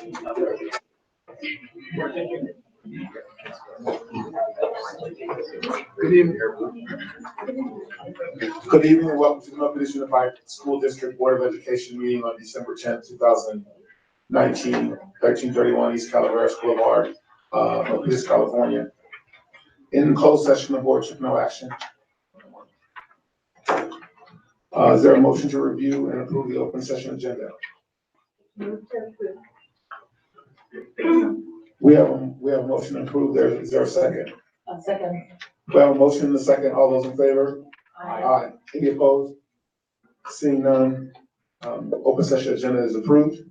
Good evening. Good evening and welcome to the Milpitas Unified School District Board of Education meeting on December 10th, 2019, 1331 East Calaveras Boulevard, Milpitas, California. In closed session, the board took no action. Is there a motion to review and approve the open session agenda? We have a motion to approve. Is there a second? A second. We have a motion and a second. All those in favor? Aye. Any opposed? Seeing none, open session agenda is approved.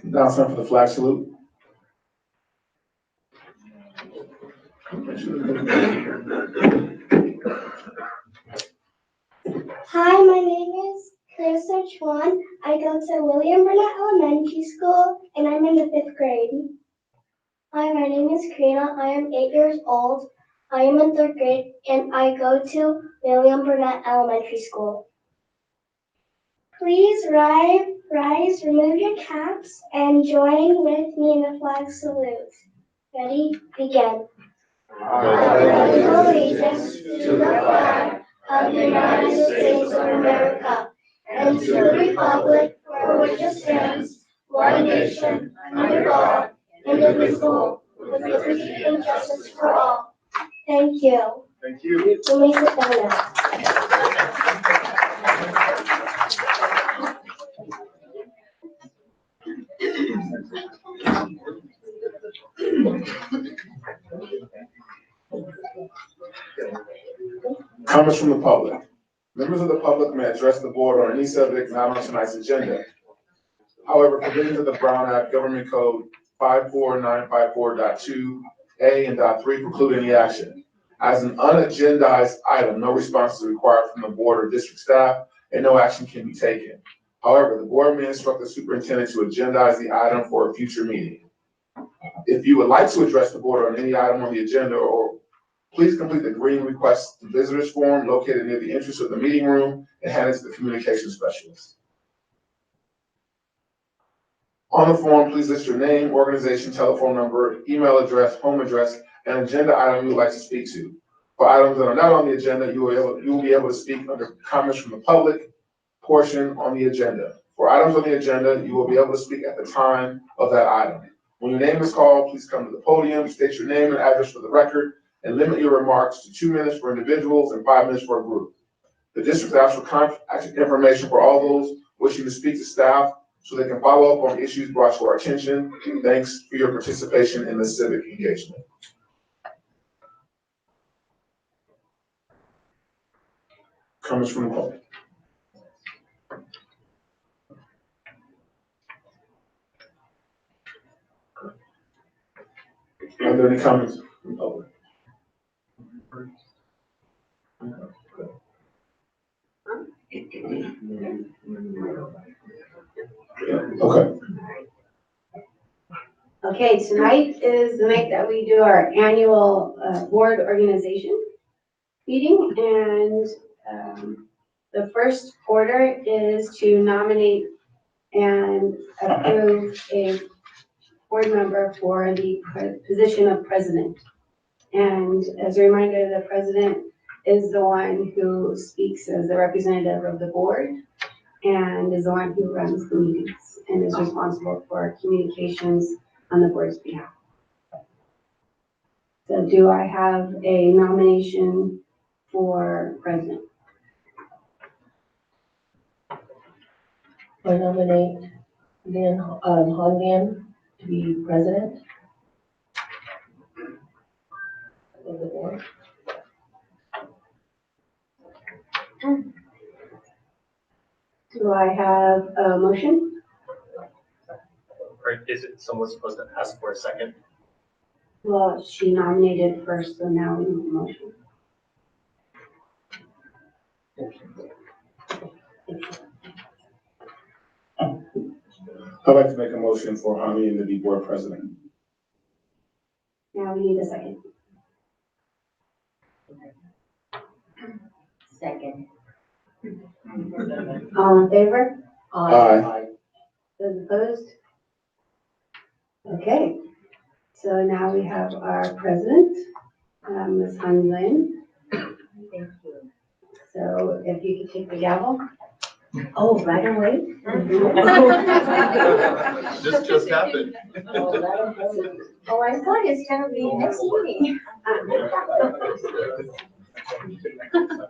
Now it's time for the flag salute. Hi, my name is Clarissa Chuan. I go to William Burnett Elementary School and I'm in the 5th grade. Hi, my name is Karina. I am 8 years old. I am in 3rd grade and I go to William Burnett Elementary School. Please rise, remove your caps, and join with me in the flag salute. Ready? Begin. I pledge allegiance to the flag of the United States of America and to the republic for which it stands, one nation, under God, indivisible, with liberty and justice for all. Thank you. Thank you. You may sit down now. Comments from the public. Members of the public may address the board on any subject not on tonight's agenda. However, provisions of the Brown Act Government Code 54954.2A and .3 preclude any action. As an unagendized item, no response is required from the board or district staff, and no action can be taken. However, the board may instruct the superintendent to agendize the item for a future meeting. If you would like to address the board on any item on the agenda, or please complete the green request to visitors form located near the entrance of the meeting room and hand it to the communication specialist. On the form, please list your name, organization, telephone number, email address, home address, and agenda item you would like to speak to. For items that are not on the agenda, you will be able to speak under comments from the public portion on the agenda. For items on the agenda, you will be able to speak at the time of that item. When your name is called, please come to the podium, state your name and address for the record, and limit your remarks to 2 minutes for individuals and 5 minutes for a group. The district asks for contact information for all those wishing to speak to staff so they can follow up on issues brought to our attention. Thanks for your participation in this civic engagement. Comments from the public. Are there any comments from the public? Okay. Okay, tonight is the night that we do our annual board organization meeting, and the first order is to nominate and approve a board member for the position of president. And as a reminder, the president is the one who speaks as the representative of the board and is the one who runs the meetings and is responsible for communications on the board's behalf. So do I have a nomination for president? I nominate Dan Hongan to be president of the board. Do I have a motion? Or is it someone supposed to ask for a second? Well, she nominated first, so now we need a motion. I'd like to make a motion for Hami to be board president. Now we need a second. Second. All in favor? Aye. Those opposed? Okay, so now we have our president, Ms. Han Lin. Thank you. So if you could take the gavel. Oh, right away? This just happened. Oh, right away. Oh, I thought it's gonna be next meeting.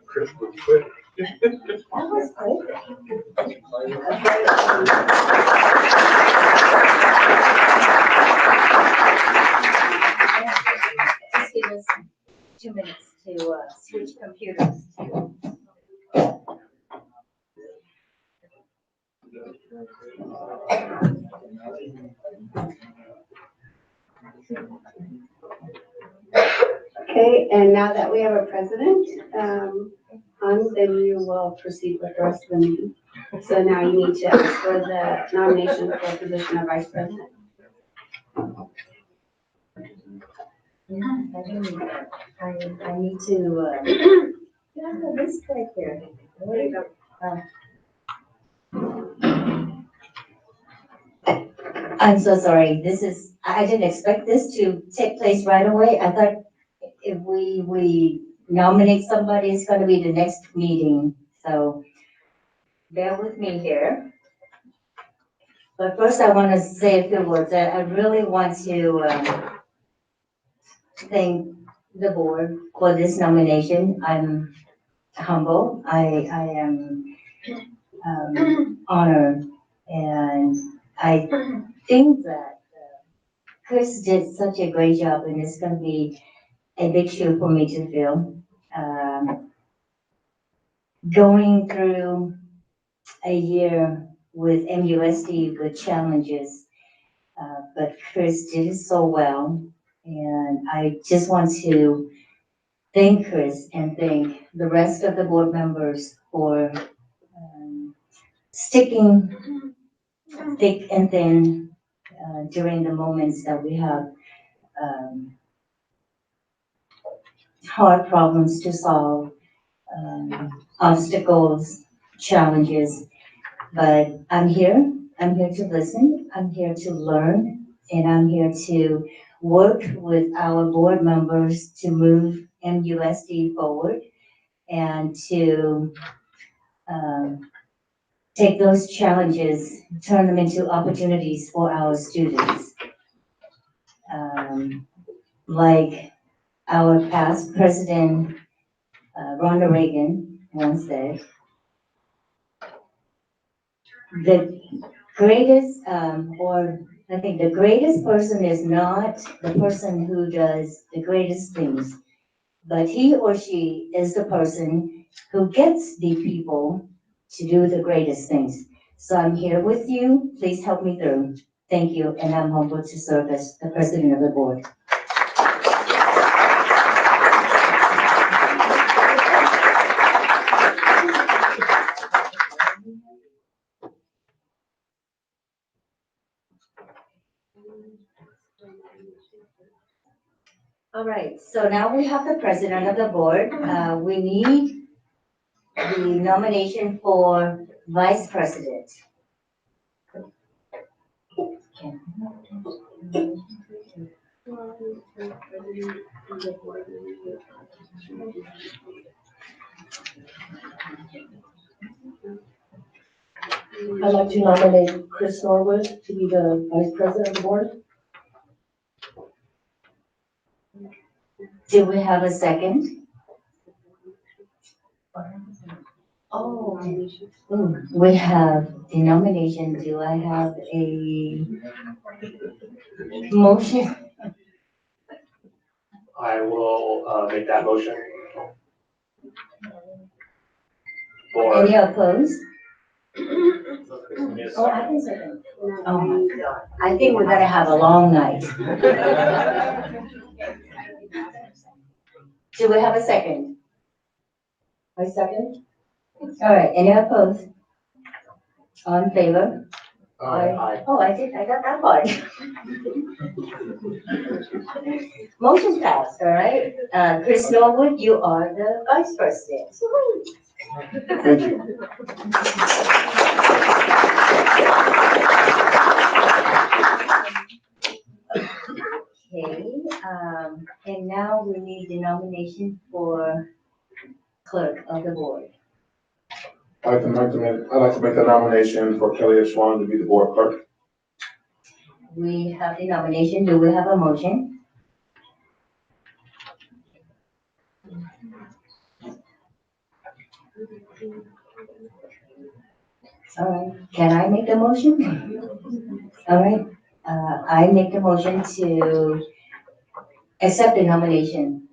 Chris was quick. That was quick. Just give us 2 minutes to switch computers. Okay, and now that we have a president, Han, then you will proceed with the rest of the meeting. So now you need to ask for the nomination for the position of vice president. I don't need that. I need to, yeah, this right here. There you go. I'm so sorry. I didn't expect this to take place right away. I thought if we nominate somebody, it's gonna be the next meeting. So bear with me here. But first I want to say a few words. I really want to thank the board for this nomination. I'm humble. I am honored. And I think that Chris did such a great job, and it's going to be a big shoe for me to fill. Going through a year with MUSD with challenges, but Chris did it so well. And I just want to thank Chris and thank the rest of the board members for sticking thick and thin during the moments that we have hard problems to solve, obstacles, challenges. But I'm here to listen, I'm here to learn, and I'm here to work with our board members to move MUSD forward and to take those challenges, turn them into opportunities for our students. Like our past president, Ronald Reagan, once said, the greatest, or I think the greatest person is not the person who does the greatest things, but he or she is the person who gets the people to do the greatest things. So I'm here with you. Please help me through. Thank you, and I'm humbled to serve as the president of the board. All right, so now we have the president of the board. We need the nomination for vice president. I'd like to nominate Chris Norwood to be the vice president of the board. Do we have a second? Oh, we have the nomination. Do I have a motion? I will make that motion. Any opposed? Yes. Oh, I can second. Oh my God. I think we're gonna have a long night. Do we have a second? I second. All right, any opposed? All in favor? Aye. Oh, I got that part. Motion passed, all right? Chris Norwood, you are the vice president. Thank you. Okay, and now we need the nomination for clerk of the board. I'd like to make the nomination for Kelly Ashwan to be the board clerk. We have the nomination. Do we have a motion? All right, can I make the motion? All right, I make the motion to accept the nomination.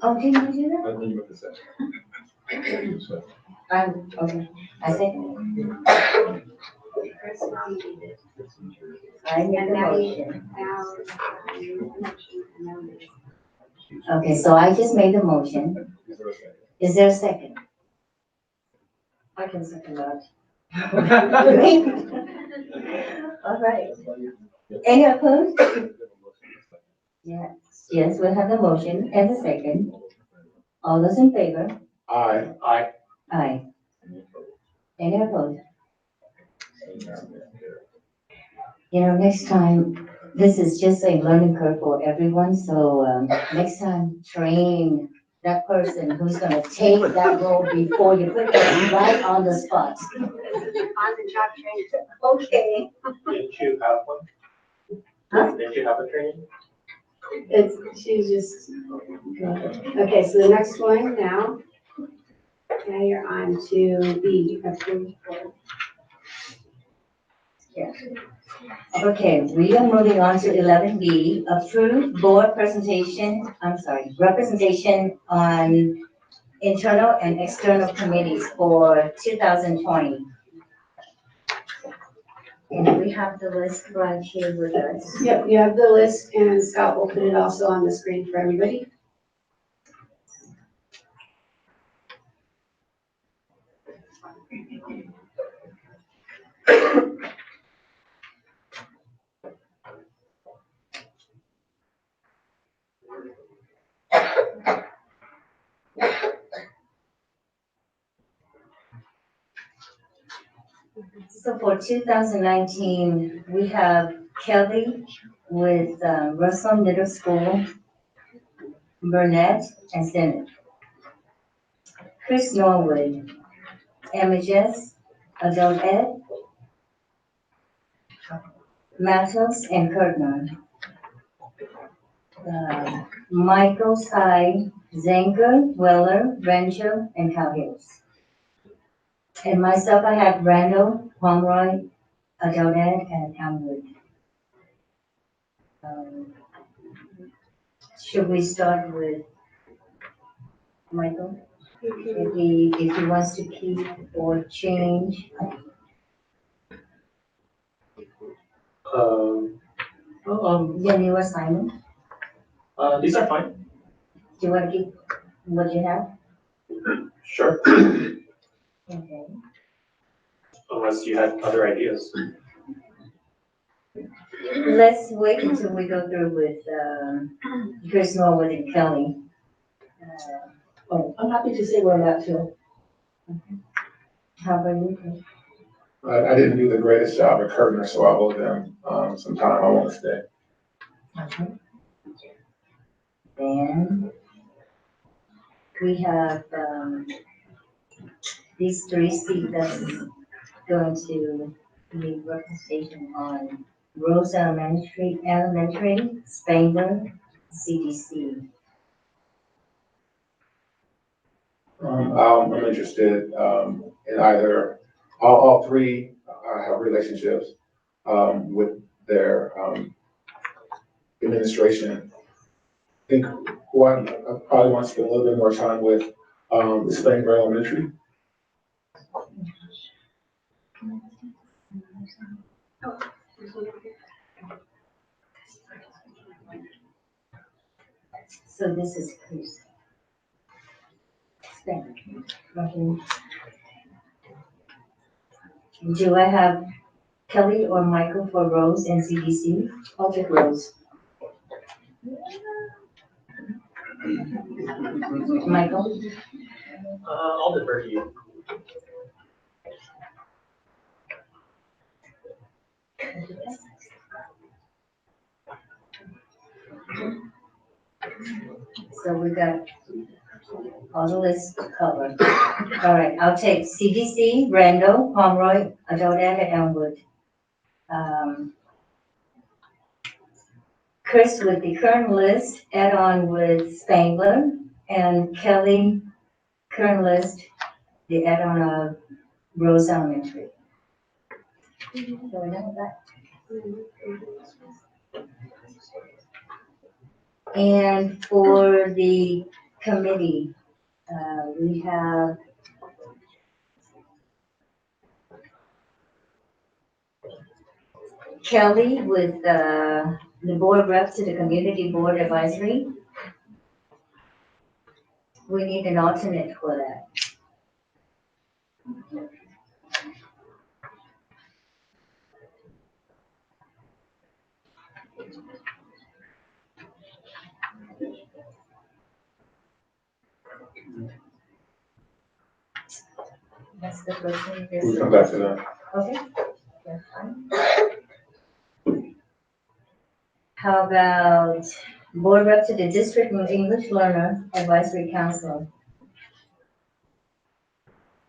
Oh, did you do that? Okay, I second. I make the motion. Okay, so I just made the motion. Is there a second? I can second that. All right. Any opposed? Yes, yes, we have the motion and the second. All those in favor? Aye. Aye. Aye. Any opposed? You know, next time, this is just a learning curve for everyone, so, next time, train that person who's gonna take that role before you put them right on the spot. On the job training. Okay. Didn't you have one? Huh? Didn't you have a training? She's just, okay, so the next one now. Now you're on to B, approved board. Okay, we are moving on to 11B, approved board representation on internal and external committees for 2020. And we have the list right here with us. Yep, you have the list and Scott will put it also on the screen for everybody. So for 2019, we have Kelly with Russell Middle School, Burnett, and Senate. Chris Norwood, MHS, Adult Ed, Matos, and Kirkman. Michael Sy, Zenger, Weller, Rancho, and Cowhills. And myself, I have Randall, Pomeroy, Adult Ed, and Hamwood. Should we start with Michael? If he wants to keep or change, your new assignment, These are fine. do you want to keep what you have? Sure. Okay. Unless you had other ideas. Let's wait until we go through with, Chris Norwood and Kelly. Oh, I'm happy to say where I'm at too. How about you, Chris? I didn't do the greatest job at Kirtner, so I owe them, some time. I want to stay. Okay. Then we have, these three seats that's going to be representation on Rose Elementary, Spangler, CDC. I'm interested, in either, all three, have relationships, with their, administration. I think one, I probably want to spend a little bit more time with, the Spangler Elementary. So this is Chris. Spangler. Okay. Do I have Kelly or Michael for Rose and CDC? I'll take Rose. Michael? I'll defer to you. So we got all the lists covered. All right, I'll take CDC, Randall, Pomeroy, Adodad, and Elmwood. Chris with the current list, add on with Spangler, and Kelly, current list, the add-on of Rose Elementary. So we know that. And for the committee, we have Kelly with the board rep to the community board advisory. We need an alternate for that. That's the first thing. We'll come back to that. Okay. That's fine. How about board rep to the district English learner advisory council?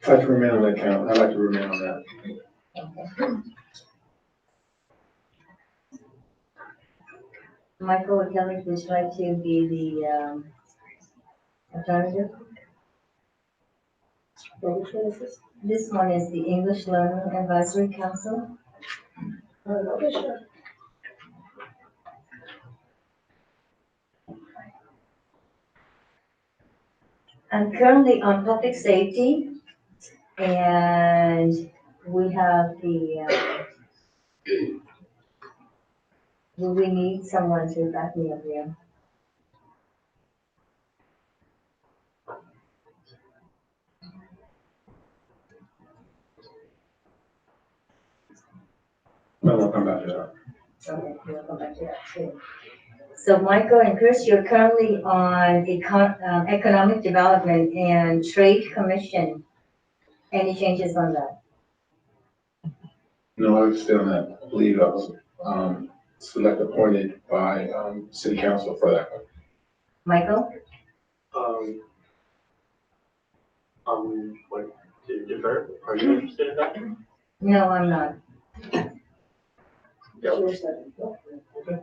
I'd like to remain on that count. I'd like to remain on that. Okay. Michael or Kelly, would you like to be the alternative? Which one is this? This one is the English Learner Advisory Council. Okay, sure. I'm currently on public safety, and we have the, do we need someone to back me up here? No, we'll come back to that. Okay, we'll come back to that too. So Michael and Chris, you're currently on Economic Development and Trade Commission. Any changes on that? No, I was still on that. I believe I was, appointed by, city council for that. Michael? What, to defer? Are you interested in that? No, I'm not. Sure, sir. Okay.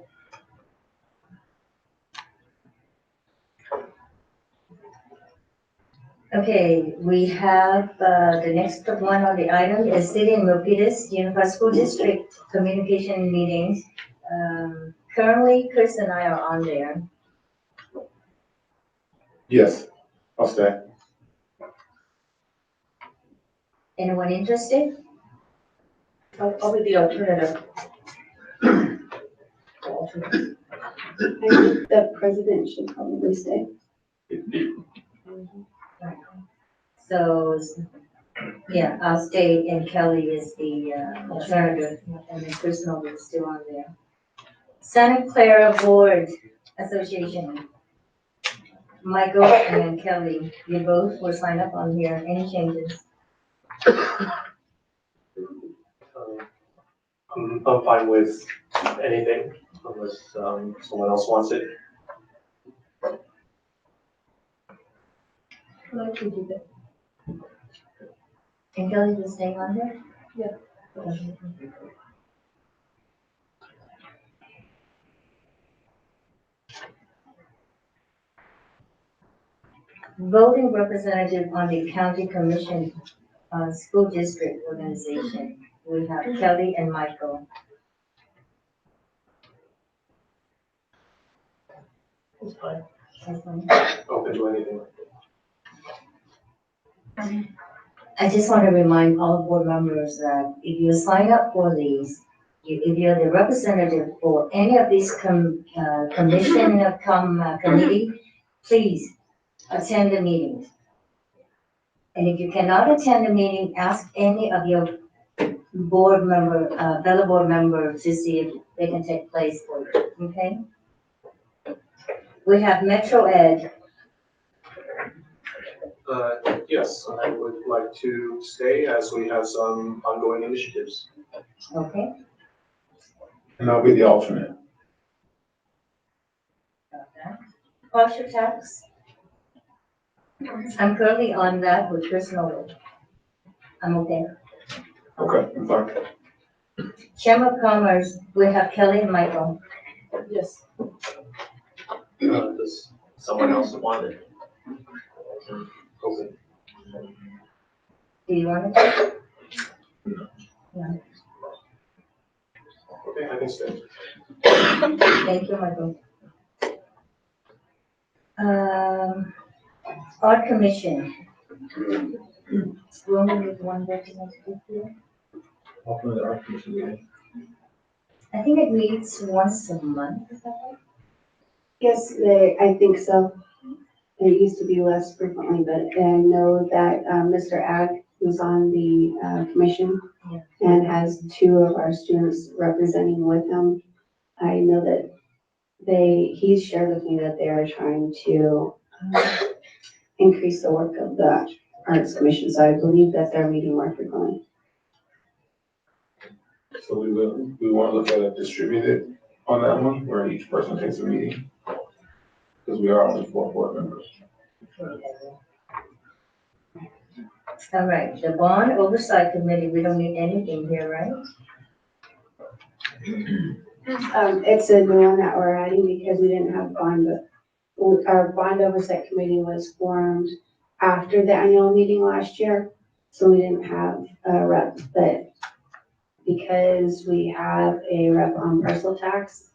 Okay, we have, the next one on the item is City and Milpitas Unified School District Communication Meetings. Currently, Chris and I are on there. Yes, I'll stay. Anyone interested? I'll be the alternative. Alternate. I think the president should probably stay. So, yeah, I'll stay, and Kelly is the alternative, and then Chris Noble is still on there. Santa Clara Board Association. Michael and Kelly, you both were signed up on here. Any changes? I'm fine with anything unless someone else wants it. I can do that. And Kelly, you staying on there? Yeah. Voting representative on the county commission, school district organization. We have Kelly and Michael. It's fine. That's fine. Open to anything. I just want to remind all board members that if you sign up for these, if you're the representative for any of these commission, committee, please attend the meetings. And if you cannot attend the meeting, ask any of your board member, fellow board members to see if they can take place for you, okay? We have Metro Ed, Yes, I would like to stay as we have some ongoing initiatives. Okay. And I'll be the alternate. Partial tax. I'm currently on that with personal. I'm okay. Okay, I'm fine. Chamber of Commerce, we have Kelly and Michael. Yes. Does someone else want it? Okay. Do you want to? Okay, I can stay. Thank you, Michael. Art Commission. We only need one representative here. Alternate art commission meeting. I think it meets once a month, is that right? Yes, I think so. It used to be less frequently, but I know that Mr. Ag, who's on the commission Yeah. and has two of our students representing with him, I know that he's shared with me that they are trying to increase the work of the Arts Commission, so I believe that they're meeting more frequently. So we want to look at it distributed on that one, where each person takes a meeting. Because we are only 4 board members. All right, the Bond Oversight Committee, we don't need anything here, right? It's a new one that we're adding because we didn't have bond, our bond oversight committee was formed after the annual meeting last year, so we didn't have a rep, but because we have a rep on parcel tax,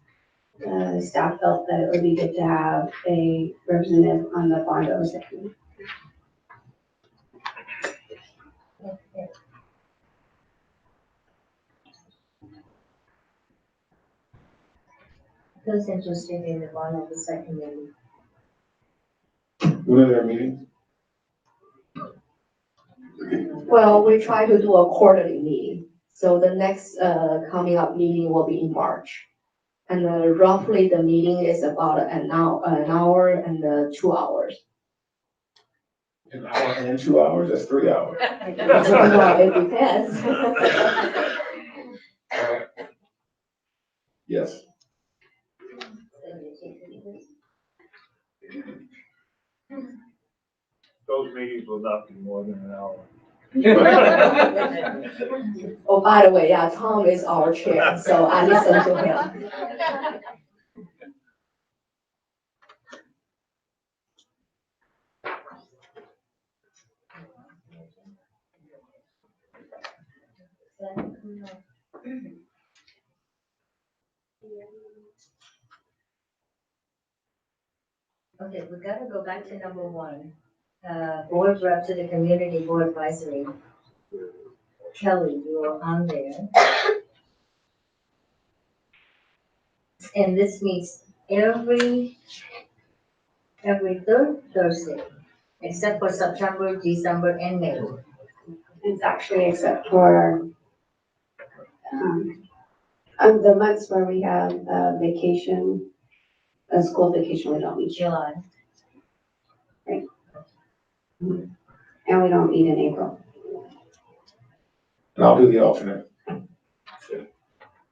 staff felt that it would be good to have a representative on the bond oversight committee. Who's interested in the Bond Oversight Committee? When are their meetings? Well, we try to do a quarterly meeting. So the next coming up meeting will be in March. And roughly the meeting is about an hour and 2 hours. An hour and 2 hours? That's 3 hours. Well, it depends. Yes. Those meetings will not be more than an hour. Oh, by the way, yeah, Tom is our chair, so I listen to him. Okay, we gotta go back to number 1. Board rep to the Community Board Advisory. Kelly, you are on there. And this meets every third Thursday, except for September, December, and May. It's actually except for the months where we have vacation, a school vacation, we don't meet. July. And we don't meet in April. And I'll do the alternate.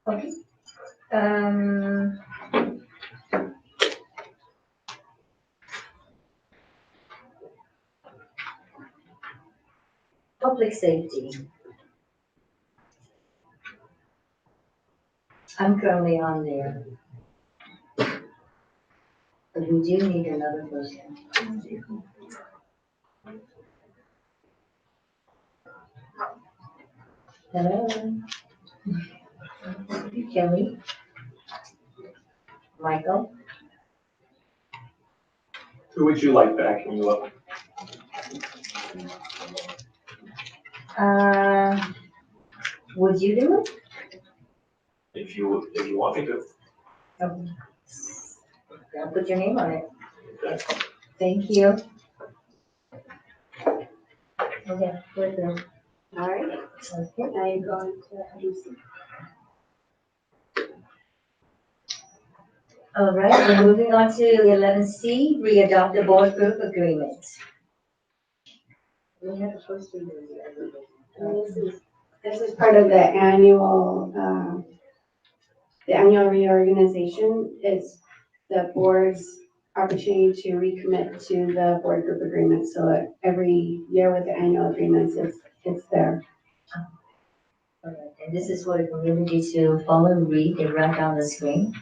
Okay. Public safety. I'm currently on there. But we do need another person. Hello? Kelly? Michael? Who would you like backing you up? Would you do it? If you want me to. Okay. I'll put your name on it. Thank you. Okay, we're good. All right, Okay. now you're going to Lucy. All right, we're moving on to 11C, re-adopt the board group agreement. We have a first reading. And this is part of the annual reorganization. It's the board's opportunity to recommit to the board group agreement. So every year with the annual agreements, it's there. All right, and this is for the community to follow and read and write down the screen.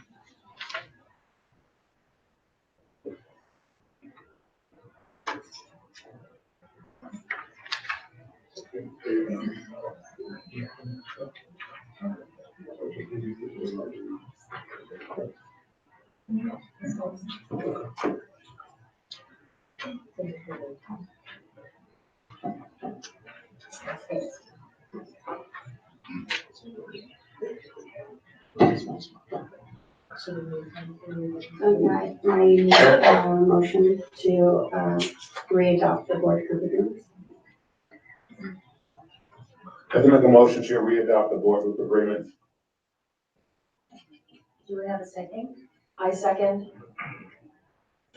Now you need a motion to re-adopt the board group agreements. I can make a motion to re-adopt the board group agreement. Do we have a second? I second.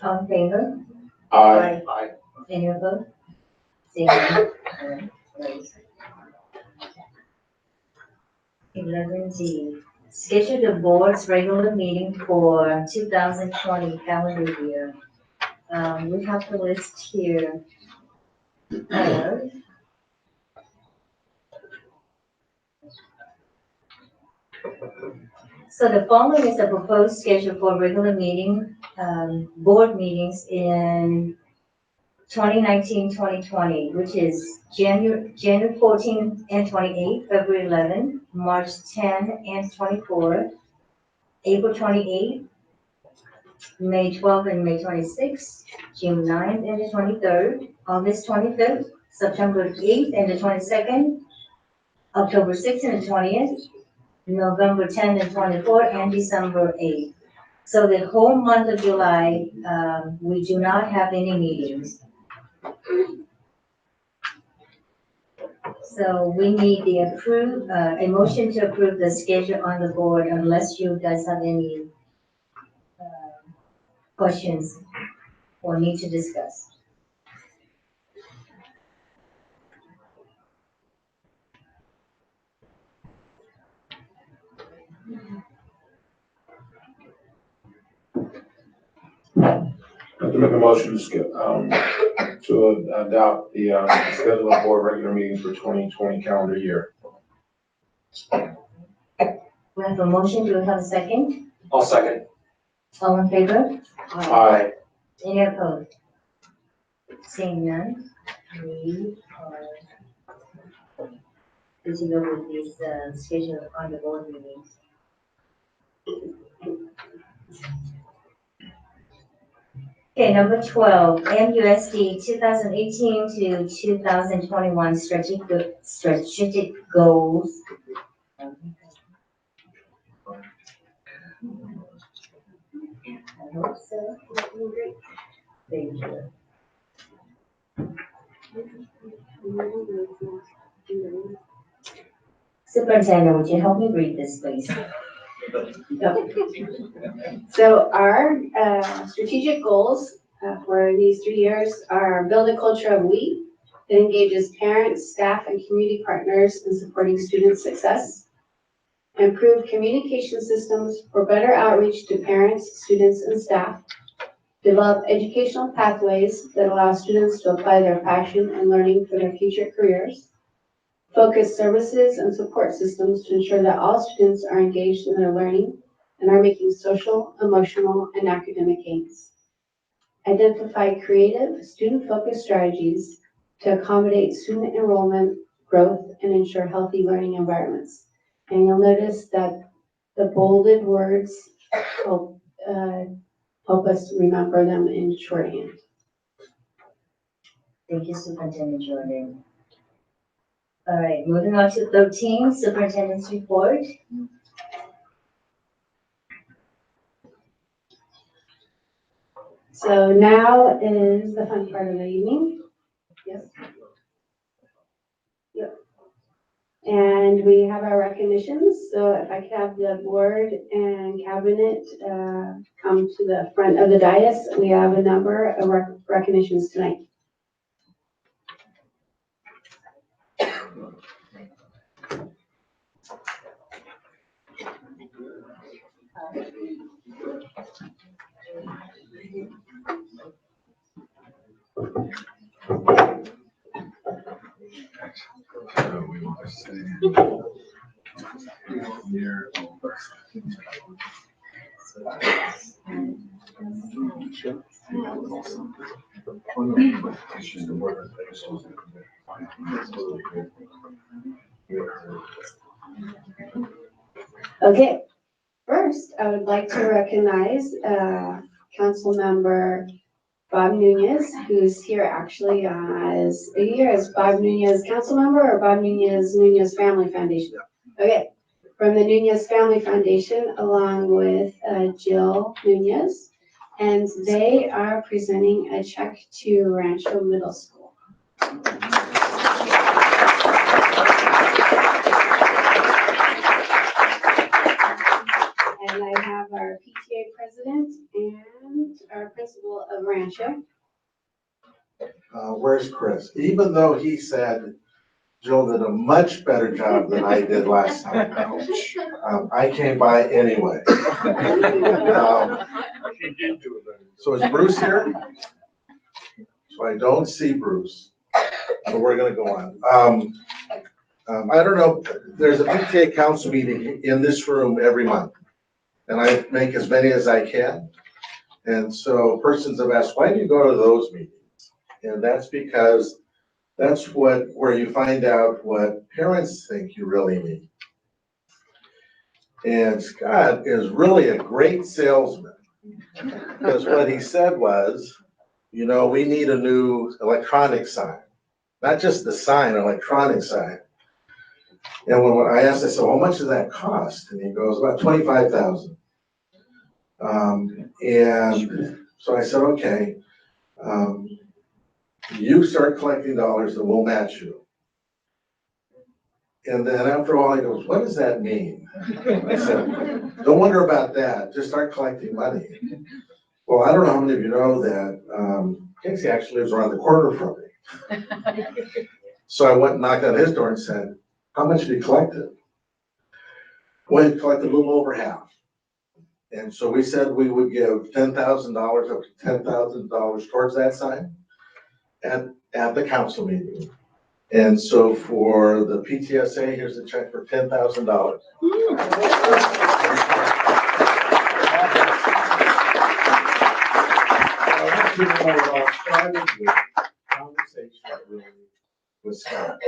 All in favor? Aye. Aye. Any opposed? Seeing none? All right, carries. 11D, schedule the board's regular meeting for 2020 calendar year. We have the list here of so the following is the proposed schedule for regular meeting, board meetings in 2019-2020, which is January 14 and 28, February 11, March 10 and 24, April 28, May 12 and May 26, June 9 and the 23rd, August 25th, September 8th and the 22nd, October 6th and the 20th, November 10 and 24, and December 8th. So the whole month of July, we do not have any meetings. So we need a motion to approve the schedule on the board unless you guys have any questions or need to discuss. I can make a motion to adopt the schedule of board regular meetings for 2020 calendar year. We have a motion, do we have a second? I'll second. All in favor? Aye. Any opposed? Seeing none, we are good to go with this schedule on the board meetings. Okay, number 12, MUSD 2018 to 2021 strategic goals. I hope so. Thank you. Superintendent, would you help me read this, please? So our strategic goals for these 3 years are build a culture of we that engages parents, staff, and community partners in supporting student success. Improve communication systems for better outreach to parents, students, and staff. Develop educational pathways that allow students to apply their passion and learning for their future careers. Focus services and support systems to ensure that all students are engaged in their learning and are making social, emotional, and academic gains. Identify creative, student-focused strategies to accommodate student enrollment, growth, and ensure healthy learning environments. And you'll notice that the bolded words help us remember them in shorthand. Thank you, Superintendent Jordan. All right, moving on to 13, Superintendent's report. So now is the fun part of the evening. Yes. Yep. And we have our recognitions. So if I could have the board and cabinet come to the front of the dais, we have a number of recognitions tonight. Okay, first, I would like to recognize Councilmember Bob Nunez, who's here actually as a year as Bob Nunez council member or Bob Nunez Family Foundation. Okay, from the Nunez Family Foundation, along with Jill Nunez, and they are presenting a check to Rancho Middle School. And I have our PTA president and our principal of Rancho. Where's Chris? Even though he said Jill did a much better job than I did last time, I came by anyway. She did do it better. So is Bruce here? So I don't see Bruce. So we're gonna go on. I don't know, there's a PTA council meeting in this room every month. And I make as many as I can. And so persons have asked, why do you go to those meetings? And that's because that's where you find out what parents think you really need. And Scott is really a great salesman. Because what he said was, you know, we need a new electronic sign. Not just the sign, electronic sign. And when I asked, I said, well, how much does that cost? And he goes, about $25,000. And so I said, okay, you start collecting dollars and we'll match you. And then after a while, he goes, what does that mean? I said, don't wonder about that, just start collecting money. Well, I don't know how many of you know that Casey actually lives around the corner from me. So I went and knocked on his door and said, how much have you collected? Well, he collected a little over half. And so we said we would give $10,000, up to $10,000 towards that sign at the council meeting. And so for the PTSA, here's a check for $10,000. Started with conversation really with Scott.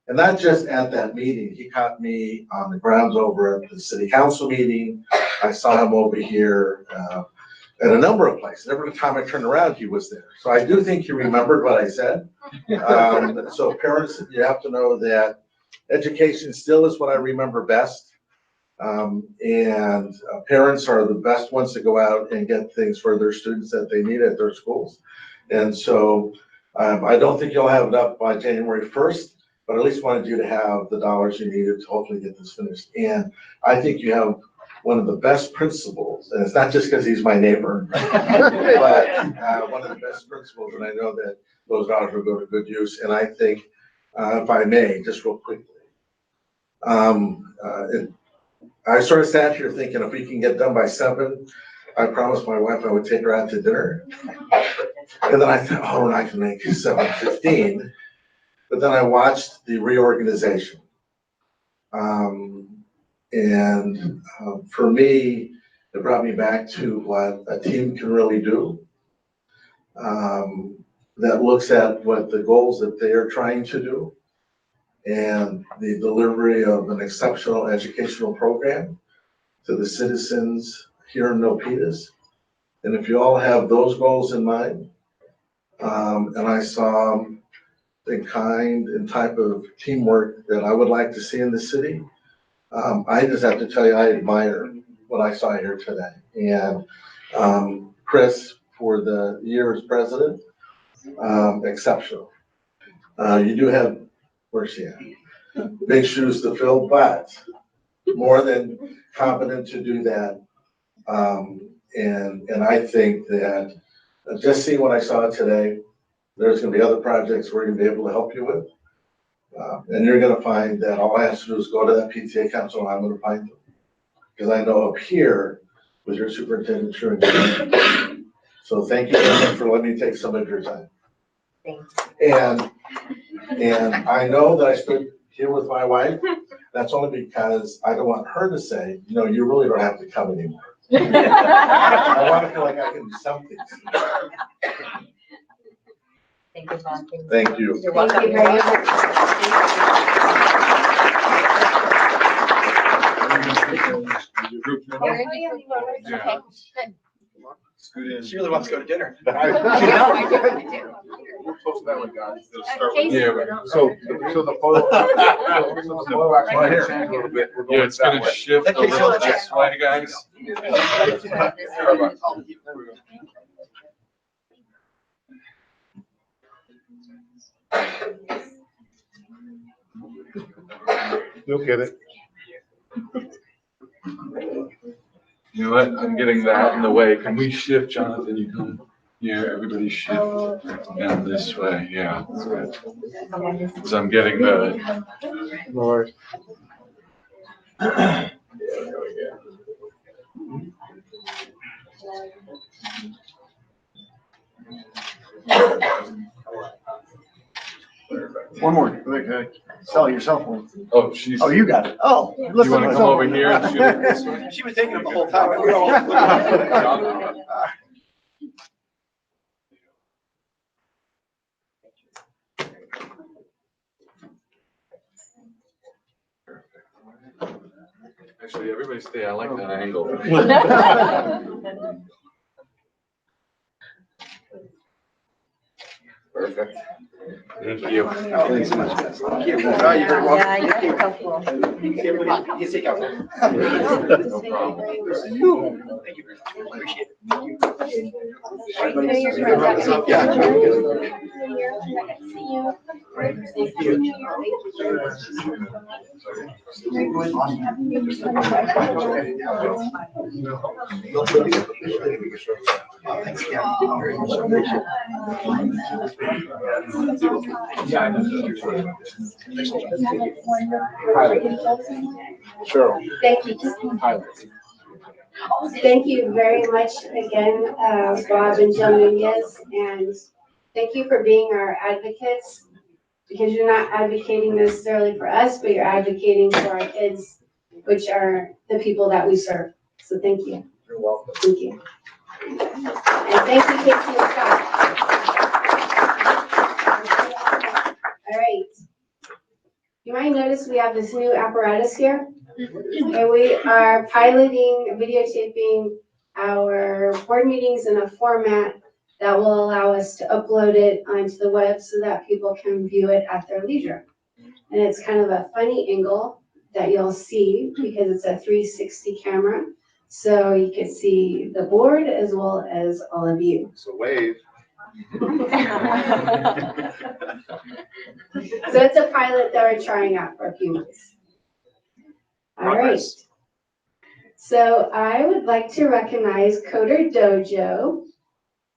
And not just at that meeting, he caught me on the grounds over at the city council meeting. I saw him over here at a number of places. Every time I turned around, he was there. So I do think he remembered what I said. So parents, you have to know that education still is what I remember best. And parents are the best ones to go out and get things for their students that they need at their schools. And so I don't think you'll have enough by January 1st. But I at least wanted you to have the dollars you needed to hopefully get this finished. And I think you have one of the best principals, and it's not just because he's my neighbor, but one of the best principals, and I know that those dollars will go to good use. And I think, if I may, just real quickly, I sort of sat here thinking if we can get done by 7, I promised my wife I would take her out to dinner. And then I thought, oh, I can make 7:15. But then I watched the reorganization. For me, it brought me back to what a team can really do. That looks at what the goals that they are trying to do and the delivery of an exceptional educational program to the citizens here in Milpitas. And if you all have those goals in mind, and I saw the kind and type of teamwork that I would like to see in the city. I just have to tell you, I admire what I saw here today. And Chris, for the year as president, exceptional. You do have, where's she at? Big shoes to fill, but more than competent to do that. And I think that just seeing what I saw today, there's going to be other projects we're going to be able to help you with. And you're going to find that all I have to do is go to that PTA council and I'm going to find them. Because I know up here, with your superintendent, Truman. So thank you very much for letting me take some of your time. Thanks. And I know that I stood here with my wife. That's only because I don't want her to say, you know, you really don't have to come anymore. I want to feel like I can do something. Thank you, Bob. Thank you. You're welcome. Thank you very much. Yeah. Scoot in. She really wants to go to dinner. We're close to that one, guys. It'll start with- Yeah, but- So the photo, so the photo actually has changed a little bit. We're going Yeah, it's that gonna way. shift a little this way, guys. You'll get it. You know what? I'm getting that in the way. Can we shift, Jonathan? You come here, everybody shift down this way. Yeah, that's good. So I'm getting the. No worries. One more, sell your cell phone. Oh, she's. Oh, you got it. Oh. You wanna come over here and shoot it this way? She was taking it the whole time. We were all looking at it. Actually, everybody stay. I like that angle. Perfect. Thank you. Thanks so much. Thank you. No, you're very welcome. Yeah, you're helpful. You take out. No problem. Thank you very much. Appreciate it. Sure. Thank you. Thank you very much again, Bob and Joe Nunez, and thank you for being our advocates, because you're not advocating necessarily for us, but you're advocating for our kids, which are the people that we serve. So thank you. You're welcome. Thank you. And thank you, Casey and Scott. All right. You might notice we have this new apparatus here. And we are piloting, videotaping our board meetings in a format that will allow us to upload it onto the web so that people can view it at their leisure. And it's kind of a funny angle that you'll see because it's a 360 camera. So you can see the board as well as all of you. So wave. So it's a pilot that we're trying out for a few months. All right. So I would like to recognize Coder Dojo.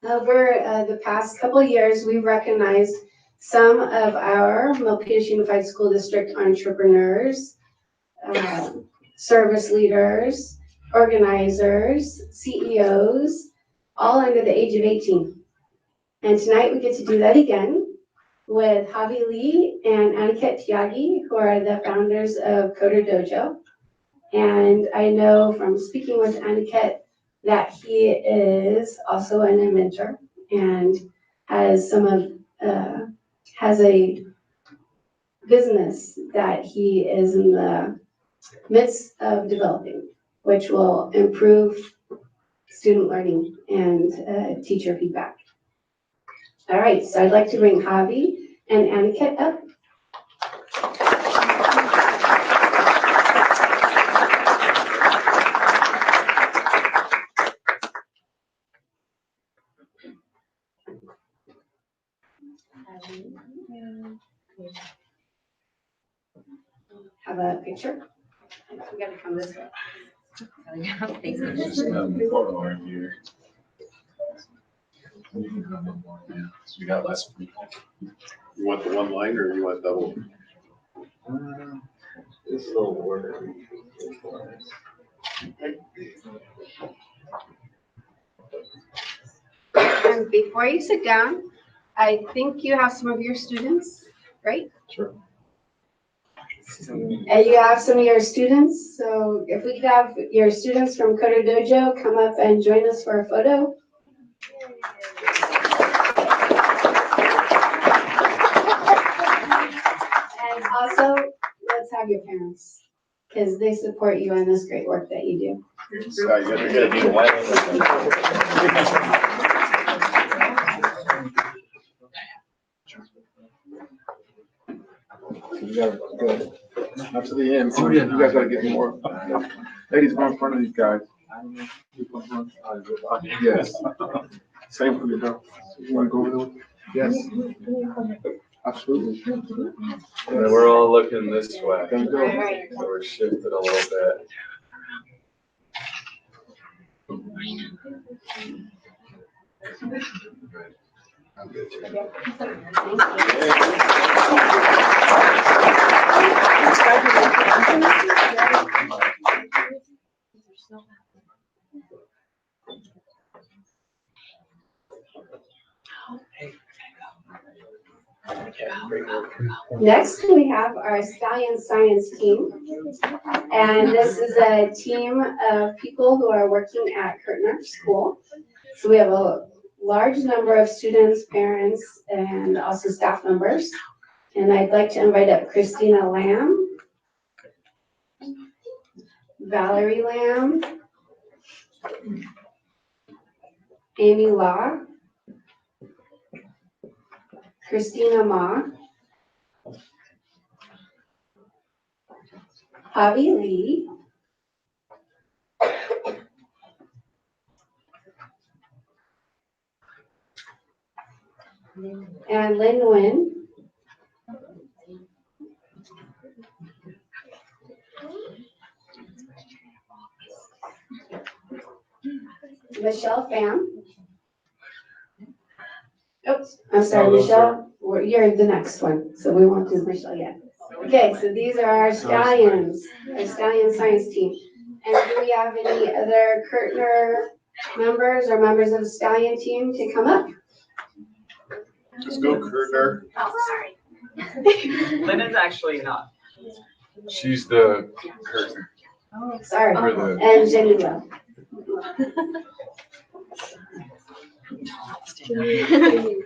Over the past couple of years, we've recognized some of our Milpitas Unified School District entrepreneurs, service leaders, organizers, CEOs, all under the age of 18. And tonight we get to do that again with Javi Lee and Aniket Tyagi, who are the founders of Coder Dojo. And I know from speaking with Aniket that he is also an inventor and has has a business that he is in the midst of developing, which will improve student learning and teacher feedback. All right, so I'd like to bring Javi and Aniket up. Have a picture? We gotta come this way. There's just photo right here. Yeah, so we got less people. You want the one line or you want double? This little word. And before you sit down, I think you have some of your students, right? Sure. And you have some of your students, so if we could have your students from Coder Dojo come up and join us for a photo. And also, let's have your parents, because they support you in this great work that you do. So you're gonna need a wife. You gotta go up to the end. You guys gotta get more. Ladies, go in front of these guys. Yes. Same for you, bro. You wanna go over there? Yes. Absolutely. And then we're all looking this way. There you go. So we're shifted a little bit. Next, we have our Stallion Science team. And this is a team of people who are working at Kurtner School. So we have a large number of students, parents, and also staff members. And I'd like to invite up Christina Lamb, Valerie Lamb, Amy Law, Christina Ma, Javi Lee, and Lynn Nguyen. Michelle Pham. Oops, I'm sorry, Oh, those Michelle, you're the next one, so we won't do Michelle yet. Okay, so these are our stallions, our Stallion Science team. And do we have any other Kurtner members or members of the Stallion team to come up? Let's go, Kurtner. Oh, sorry. Lynn is actually not. She's the curtain. Sorry, We're the- and Janila. You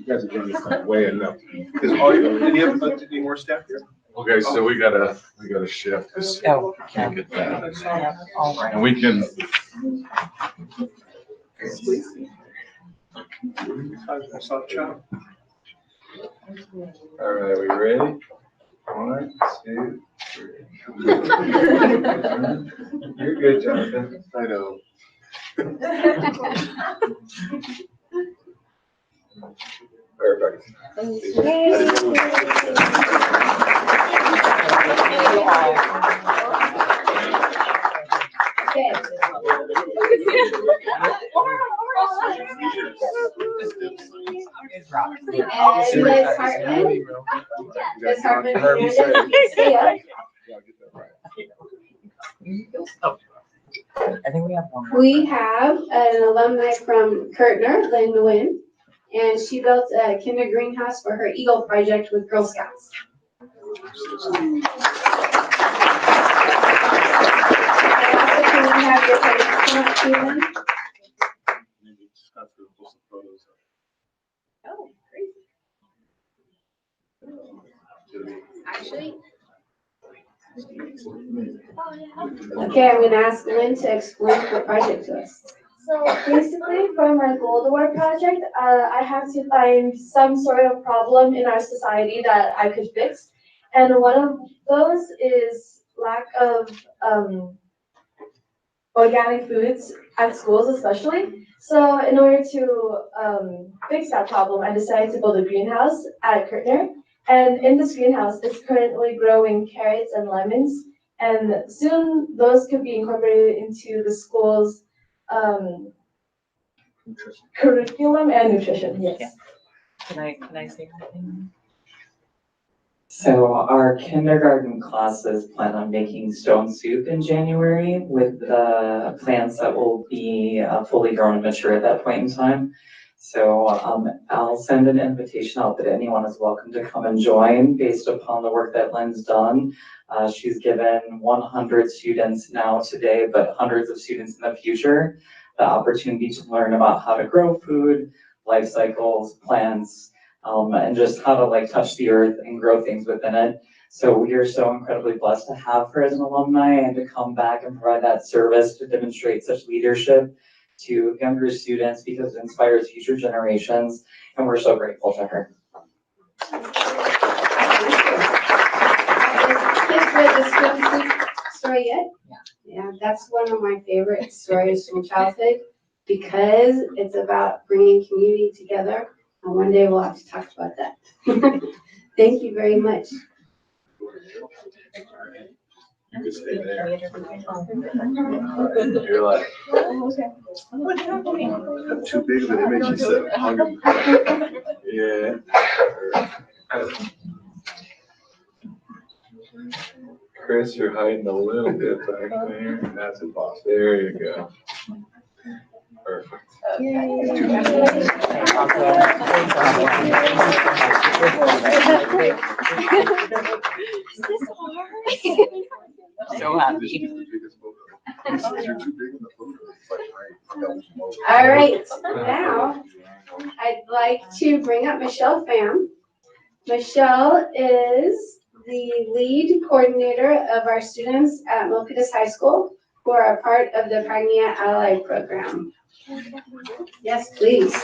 guys are doing this way enough. Any more staff here? Okay, so we gotta shift. 'Cause Oh. Can't get that. All right. And we can, I saw Chuck. all right, we ready? 1, 2, 3. You're good, Jonathan. I know. Perfect. Okay. And Ms. Hartman. Ms. Hartman, stay up. I think we have one more. We have an alumni from Kurtner, Lynn Nguyen, and she built a kinder greenhouse for her Eagle project with Girl Scouts. And also, can we have your parents come up to them? Oh, great. Actually. Okay, I'm gonna ask Lynn to explain her project to us. So basically, for my Gold Award project, I have to find some sort of problem in our society that I could fix. And one of those is lack of organic foods at schools especially. So in order to fix that problem, I decided to build a greenhouse at Kurtner. And in this greenhouse, it's currently growing carrots and lemons. And soon those could be incorporated into the school's curriculum and nutrition, yes. Can I say something? So our kindergarten classes plan on making stone soup in January with plants that will be fully grown and mature at that point in time. So I'll send an invitation out that anyone is welcome to come and join based upon the work that Lynn's done. She's given 100 students now today, but hundreds of students in the future, the opportunity to learn about how to grow food, life cycles, plants, and just how to like touch the earth and grow things within it. So we are so incredibly blessed to have her as an alumni and to come back and provide that service to demonstrate such leadership to younger students because it inspires future generations. And we're so grateful to her. Kids read the swimsuit story yet? Yeah, that's one of my favorite stories from childhood because it's about bringing community together. And one day we'll have to talk about that. Thank you very much. You can stay there. You're like, Have too big of an image, he said. yeah. Chris, you're hiding a little bit back there. That's impossible. There you go. Perfect. So happy. All right, now I'd like to bring up Michelle Pham. Michelle is the lead coordinator of our students at Milpitas High School who are a part of the Pragnia Ally program. Yes, please.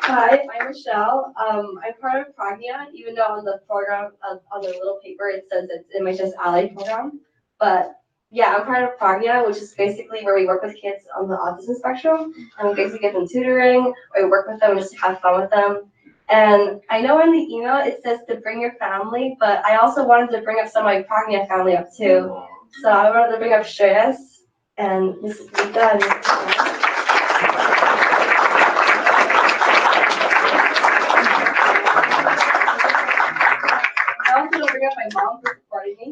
Hi, I'm Michelle. I'm part of Pragnia, even though on the program, on the little paper, it says it's MHS Ally program. But yeah, I'm part of Pragnia, which is basically where we work with kids on the autism spectrum. And we basically give them tutoring, or we work with them just to have fun with them. And I know in the email it says to bring your family, but I also wanted to bring up some of my Pragnia family up too. So I wanted to bring up Shreyas and Mrs. Rita and Mrs. I also want to bring up my mom for supporting me.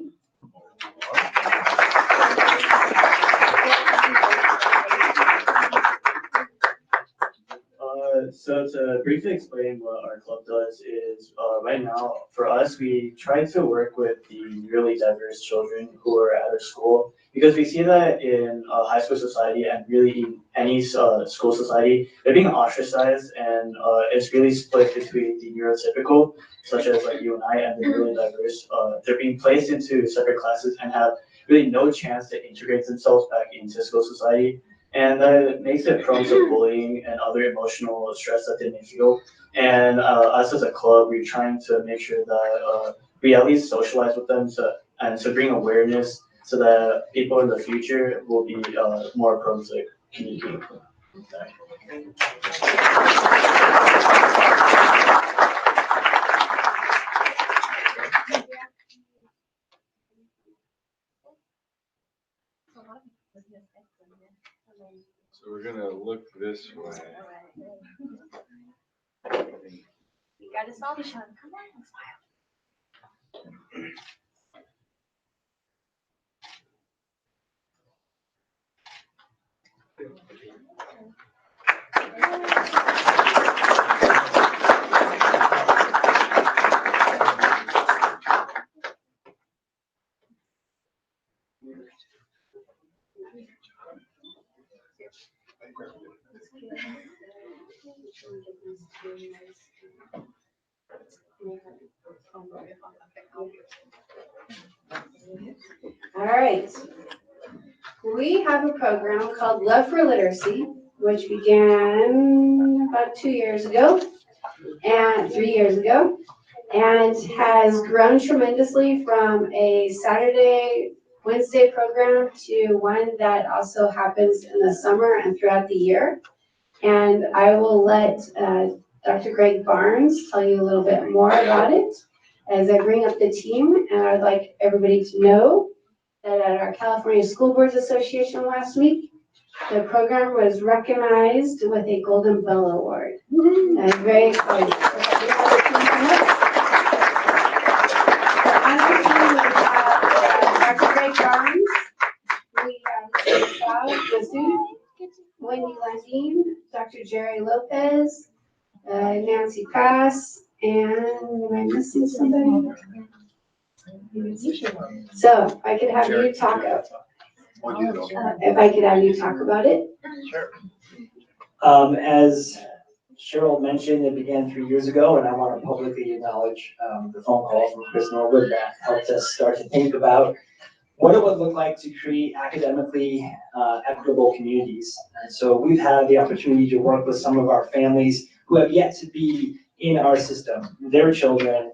So to briefly explain what our club does is, right now, for us, we try to work with the really diverse children who are at our school, because we see that in high school society and really in any school society, they're being ostracized, and it's really split between the neurotypical, such as like you and I, and the really diverse. They're being placed into separate classes and have really no chance to integrate themselves back into school society. And that makes it prone to bullying and other emotional stress that they may feel. And us as a club, we're trying to make sure that we at least socialize with them to bring awareness so that people in the future will be more prone to communicate. So we're gonna look this way. You got a selfie shot. Come on, smile. All right. We have a program called Love for Literacy, which began about 2 years ago and 3 years ago, and has grown tremendously from a Saturday, Wednesday program to one that also happens in the summer and throughout the year. And I will let Dr. Greg Barnes tell you a little bit more about it as I bring up the team. And I'd like everybody to know that at our California School Boards Association last week, the program was recognized with a Golden Bell Award. I'm very excited. Dr. Jerry Lopez, Nancy Pass, and am I missing somebody? So if I could have you talk about it. Sure. As Cheryl mentioned, it began 3 years ago, and I want to publicly acknowledge the phone call from Chris Norwood that helped us start to think about what it would look like to create academically equitable communities. And so we've had the opportunity to work with some of our families who have yet to be in our system, their children,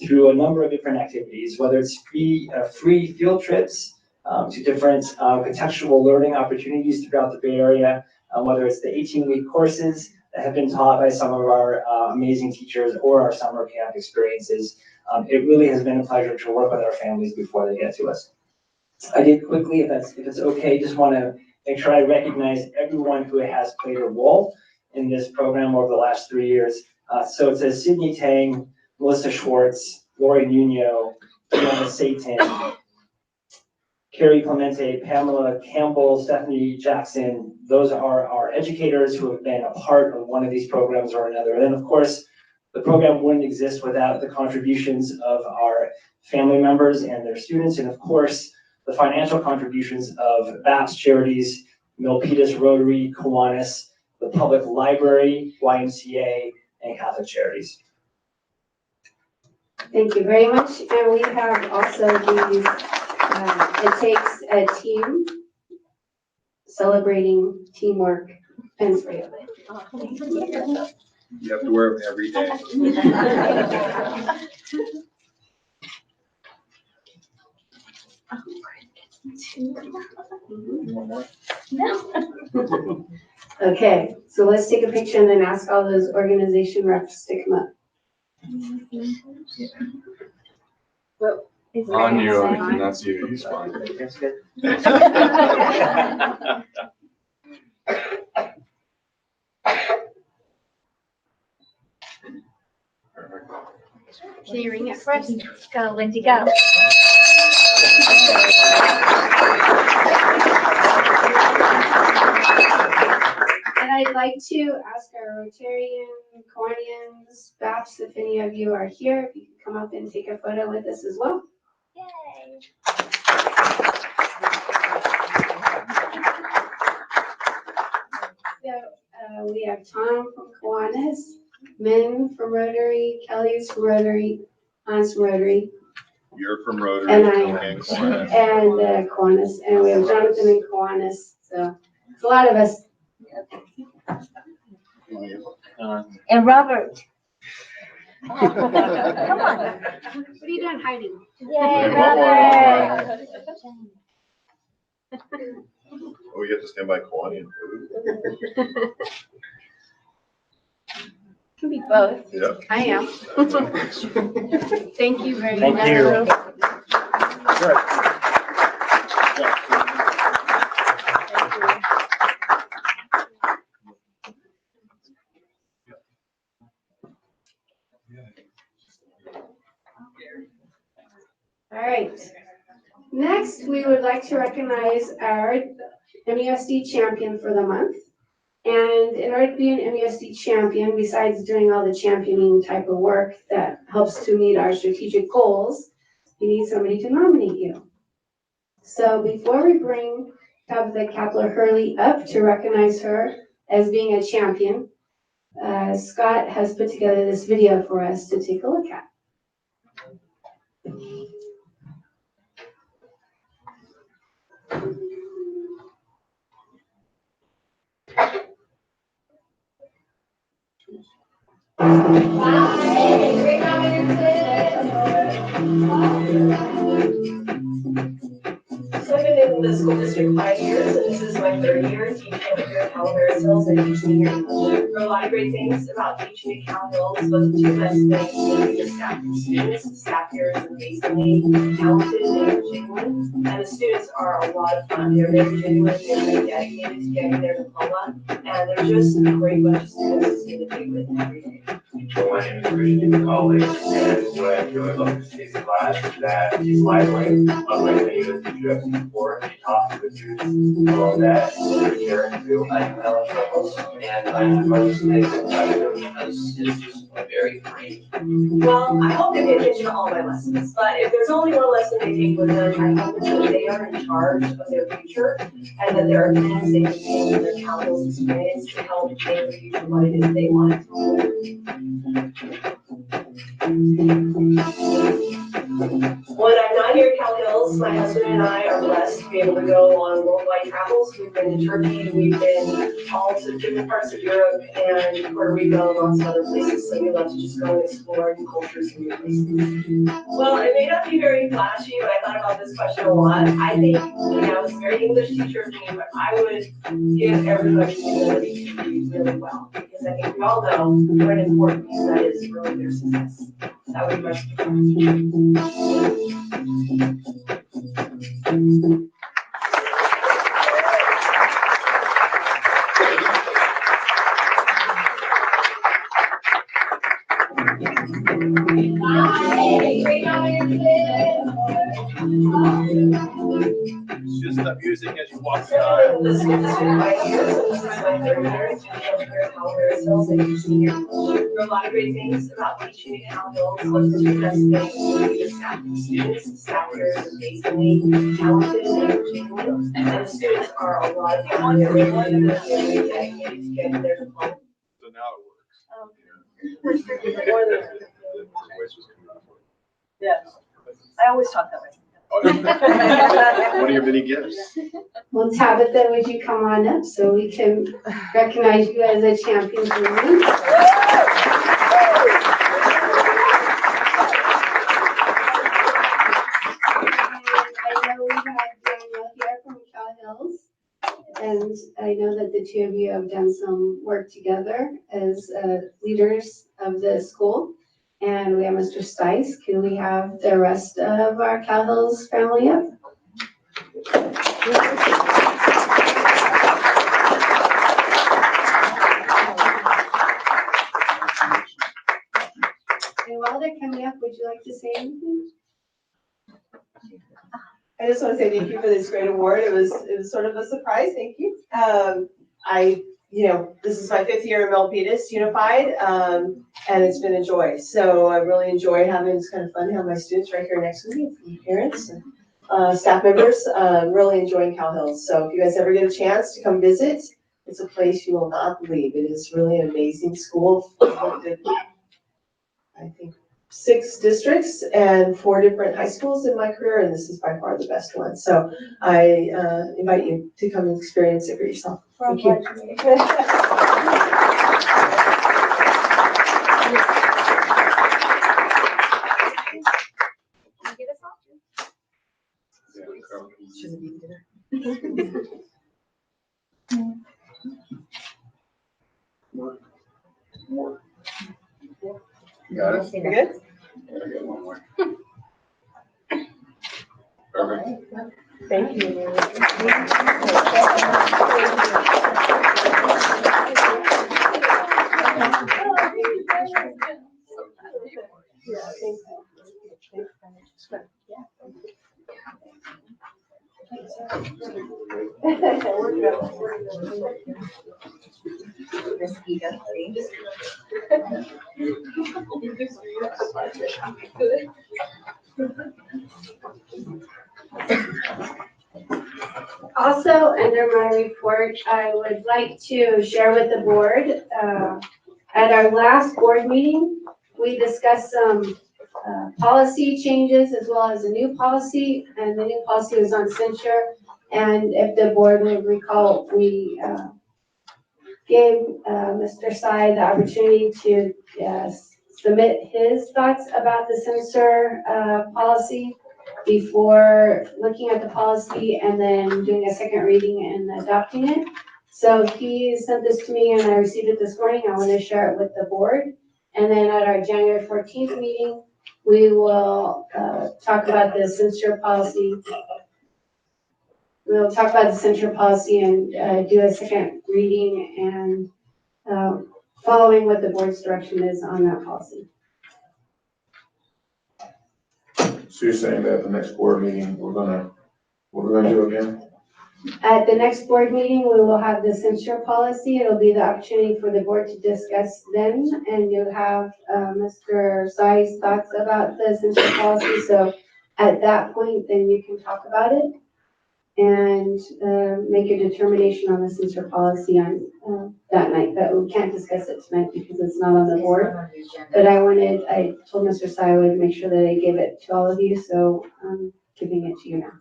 through a number of different activities, whether it's free field trips to different contextual learning opportunities throughout the Bay Area, whether it's the 18-week courses that have been taught by some of our amazing teachers or our summer camp experiences. It really has been a pleasure to work with our families before they get to us. I did quickly, if it's okay, just want to make sure I recognize everyone who has played a role in this program over the last 3 years. So it says Sydney Tang, Melissa Schwartz, Lori Nuno, Fiona Satan, Carrie Clemente, Pamela Campbell, Stephanie Jackson. Those are our educators who have been a part of one of these programs or another. And then, of course, the program wouldn't exist without the contributions of our family members and their students, and of course, the financial contributions of BAPS charities, Milpitas Rotary, Kiwanis, the Public Library, YMCA, and Catholic Charities. Thank you very much. And we have also these, it takes a team celebrating teamwork pins for you. You have to wear them every day. Okay, so let's take a picture and then ask all those organization reps to come up. On you, and that's you, he's fine. That's good. Can you ring it for us? Go, Lindsay, go. And I'd like to ask our Rotarian, Kiwanians, BAPS, if any of you are here, if you could come up and take a photo with us as well. Yay. So we have Tom from Kiwanis, Min from Rotary, Kelly's from Rotary, Hans from Rotary, You're from Rotary. and I am, Thanks. and Kiwanis, and we have Jonathan in Kiwanis, so it's a lot of us. And Robert. Come on. What are you doing hiding? Yay, Robert. Oh, we get to stand by Kwani and food. Can be both. Yeah. I am. Thank you very Thank much. you. All right. Next, we would like to recognize our MUSD champion for the month. And in order to be an MUSD champion, besides doing all the championing type of work that helps to meet our strategic goals, you need somebody to nominate you. So before we bring Tabitha Kapler-Hurley up to recognize her as being a champion, Scott has put together this video for us to take a look at. So I've been in the school district 5 years, and this is my 3rd year teaching here at Calaveras Hills. I teach here. There are a lot of great things about teaching at Cal Hills, but the two best things is the staff and students. The staff here is amazingly talented and genuine, and the students are a lot of fun. They're very genuine, they're very dedicated to getting their diploma, and they're just a great bunch of students to see the big with every day. So my name is Christian College, and what I really love is this class is that it's lively, unlike any of the teachers I've seen before. They talk to the students about that, they're sharing too. I'm Alex Ruffles, and I'm part of the because it's just very free. Well, I hope they pay attention to all my lessons, but if there's only one lesson they take with them, I hope it's that they are in charge of their future and that there are plans they can take with their child's experience to help make their future what it is they want it to be. When I'm not here at Cal Hills, my husband and I are blessed to be able to go on worldwide travels. We've been to Turkey, we've been all to different parts of Europe and Puerto Rico and lots of other places. So we love to just go and explore new cultures and new places. Well, it may not be very flashy, but I thought about this question a lot. I think, it's a very English teacher of me, but I would give everybody the ability to read really well. Because I think we all know what an important piece that is for their success. That would be my suggestion. It's just the music as you walk by. This is my year, so this is my third year in Colorado Hills, and you've seen here. There are a lot of great things about teaching at Cal Hills, what's the best thing, the staff and students, staff here is amazingly talented and genuine, and the students are a lot of fun, they're really dedicated to getting their diploma. So now it works. Yeah, I always talk that way. One of your many gifts. Well, Tabitha, would you come on up so we can recognize you as a champion for me? I know we have Daniel here from Cal Hills, and I know that the two of you have done some work together as leaders of the school. And we have Mr. Stice. Can we have the rest of our Cal Hills family up? And while they're coming up, would you like to say anything? I just want to say thank you for this great award. It was sort of a surprise. Thank you. This is my 5th year in Milpitas Unified, and it's been a joy. So I really enjoy having, it's kind of fun to have my students right here next to me, parents and staff members, really enjoying Cal Hills. So if you guys ever get a chance to come visit, it's a place you will not believe. It is really an amazing school. I think 6 districts and 4 different high schools in my career, and this is by far the best one. So I invite you to come and experience it for yourself. Thank you. You got it? You good? I got one more. Perfect. Thank you. Also, under my report, I would like to share with the board, at our last board meeting, we discussed some policy changes as well as a new policy, and the new policy was on censure. And if the board would recall, we gave Mr. Sy the opportunity to submit his thoughts about the censor policy before looking at the policy and then doing a second reading and adopting it. So he sent this to me and I received it this morning. I want to share it with the board. And then at our January 14th meeting, we will talk about the censure policy. We'll talk about the censure policy and do a second reading and following what the board's direction is on that policy. So you're saying that the next board meeting, what are we gonna do again? At the next board meeting, we will have the censure policy. It'll be the opportunity for the board to discuss then, and you'll have Mr. Sai's thoughts about the censure policy. So at that point, then you can talk about it and make a determination on the censure policy on that night. But we can't discuss it tonight because it's not on the board. But I told Mr. Sai I would make sure that I give it to all of you, so I'm giving it to you now.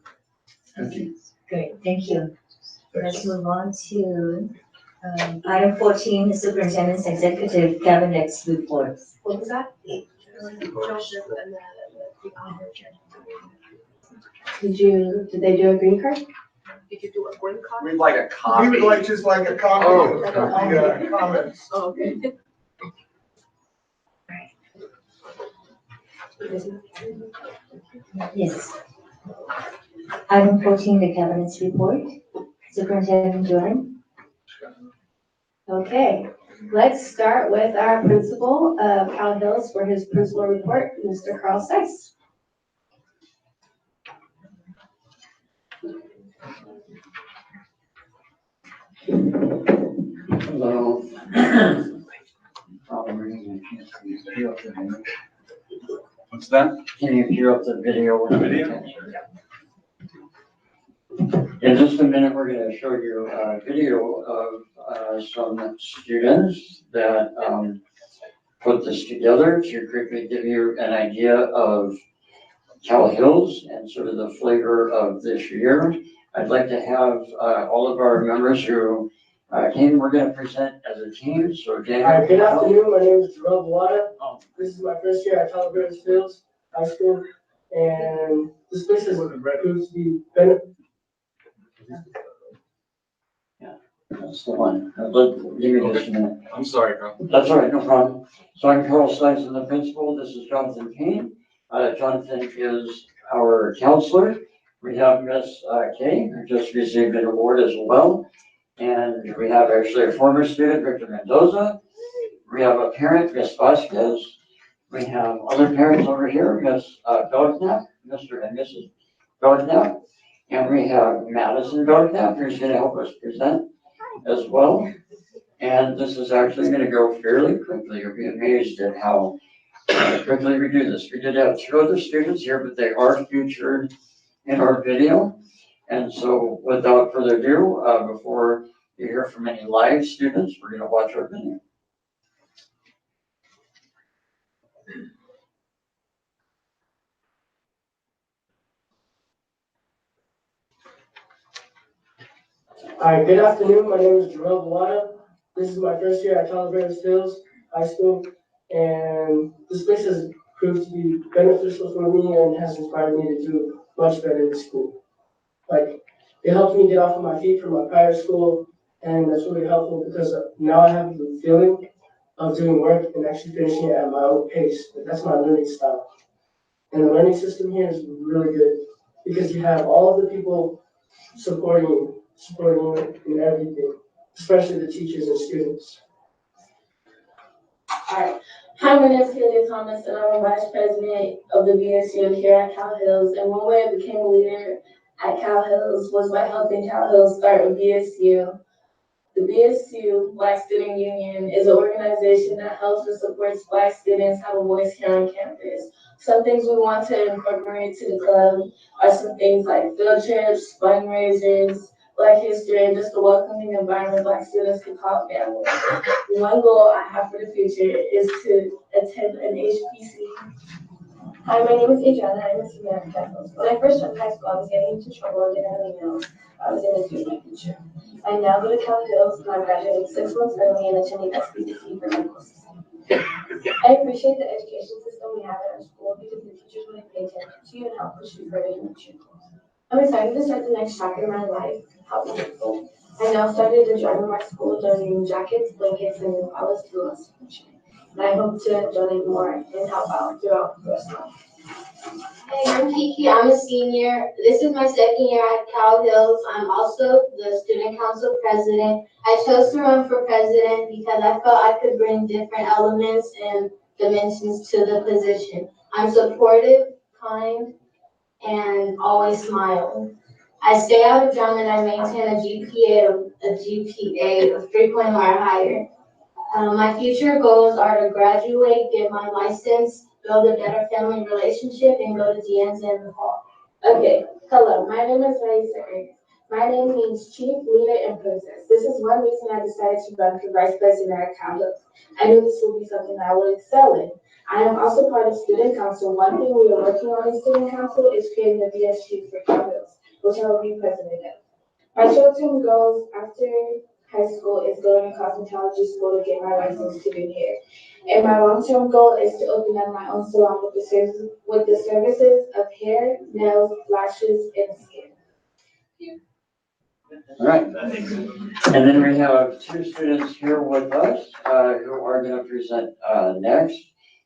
Thank you. Great, thank you. Let's move on to item 14, the superintendent's executive cabinet reports. What was that? Joseph and the Did they do a green card? Did you do a green card? We'd like a copy. We would like just like a copy Oh, of the comments. Oh, okay. Yes. Item 14, the cabinet's report. Superintendent Jordan. Okay, let's start with our principal of Cal Hills for his principal report, Mr. Carl Seiss. Hello. What's that? Can you hear up the video? The video? In just a minute, we're gonna show you a video of some students that put this together to quickly give you an idea of Cal Hills and sort of the flavor of this year. I'd like to have all of our members who came, we're gonna present as a team, so Daniel. Hi, good afternoon, my name is Jerome Wada. This is my first year at Calaveras Fields High School, and this place has proves to be beneficial. That's the one. Give me just a minute. I'm sorry, Carl. That's all right, no problem. So I'm Carl Seiss, the principal. This is Jonathan Kane. Jonathan is our counselor. We have Miss Kay, who just received an award as well. And we have actually a former student, Victor Mendoza. We have a parent, Miss Vasquez. We have other parents over here, Miss Belknap, Mr. and Mrs. Belknap. And we have Madison Belknap, who's gonna help us present as well. And this is actually gonna go fairly quickly. You'll be amazed at how quickly we do this. We did have 2 other students here, but they are featured in our video. And so without further ado, before you hear from any live students, we're gonna watch our video. Hi, good afternoon, my name is Jerome Wada. This is my first year at Calaveras Fields High School, and this place has proved to be beneficial for me and has inspired me to do much better in school. Like, it helped me get off of my feet from my prior school, and that's really helpful because now I have the feeling of doing work and actually finishing it at my own pace. That's my learning style. And the learning system here is really good because you have all of the people supporting you in everything, especially the teachers and students. Hi, my name is Celia Thomas, and I'm a vice president of the BSU here at Cal Hills. And one way I became a leader at Cal Hills was by helping Cal Hills start with BSU. The BSU Black Student Union is an organization that helps and supports Black students have a voice here on campus. Some things we want to incorporate to the club are some things like field trips, fundraisers, Black history, and just a welcoming environment Black students can call family. One goal I have for the future is to attend an HPC. Hi, my name is Adriana. I'm a senior at Cal Hills. When I first started high school, I was getting into trouble and didn't have any meals. I was in a student future. I now go to Cal Hills and I'm graduating 6 months early and attending SBDC for medical system. I appreciate the education system we have at our school because the teachers really pay attention to you and help push you further to reach your goals. I'm excited to start the next chapter in my life, helping people. I now started to join my school donating jackets, blankets, and umbrellas to us. And I hope to donate more and help out throughout the rest of my life. Hey, I'm Kiki. I'm a senior. This is my second year at Cal Hills. I'm also the student council president. I chose to run for president because I felt I could bring different elements and dimensions to the position. I'm supportive, kind, and always smiling. I stay out of drama and I maintain a GPA of 3.0 or higher. My future goals are to graduate, get my license, build a better family relationship, and go to Deanza in the fall. Okay, hello, my name is Raisa Ernst. My name means chief, leader, and princess. This is one reason I decided to run for vice president at Cal Hills. I knew this would be something I would excel in. I am also part of student council. One thing we are working on in student council is creating a VSG for Cal Hills, which I will be president of. My short-term goals after high school is going to cosmetology school to get my license to do hair. And my long-term goal is to open up my own salon with the services of hair, nails, lashes, and skin. All right. And then we have two students here with us who are going to present next.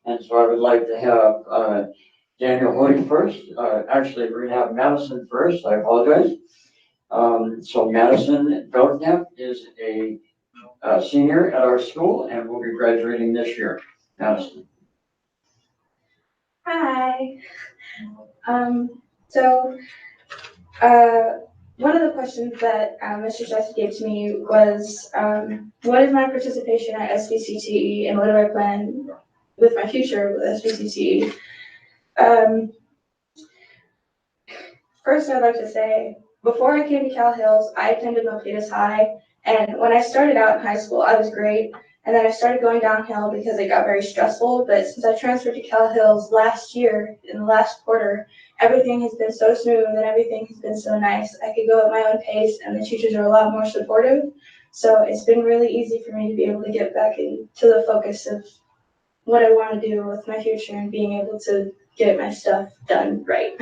And so I would like to have Daniel Holding first. Actually, we're going to have Madison first. I apologize. So Madison Belknap is a senior at our school and will be graduating this year. Madison. Hi. So, one of the questions that Mr. Jesse gave to me was, what is my participation at SBCTE and what do I plan with my future with SBCTE? First, I'd like to say, before I came to Cal Hills, I attended Milpitas High, and when I started out in high school, I was great, and then I started going downhill because it got very stressful, but since I transferred to Cal Hills last year, in the last quarter, everything has been so smooth and everything has been so nice. I could go at my own pace, and the teachers are a lot more supportive, so it's been really easy for me to be able to get back into the focus of what I want to do with my future and being able to get my stuff done right.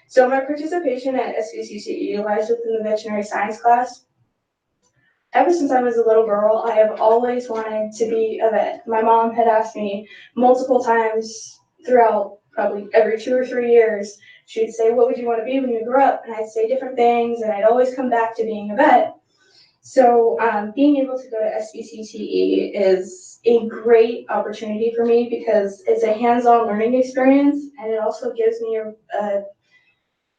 So my participation at SBCTE lies within the veterinary science class. Ever since I was a little girl, I have always wanted to be a vet. My mom had asked me multiple times throughout probably every 2 or 3 years. She'd say, what would you want to be when you grow up? And I'd say different things, and I'd always come back to being a vet. So being able to go to SBCTE is a great opportunity for me because it's a hands-on learning experience, and it also gives me a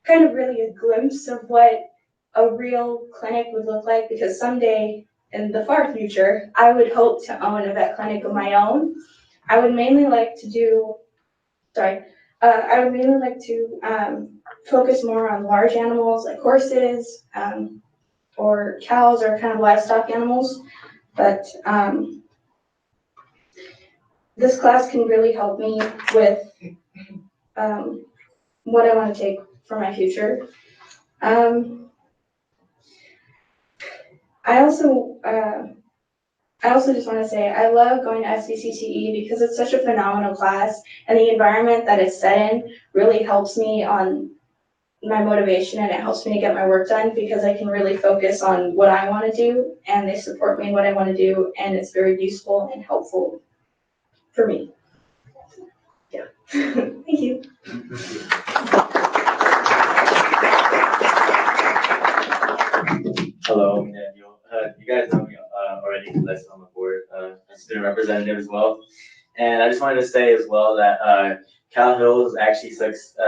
kind of really a glimpse of what a real clinic would look like, because someday in the far future, I would hope to own a vet clinic of my own. I would mainly like to focus more on large animals like horses, or cows, or kind of livestock animals. But this class can really help me with what I want to take for my future. I also just want to say I love going to SBCTE because it's such a phenomenal class, and the environment that it's set in really helps me on my motivation, and it helps me to get my work done because I can really focus on what I want to do, and they support me in what I want to do, and it's very useful and helpful for me. Yeah. Thank you. Hello, I'm Daniel. You guys know me already because I sit on the board, as student representative as well. And I just wanted to say as well that Cal Hills actually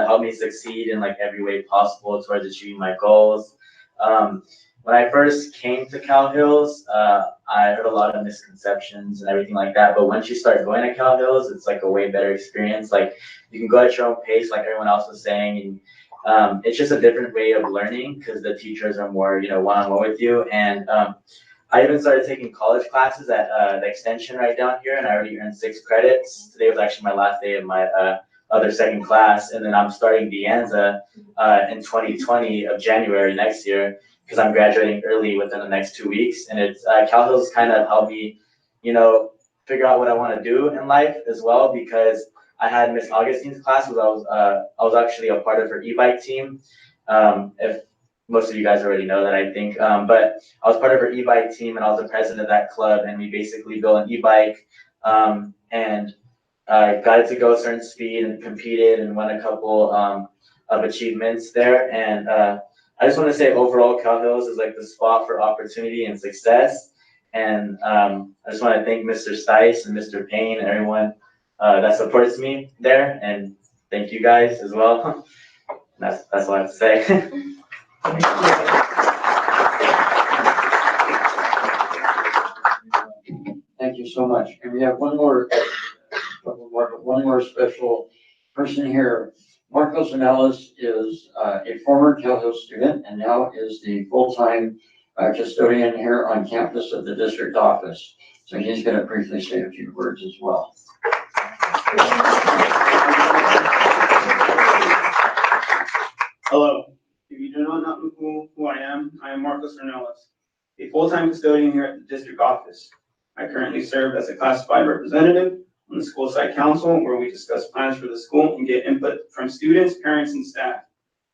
helped me succeed in like every way possible towards achieving my goals. When I first came to Cal Hills, I heard a lot of misconceptions and everything like that. But once you start going to Cal Hills, it's like a way better experience. Like you can go at your own pace, like everyone else was saying, and it's just a different way of learning because the teachers are more, one-on-one with you. And I even started taking college classes at the extension right down here, and I already earned 6 credits. Today was actually my last day of my other second class, and then I'm starting Deanza in 2020 of January next year because I'm graduating early within the next 2 weeks. And it's Cal Hills kind of helped me, figure out what I want to do in life as well, because I had Miss Augustine's class, because I was actually a part of her e-bike team. If most of you guys already know that, I think. But I was part of her e-bike team, and I was the president of that club, and we basically built an e-bike. And got to go a certain speed and competed and won a couple of achievements there. And I just want to say overall, Cal Hills is like the spot for opportunity and success. And I just want to thank Mr. Stice and Mr. Payne and everyone that supports me there. And thank you guys as well. That's all I have to say. Thank you so much. And we have one more special person here. Marcos Anales is a former Cal Hills student and now is the full-time custodian here on campus of the district office. So he's going to briefly say a few words as well. Hello. If you do not know who I am Marcos Ornelas, a full-time custodian here at the district office. I currently serve as a classified representative on the school site council, where we discuss plans for the school and get input from students, parents, and staff.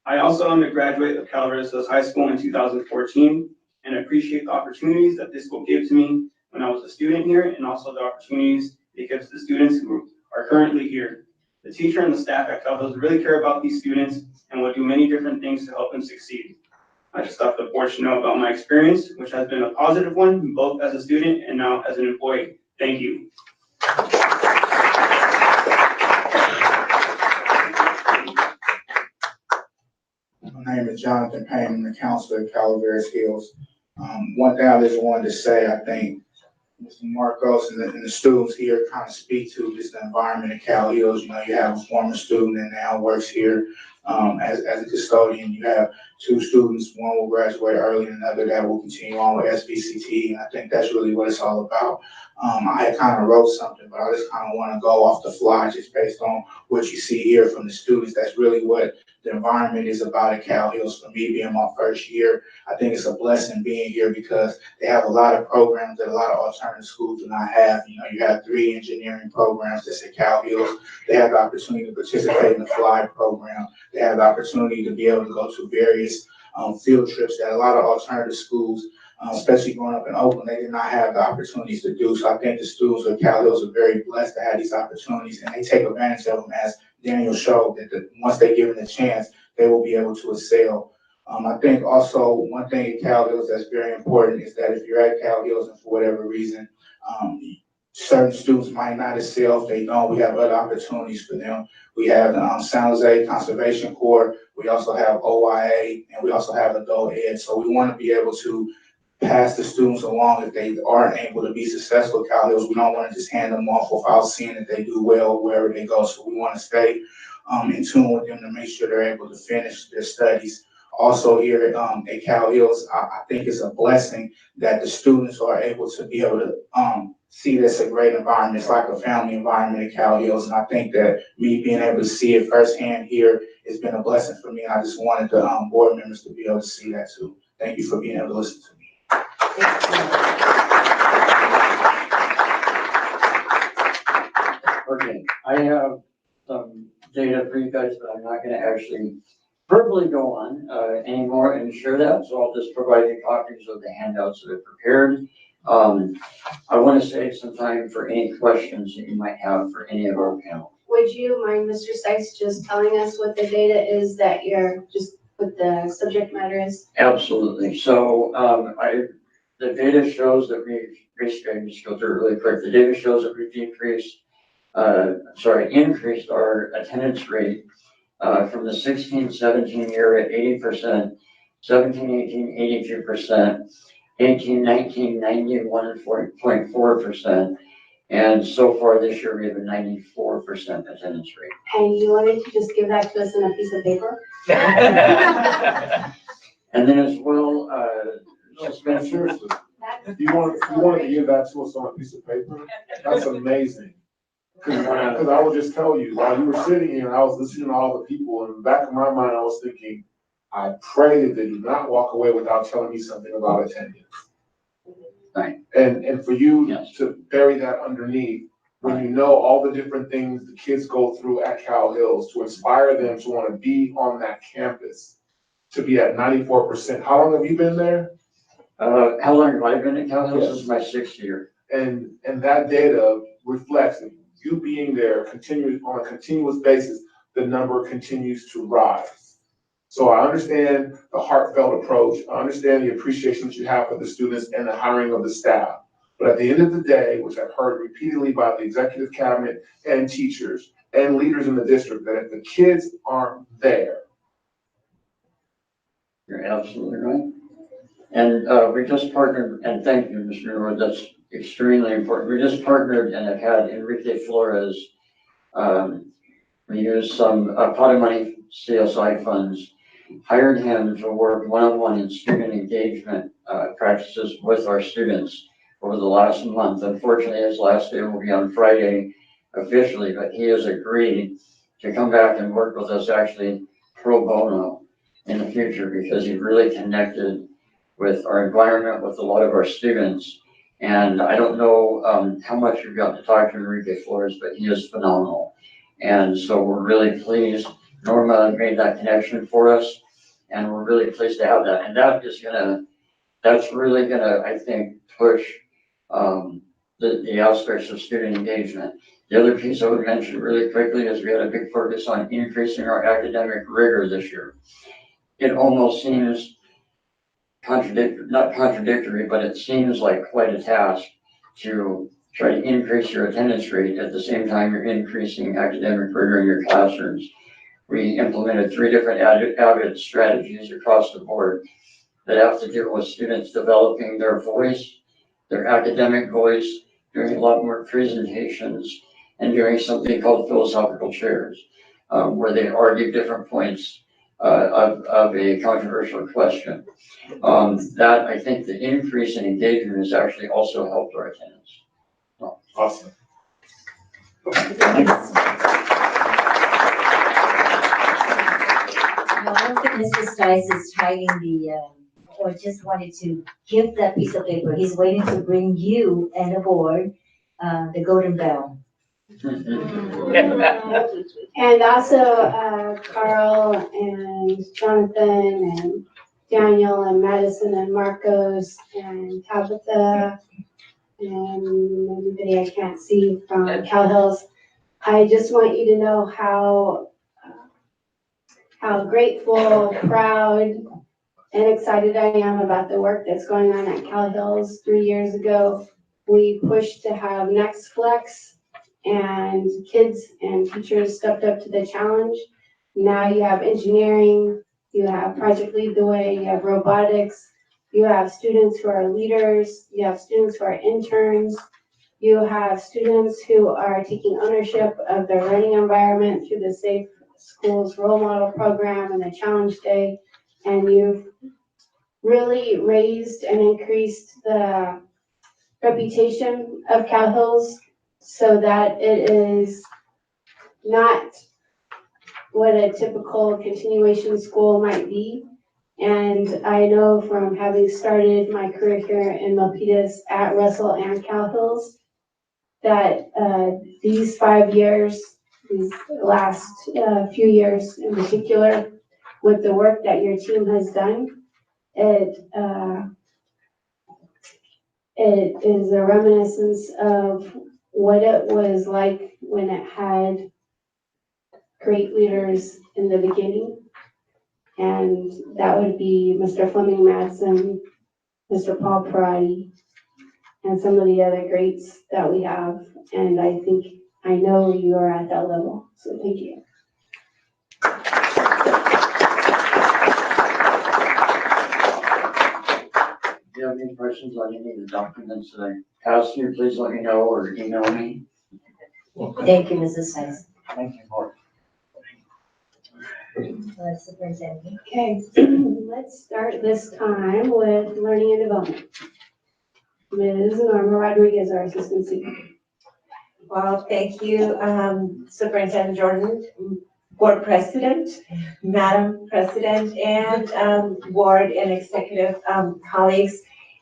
I also am a graduate of Calaveras Hills High School in 2014 and appreciate the opportunities that this school gave to me when I was a student here, and also the opportunities it gives the students who are currently here. The teacher and the staff at Cal Hills really care about these students and will do many different things to help them succeed. I just thought the board should know about my experience, which has been a positive one, both as a student and now as an employee. Thank you. My name is Jonathan Payne. I'm the counselor at Calaveras Hills. One thing I just wanted to say, I think Mr. Marcos and the students here kind of speak to just the environment at Cal Hills. You know, you have a former student that now works here as a custodian. You have two students, one will graduate early and another that will continue on with SBCT. And I think that's really what it's all about. I had kind of wrote something, but I just kind of want to go off the fly just based on what you see here from the students. That's really what the environment is about at Cal Hills. For me, being my first year, I think it's a blessing being here because they have a lot of programs that a lot of alternative schools do not have. You know, you have 3 engineering programs that's at Cal Hills. They have the opportunity to participate in the FLY program. They have the opportunity to be able to go to various field trips that a lot of alternative schools, especially growing up in Oakland, they did not have the opportunities to do. So I think the students of Cal Hills are very blessed to have these opportunities, and they take advantage of them, as Daniel showed, that once they give them a chance, they will be able to excel. I think also one thing at Cal Hills that's very important is that if you're at Cal Hills and for whatever reason, certain students might not excel. If they don't, we have other opportunities for them. We have San Jose Conservation Corps. We also have OIA, and we also have adult ed. So we want to be able to pass the students along if they aren't able to be successful at Cal Hills. We don't want to just hand them off without seeing that they do well wherever they go. So we want to stay in tune with them to make sure they're able to finish their studies. Also here at Cal Hills, I think it's a blessing that the students are able to be able to see this a great environment. It's like a family environment at Cal Hills. And I think that me being able to see it firsthand here has been a blessing for me. And I just wanted the board members to be able to see that too. Thank you for being able to listen to me. Okay, I have some data for you guys, but I'm not going to actually verbally go on anymore and share that. So I'll just provide you copies of the handouts that I've prepared. I want to save some time for any questions that you might have for any of our panel. Would you mind, Mr. Stice, just telling us what the data is that you're just what the subject matter is? Absolutely. So the data shows that we've basically, just go through it really quick. The data shows that we've increased our attendance rate from the 16-17 year at 80%, 17-18, 82%, 18-19, 91.4%. And so far this year, we have a 94% attendance rate. And you wanted to just give that to us in a piece of paper? And then as well, seriously, you wanted to give that to us on a piece of paper? That's amazing. Because I will just tell you, while you were sitting here and I was listening to all the people, in the back of my mind, I was thinking, I pray that they do not walk away without telling me something about attendance. Right. And for you to bury that underneath, when you know all the different things the kids go through at Cal Hills, to inspire them to want to be on that campus, to be at 94%. How long have you been there? How long have I been at Cal Hills? This is my 6th year. And that data reflects, you being there on a continuous basis, the number continues to rise. So I understand the heartfelt approach. I understand the appreciation that you have for the students and the hiring of the staff. But at the end of the day, which I've heard repeatedly by the executive cabinet and teachers and leaders in the district, that if the kids aren't there. You're absolutely right. And we just partnered, and thank you, Mr. Norwood, that's extremely important. We just partnered and have had Enrique Flores. We used some pot of money CSI funds, hired him to work one-on-one in student engagement practices with our students over the last month. Unfortunately, his last day will be on Friday officially, but he has agreed to come back and work with us actually pro bono in the future because he really connected with our environment, with a lot of our students. And I don't know how much you've gotten to talk to Enrique Flores, but he is phenomenal. And so we're really pleased. Norma made that connection for us, and we're really pleased to have that. And that's really gonna, I think, push the aspects of student engagement. The other piece I would mention really quickly is we had a big focus on increasing our academic rigor this year. It almost seems not contradictory, but it seems like quite a task to try to increase your attendance rate at the same time you're increasing academic rigor in your classrooms. We implemented 3 different avid strategies across the board that have to do with students developing their voice, their academic voice, doing a lot more presentations, and doing something called philosophical chairs, where they argue different points of a controversial question. That, I think the increase in engagement has actually also helped our attendance. Awesome. Now, I don't think Mr. Stice is hiding or just wanted to give that piece of paper. He's waiting to bring you and the board, the golden bell. And also, Carl and Jonathan and Daniel and Madison and Marcos and Tabitha and everybody I can't see from Cal Hills. I just want you to know how grateful, proud, and excited I am about the work that's going on at Cal Hills. 3 years ago, we pushed to have Next Flex, and kids and teachers stepped up to the challenge. Now you have engineering, you have Project Lead the Way, you have robotics, you have students who are leaders, you have students who are interns, you have students who are taking ownership of their learning environment through the Safe Schools Role Model Program and the Challenge Day, and you've really raised and increased the reputation of Cal Hills so that it is not what a typical continuation school might be. And I know from having started my career here in Milpitas at Russell and Cal Hills that these 5 years, these last few years in particular, with the work that your team has done, it is a reminiscence of what it was like when it had great leaders in the beginning. And that would be Mr. Fleming Madsen, Mr. Paul Parati, and some of the other greats that we have. And I know you are at that level. So thank you. If you have any questions on any of the documents that I passed you, please let me know or email me. Thank you, Mrs. Stice. Thank you, Mark. Superintendent. Okay, let's start this time with learning and development. Ms. Norma Rodriguez, our assistant superintendent. Well, thank you, Superintendent Jordan, Board President, Madam President, and Board and Executive colleagues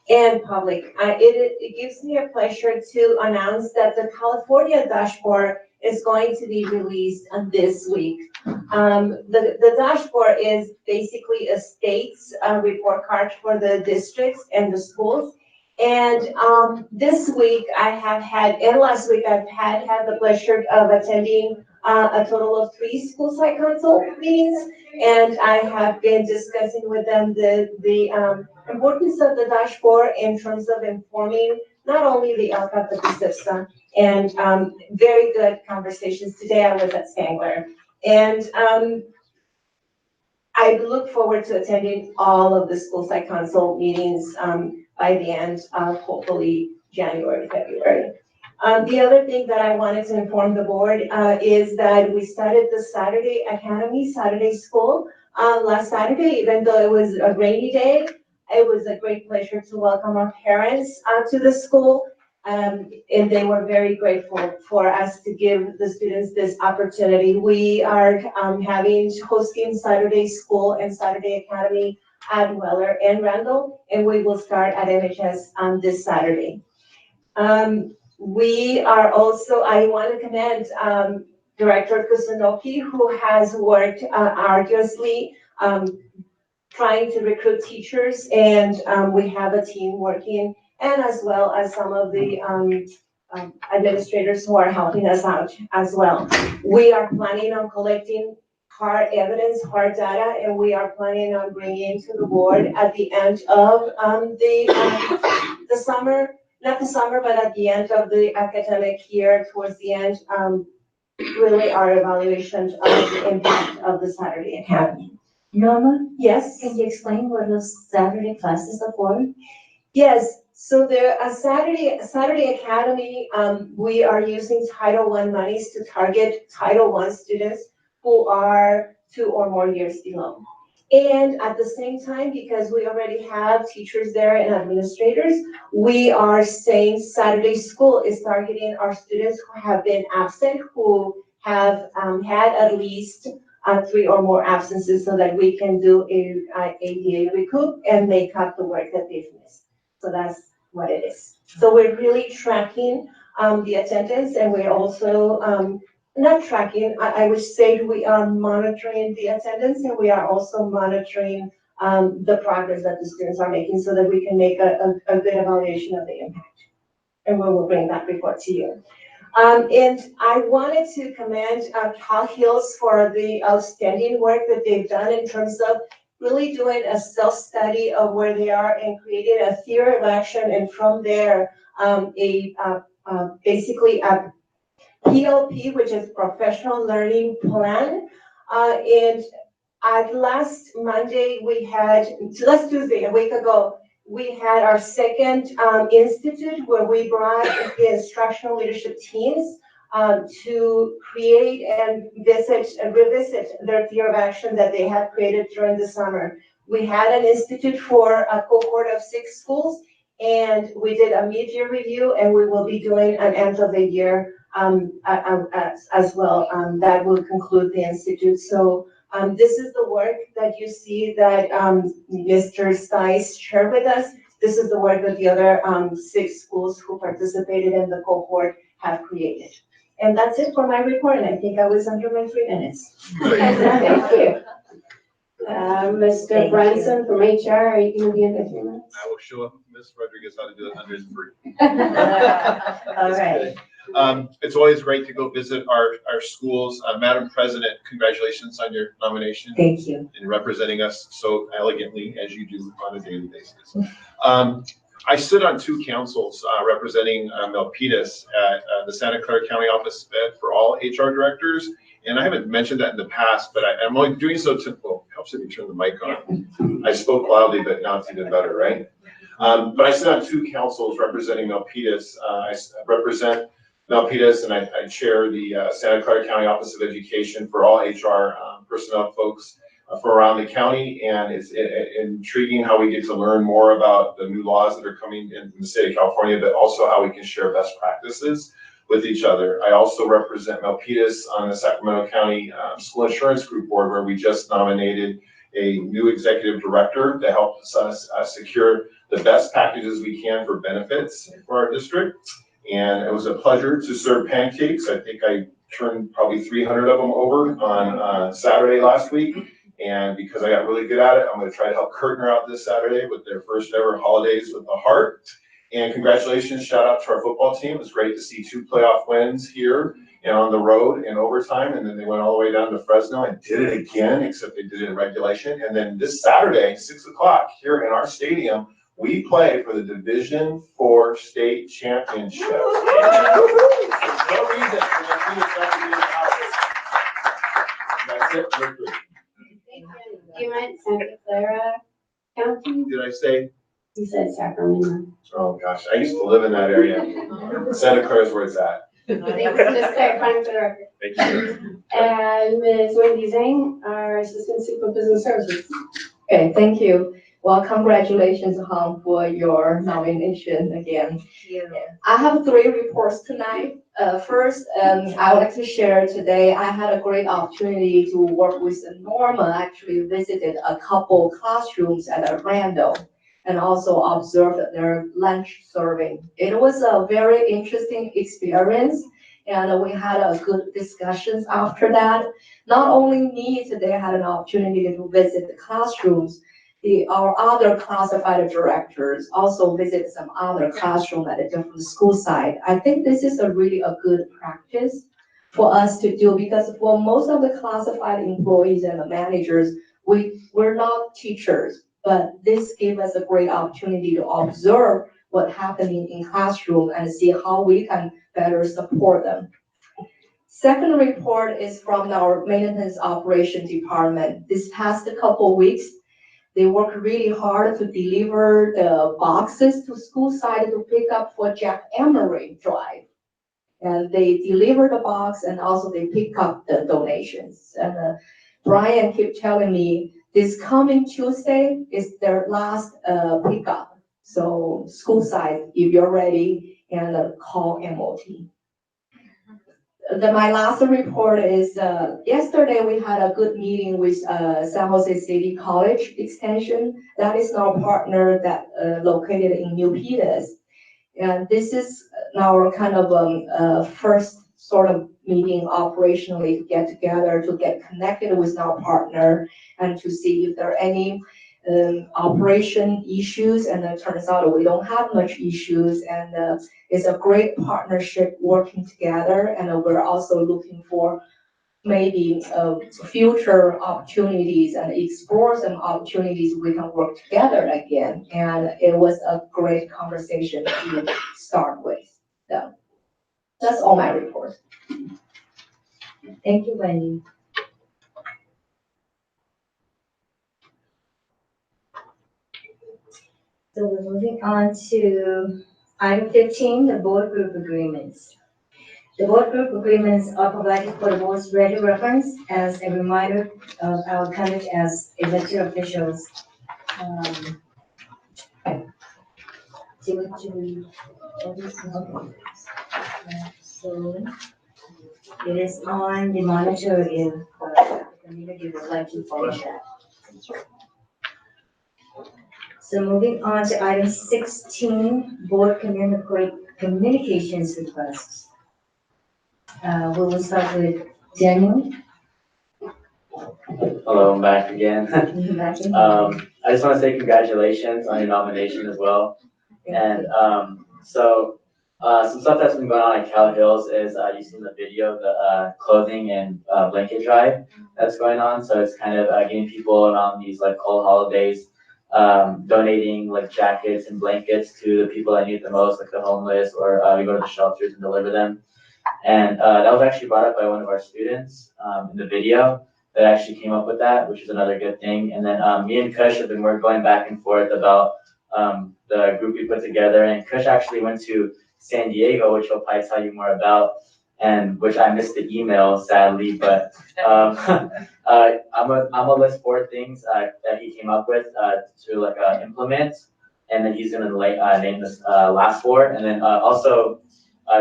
and public. It gives me a pleasure to announce that the California dashboard is going to be released this week. The dashboard is basically a state's report card for the districts and the schools. And this week and last week I've had the pleasure of attending a total of 3 school site council meetings. And I have been discussing with them the importance of the dashboard in terms of informing not only the LCAP but the CIFSA. And very good conversations. Today I was at Spangler. And I look forward to attending all of the school site council meetings by the end of hopefully January, February. The other thing that I wanted to inform the board is that we started the Saturday Academy, Saturday School last Saturday, even though it was a rainy day. It was a great pleasure to welcome our parents to the school. And they were very grateful for us to give the students this opportunity. We are hosting Saturday School and Saturday Academy at Weller and Randall, and we will start at MHS this Saturday. We are also, I want to commend Director Kusunoki, who has worked arduously trying to recruit teachers, and we have a team working, and as well as some of the administrators who are helping us out as well. We are planning on collecting hard evidence, hard data, and we are planning on bringing to the board at the end of the summer, not the summer, but at the end of the academic year, towards the end, really our evaluation of the impact of the Saturday Academy. Norma, Yes? can you explain what those Saturday classes are for? Yes, so the Saturday Academy, we are using Title I monies to target Title I students who are 2 or more years below. And at the same time, because we already have teachers there and administrators, we are saying Saturday School is targeting our students who have been absent, who have had at least 3 or more absences, so that we can do a ADA recoup and make up the work that they've missed. So that's what it is. So we're really tracking the attendance, and we're also not tracking, I would say we are monitoring the attendance, and we are also monitoring the progress that the students are making, so that we can make a good evaluation of the impact. And we will bring that report to you. And I wanted to commend Cal Hills for the outstanding work that they've done in terms of really doing a self-study of where they are and creating a theory of action, and from there, basically a PLP, which is Professional Learning Plan. And last Monday, last Tuesday, a week ago, we had our second institute where we brought the instructional leadership teams to create and revisit their theory of action that they had created during the summer. We had an institute for a cohort of 6 schools, and we did a mid-year review, and we will be doing an end of the year as well. That will conclude the institute. So this is the work that you see that Mr. Stice shared with us. This is the work that the other 6 schools who participated in the cohort have created. And that's it for my report, and I think I was under my 3 minutes. Thank you. Mr. Branson from HR, are you going to be in the 3 minutes? I will show up Ms. Rodriguez how to do it under his brief. All right. It's always great to go visit our schools. Madam President, congratulations on your nomination. Thank you. And representing us so elegantly as you do on a daily basis. I sit on 2 councils representing Milpitas at the Santa Clara County Office for all HR directors. And I haven't mentioned that in the past, but I'm only doing so to, well, it helps if you turn the mic on. I spoke loudly, but now it's even better, right? But I sit on 2 councils representing Milpitas. I represent Milpitas, and I chair the Santa Clara County Office of Education for all HR personnel folks from around the county. And it's intriguing how we get to learn more about the new laws that are coming in the state of California, but also how we can share best practices with each other. I also represent Milpitas on the Sacramento County School Insurance Group Board, where we just nominated a new executive director to help us secure the best packages we can for benefits for our district. And it was a pleasure to serve pancakes. I think I turned probably 300 of them over on Saturday last week. And because I got really good at it, I'm going to try to help Curtner out this Saturday with their first ever Holidays with the Heart. And congratulations, shout out to our football team. It was great to see 2 playoff wins here and on the road in overtime. And then they went all the way down to Fresno and did it again, except they did it in regulation. And then this Saturday, 6 o'clock here in our stadium, we play for the Division IV state championship. There's no reason for the Milpitas not to be in the house. That's it, victory. You meant Santa Clara County? Did I say? You said Sacramento. Oh, gosh, I used to live in that area. Santa Clara's where it's at. Thanks, just clarifying for the record. Thank you. And Ms. Wendy Zhang, our Assistant Chief of Business Services. Okay, thank you. Well, congratulations, Han, for your nomination again. I have 3 reports tonight. First, I would like to share today, I had a great opportunity to work with Norma, actually visited a couple classrooms at Randall and also observed their lunch serving. It was a very interesting experience, and we had a good discussions after that. Not only me today had an opportunity to visit the classrooms, our other classified directors also visit some other classroom at a different school site. I think this is a really good practice for us to do, because for most of the classified employees and the managers, we're not teachers, but this gave us a great opportunity to observe what's happening in classroom and see how we can better support them. Second report is from our maintenance operation department. This past couple weeks, they worked really hard to deliver the boxes to school site to pick up for Jack Emery Drive. And they delivered the box and also they pick up the donations. And Brian kept telling me this coming Tuesday is their last pickup. So school site, if you're ready, and call MOT. My last report is, yesterday we had a good meeting with San Jose City College Extension. That is our partner that located in Milpitas. And this is our kind of first sort of meeting operationally to get together, to get connected with our partner and to see if there are any operation issues. And it turns out we don't have much issues, and it's a great partnership working together. And we're also looking for maybe future opportunities and explore some opportunities we can work together again. And it was a great conversation to start with. So that's all my report. Thank you, Wendy. So we're moving on to item 15, the board group agreements. The board group agreements are provided for the board's ready reference as a reminder of our conduct as elected officials. So it is on the monitor if the community would like to follow that. So moving on to item 16, board communications requests. We will start with Daniel. Hello, I'm back again. Back in. I just want to say congratulations on your nomination as well. And so some stuff that's been going on at Cal Hills is you've seen the video, the clothing and blanket drive that's going on. So it's kind of getting people around these like cold holidays, donating like jackets and blankets to the people that need it the most, like the homeless, or we go to the shelters and deliver them. And that was actually brought up by one of our students in the video that actually came up with that, which is another good thing. And then me and Kush have been going back and forth about the group we put together. And Kush actually went to San Diego, which he'll probably tell you more about, and which I missed the email, sadly. But I'm gonna list 4 things that he came up with to like implement, and then he's gonna name this last 4. And then also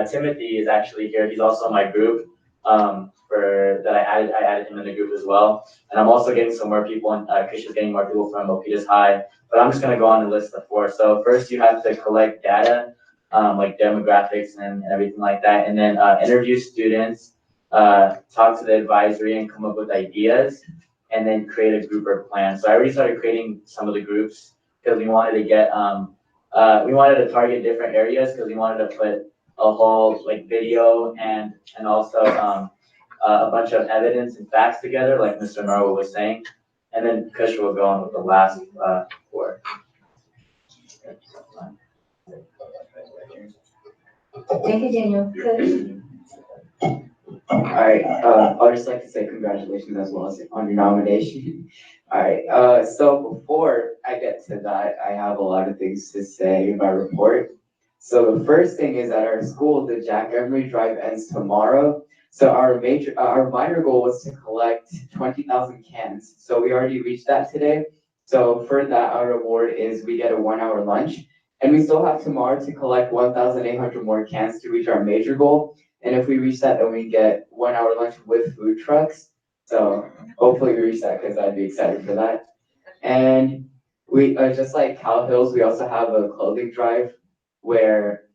Timothy is actually here. He's also in my group. I added him in the group as well. And I'm also getting some more people, and Kush is getting more people from Milpitas High. But I'm just gonna go on the list of 4. So first you have to collect data, like demographics and everything like that. And then interview students, talk to the advisory and come up with ideas, and then create a group or plan. So I already started creating some of the groups because we wanted to get we wanted to target different areas because we wanted to put a whole like video and also a bunch of evidence and facts together, like Mr. Norwood was saying. And then Kush will go on with the last four. Thank you, Daniel. Good. Alright, I'd just like to say congratulations as well as on your nomination. Alright, so before I get to that, I have a lot of things to say in my report. So the first thing is at our school, the Jack Emery Drive ends tomorrow. So our minor goal was to collect 20,000 cans. So we already reached that today. So for that, our reward is we get a 1 hour lunch. And we still have tomorrow to collect 1,800 more cans to reach our major goal. And if we reach that, then we get 1 hour lunch with food trucks. So hopefully we reach that because I'd be excited for that. And we, just like Cal Hills, we also have a clothing drive where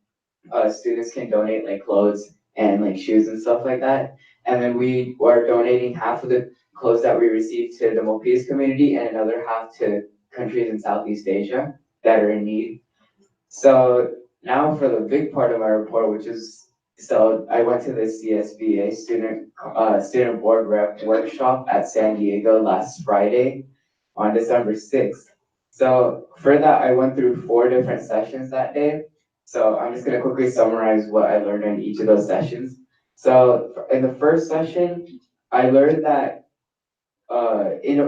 students can donate like clothes and like shoes and stuff like that. And then we are donating half of the clothes that we receive to the Milpitas community and another half to countries in Southeast Asia that are in need. So now for the big part of my report, which is, so I went to the CSBA student board rep workshop at San Diego last Friday on December 6th. So for that, I went through 4 different sessions that day. So I'm just gonna quickly summarize what I learned in each of those sessions. So in the first session, I learned that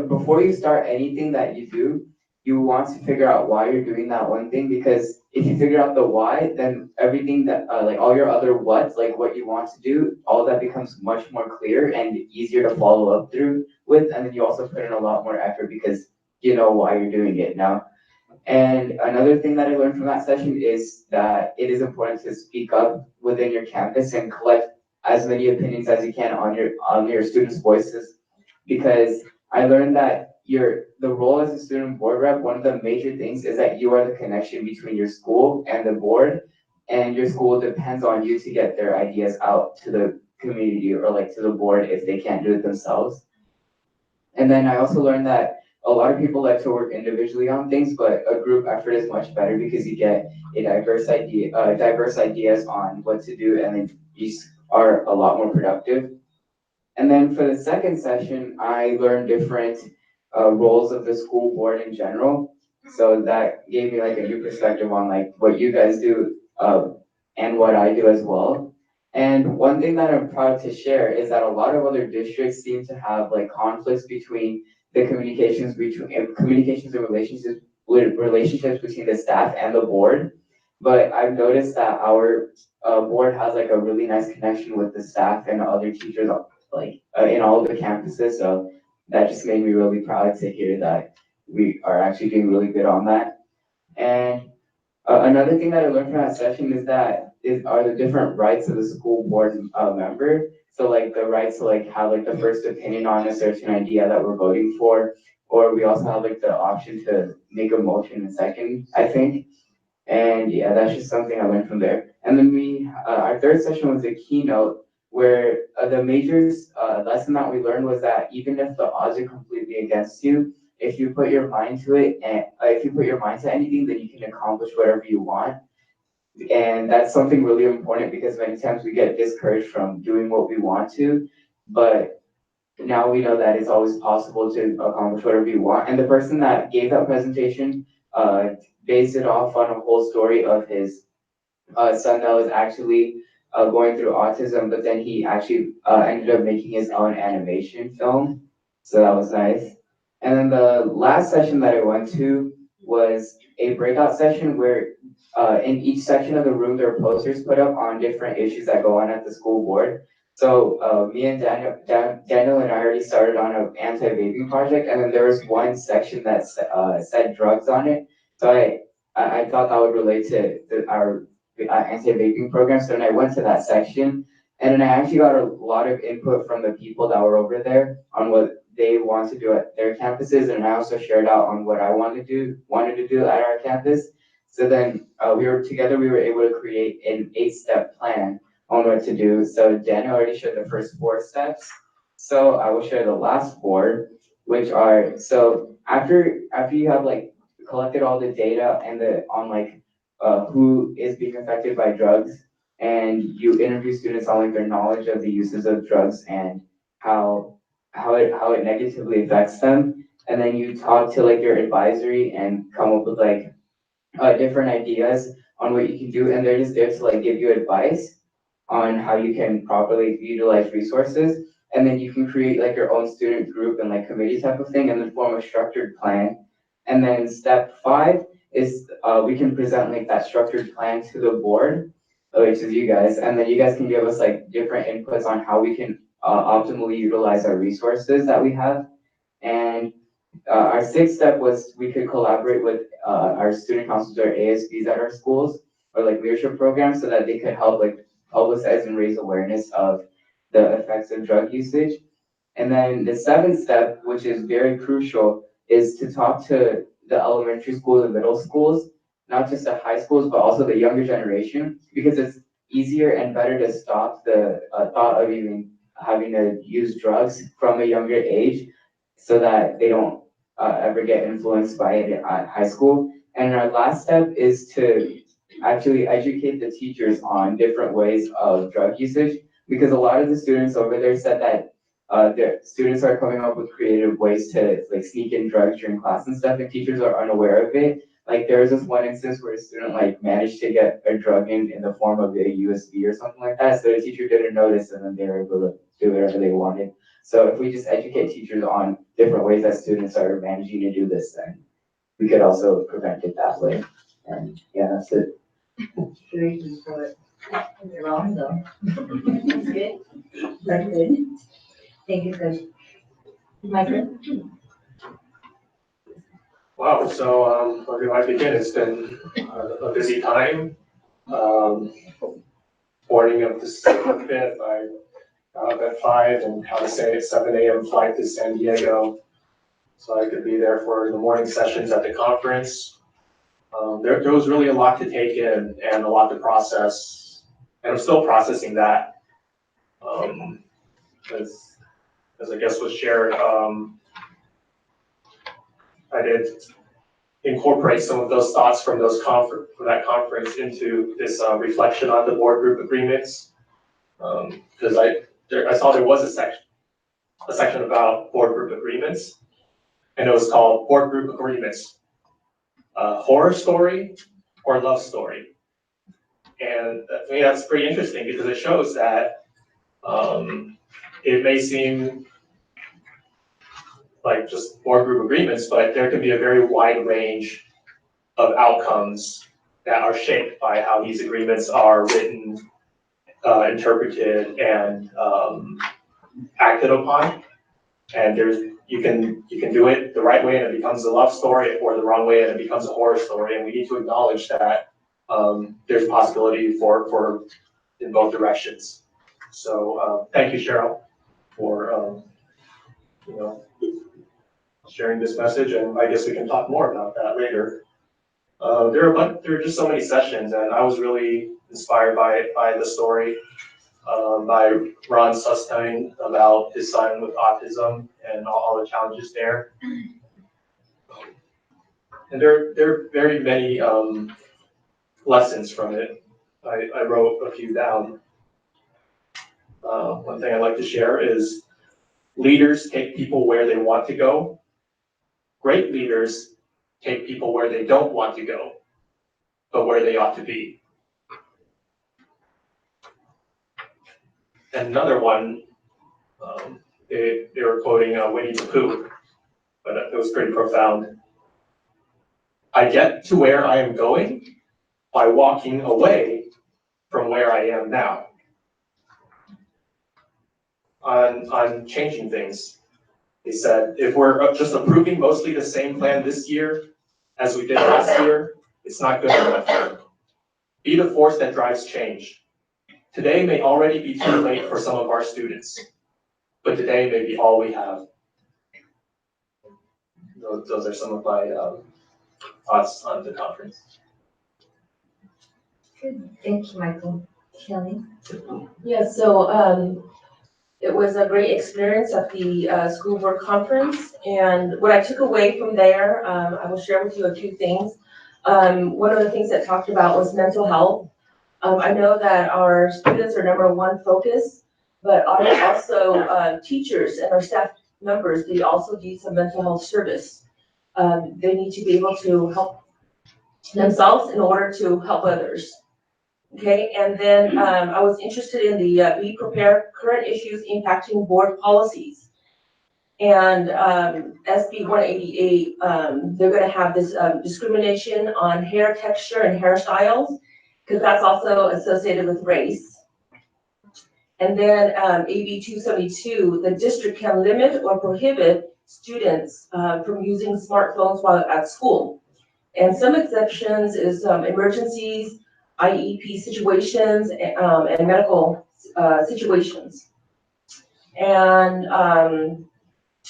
before you start anything that you do, you want to figure out why you're doing that one thing, because if you figure out the why, then everything that like all your other what's, like what you want to do, all that becomes much more clear and easier to follow up through with, and then you also put in a lot more effort because you know why you're doing it now. And another thing that I learned from that session is that it is important to speak up within your campus and collect as many opinions as you can on your students' voices, because I learned that the role as a student board rep, one of the major things is that you are the connection between your school and the board, and your school depends on you to get their ideas out to the community or like to the board if they can't do it themselves. And then I also learned that a lot of people like to work individually on things, but a group effort is much better because you get diverse ideas on what to do, and then you are a lot more productive. And then for the second session, I learned different roles of the school board in general. So that gave me like a new perspective on like what you guys do and what I do as well. And one thing that I'm proud to share is that a lot of other districts seem to have like conflicts between the communications and relationships between the staff and the board. But I've noticed that our board has like a really nice connection with the staff and other teachers like in all of the campuses. So that just made me really proud to hear that we are actually doing really good on that. And another thing that I learned from that session are the different rights of the school board member. So like the rights to like have like the first opinion on a certain idea that we're voting for, or we also have like the option to make a motion in second, I think. And yeah, that's just something I learned from there. And then our third session was a keynote where the major lesson that we learned was that even if the odds are completely against you, if you put your mind to it and if you put your mind to anything, then you can accomplish whatever you want. And that's something really important because many times we get discouraged from doing what we want to, but now we know that it's always possible to accomplish whatever you want. And the person that gave that presentation based it off on a whole story of his son that was actually going through autism, but then he actually ended up making his own animation film. So that was nice. And then the last session that I went to was a breakout session where in each section of the room, there are posters put up on different issues that go on at the school board. So me and Daniel and I already started on an anti-vaping project, and then there was one section that said drugs on it. So I thought that would relate to our anti-vaping program. So then I went to that section, and then I actually got a lot of input from the people that were over there on what they want to do at their campuses, and I also shared out on what I wanted to do at our campus. So then we were able to create an 8-step plan on what to do. So Daniel already showed the first 4 steps. So I will share the last 4, which are, so after you have like collected all the data and on like who is being affected by drugs, and you interview students on like their knowledge of the uses of drugs and how it negatively affects them. And then you talk to like your advisory and come up with like different ideas on what you can do, and they're just there to like give you advice on how you can properly utilize resources. And then you can create like your own student group and like committee type of thing and then form a structured plan. And then step 5 is we can present like that structured plan to the board, which is you guys, and then you guys can give us like different inputs on how we can optimally utilize our resources that we have. And our 6th step was we could collaborate with our student councils or ASBs at our schools or like leadership programs so that they could help like publicize and raise awareness of the effects of drug usage. And then the 7th step, which is very crucial, is to talk to the elementary schools and middle schools, not just the high schools, but also the younger generation, because it's easier and better to stop the thought of even having to use drugs from a younger age so that they don't ever get influenced by it at high school. And our last step is to actually educate the teachers on different ways of drug usage, because a lot of the students over there said that their students are coming up with creative ways to like sneak in drugs during class and stuff, and teachers are unaware of it. Like there was this one instance where a student like managed to get a drug in the form of a USB or something like that, so the teacher didn't notice, and then they were able to do whatever they wanted. So if we just educate teachers on different ways that students are managing to do this, then we could also prevent it that way. And yeah, that's it. Very good report. You're wrong though. That's good. That's good. Thank you, Coach. Michael? Wow, so where do I begin? It's been a busy time. Morning of the 5th, I got up at 5 and had a 7 a.m. flight to San Diego, so I could be there for the morning sessions at the conference. There was really a lot to take in and a lot to process, and I'm still processing that. As I guess was shared, I did incorporate some of those thoughts from that conference into this reflection on the board group agreements, because I saw there was a section about board group agreements, and it was called Board Group Agreements, Horror Story or Love Story. And to me, that's pretty interesting because it shows that it may seem like just board group agreements, but there can be a very wide range of outcomes that are shaped by how these agreements are written, interpreted, and acted upon. And you can do it the right way and it becomes a love story, or the wrong way and it becomes a horror story. And we need to acknowledge that there's a possibility for in both directions. So thank you, Cheryl, for sharing this message, and I guess we can talk more about that later. There are just so many sessions, and I was really inspired by the story by Ron Sustein about his son with autism and all the challenges there. And there are very many lessons from it. I wrote a few down. One thing I'd like to share is leaders take people where they want to go. Great leaders take people where they don't want to go, but where they ought to be. And another one, they were quoting Winnie the Pooh, but it was pretty profound. I get to where I am going by walking away from where I am now. On changing things, he said, if we're just approving mostly the same plan this year as we did last year, it's not good enough. Be the force that drives change. Today may already be too late for some of our students, but today may be all we have. Those are some of my thoughts on the conference. Good. Thank you, Michael. Kelly? Yeah, so it was a great experience at the school board conference, and what I took away from there, I will share with you a few things. One of the things that talked about was mental health. I know that our students are number one focus, but also teachers and our staff members, they also need some mental health service. They need to be able to help themselves in order to help others. Okay, and then I was interested in the be prepared current issues impacting board policies. And SB 188, they're gonna have this discrimination on hair texture and hairstyles, because that's also associated with race. And then AB 272, the district can limit or prohibit students from using smartphones while at school. And some exceptions is emergencies, IEP situations, and medical situations. And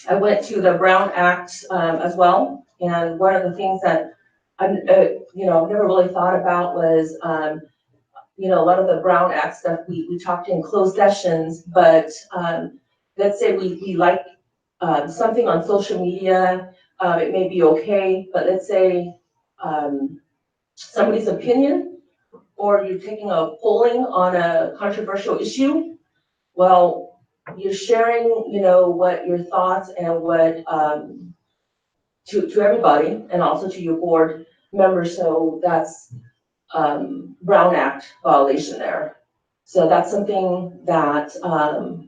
I went to the Brown Act as well. And one of the things that I never really thought about was a lot of the Brown Act stuff we talked in closed sessions, but let's say we like something on social media, it may be okay, but let's say somebody's opinion, or you're taking a polling on a controversial issue, well, you're sharing, what your thoughts and what to everybody, and also to your board members. So that's Brown Act violation there. So that's something that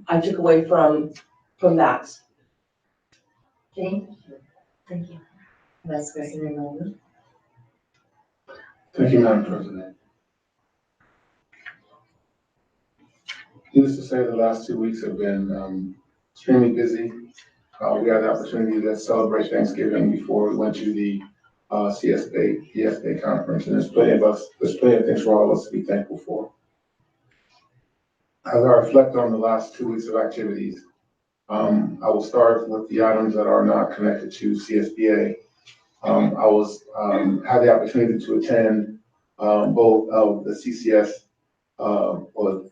I took away from that. Okay, thank you. Vice President Logan. Thank you, Madam President. Needless to say, the last 2 weeks have been extremely busy. We had the opportunity to celebrate Thanksgiving before we went to the CSBA conference, and there's plenty of things for all of us to be thankful for. As I reflect on the last 2 weeks of activities, I will start with the items that are not connected to CSBA. I had the opportunity to attend both of the CCS, or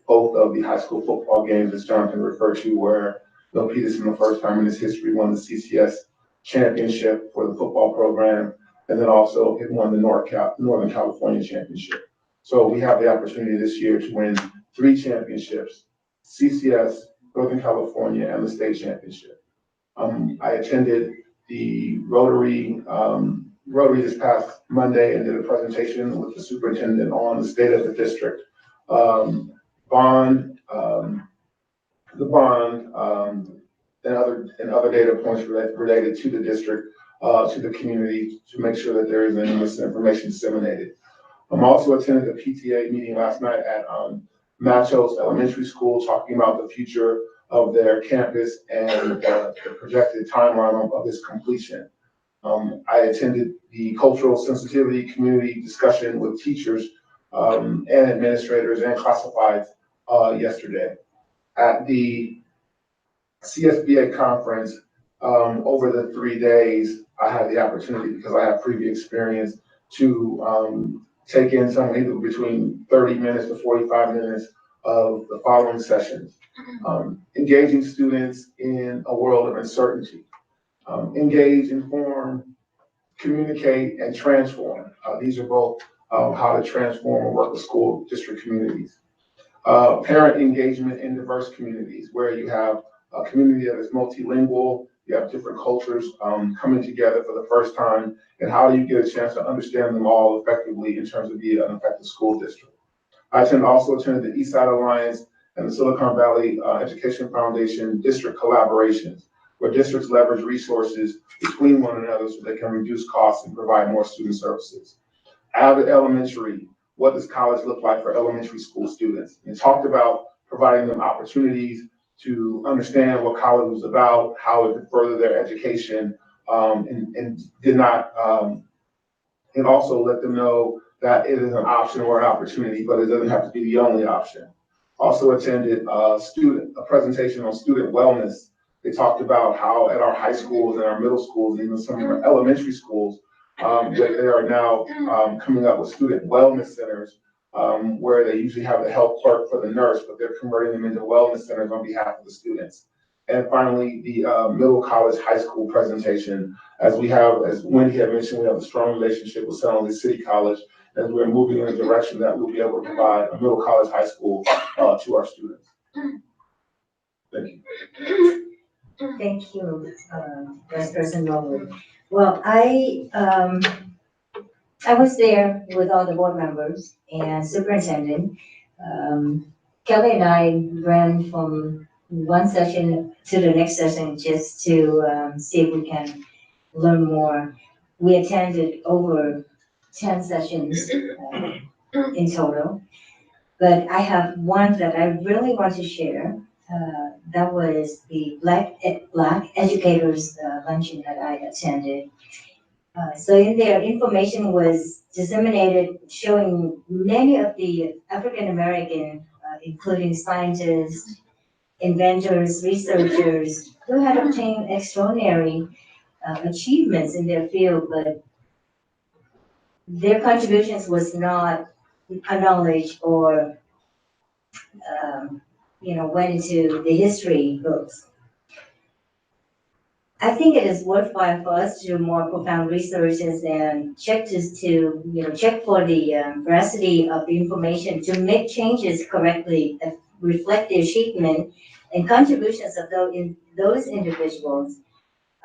both of the high school football games, as Jonathan referred to, where Milpitas, for the first time in his history, won the CCS championship for the football program, and then also it won the Northern California championship. So we have the opportunity this year to win 3 championships: CCS, Northern California, and the state championship. I attended the Rotary this past Monday and did a presentation with the superintendent on the state of the district. And other data points related to the district, to the community, to make sure that there isn't any misinformation disseminated. I'm also attending the PTA meeting last night at Machos Elementary School, talking about the future of their campus and the projected timeline of its completion. I attended the cultural sensitivity community discussion with teachers and administrators and classifieds yesterday. At the CSBA conference, over the 3 days, I had the opportunity, because I have previous experience, to take in somewhere between 30 minutes to 45 minutes of the following sessions. Engaging students in a world of uncertainty. Engage, inform, communicate, and transform. These are both how to transform and work with school district communities. Parent engagement in diverse communities, where you have a community that is multilingual, you have different cultures coming together for the first time, and how do you get a chance to understand them all effectively in terms of being an effective school district. I also attended the Eastside Alliance and the Silicon Valley Education Foundation district collaborations, where districts leverage resources between one another so they can reduce costs and provide more student services. Avid Elementary, what does college look like for elementary school students? And talked about providing them opportunities to understand what college was about, how it could further their education, and also let them know that it is an option or an opportunity, but it doesn't have to be the only option. Also attended a presentation on student wellness. They talked about how at our high schools and our middle schools, even some of our elementary schools, that they are now coming up with student wellness centers, where they usually have the health clerk for the nurse, but they're converting them into wellness centers on behalf of the students. And finally, the middle college, high school presentation. As Wendy had mentioned, we have a strong relationship with San Jose City College, and we're moving in a direction that we'll be able to provide a middle college, high school to our students. Thank you. Thank you, Vice President Norwood. Well, I was there with all the board members and superintendent. Kelly and I ran from one session to the next session just to see if we can learn more. We attended over 10 sessions in total, but I have one that I really want to share. That was the Black Educators Luncheon that I attended. So in there, information was disseminated showing many of the African American, including scientists, inventors, researchers, who had obtained extraordinary achievements in their field, but their contributions was not acknowledged or, went into the history books. I think it is worthwhile for us to do more profound researches and check for the veracity of the information to make changes correctly that reflect the achievement and contributions of those individuals.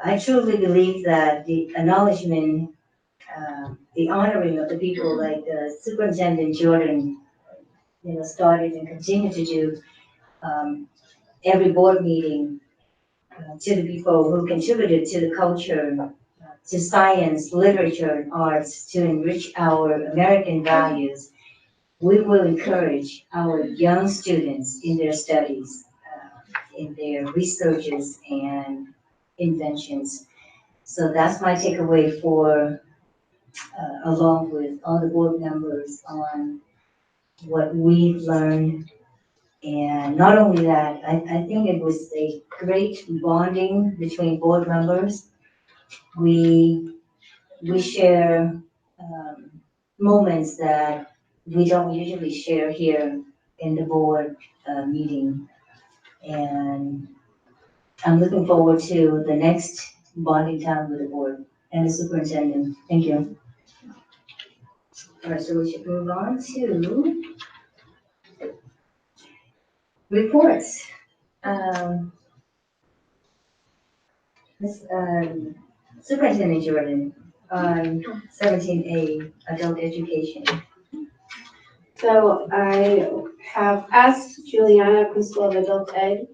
I truly believe that the acknowledgement, the honoring of the people like Superintendent Jordan, started and continue to do every board meeting to the people who contributed to the culture, to science, literature, and arts, to enrich our American values. We will encourage our young students in their studies, in their researches and inventions. So that's my takeaway along with all the board members on what we've learned. And not only that, I think it was a great bonding between board members. We share moments that we don't usually share here in the board meeting. And I'm looking forward to the next bonding time with the board and the superintendent. Thank you. All right, so we should move on to reports. Superintendent Jordan, on 17A, adult education. So I have asked Juliana, Principal of Adult Ed,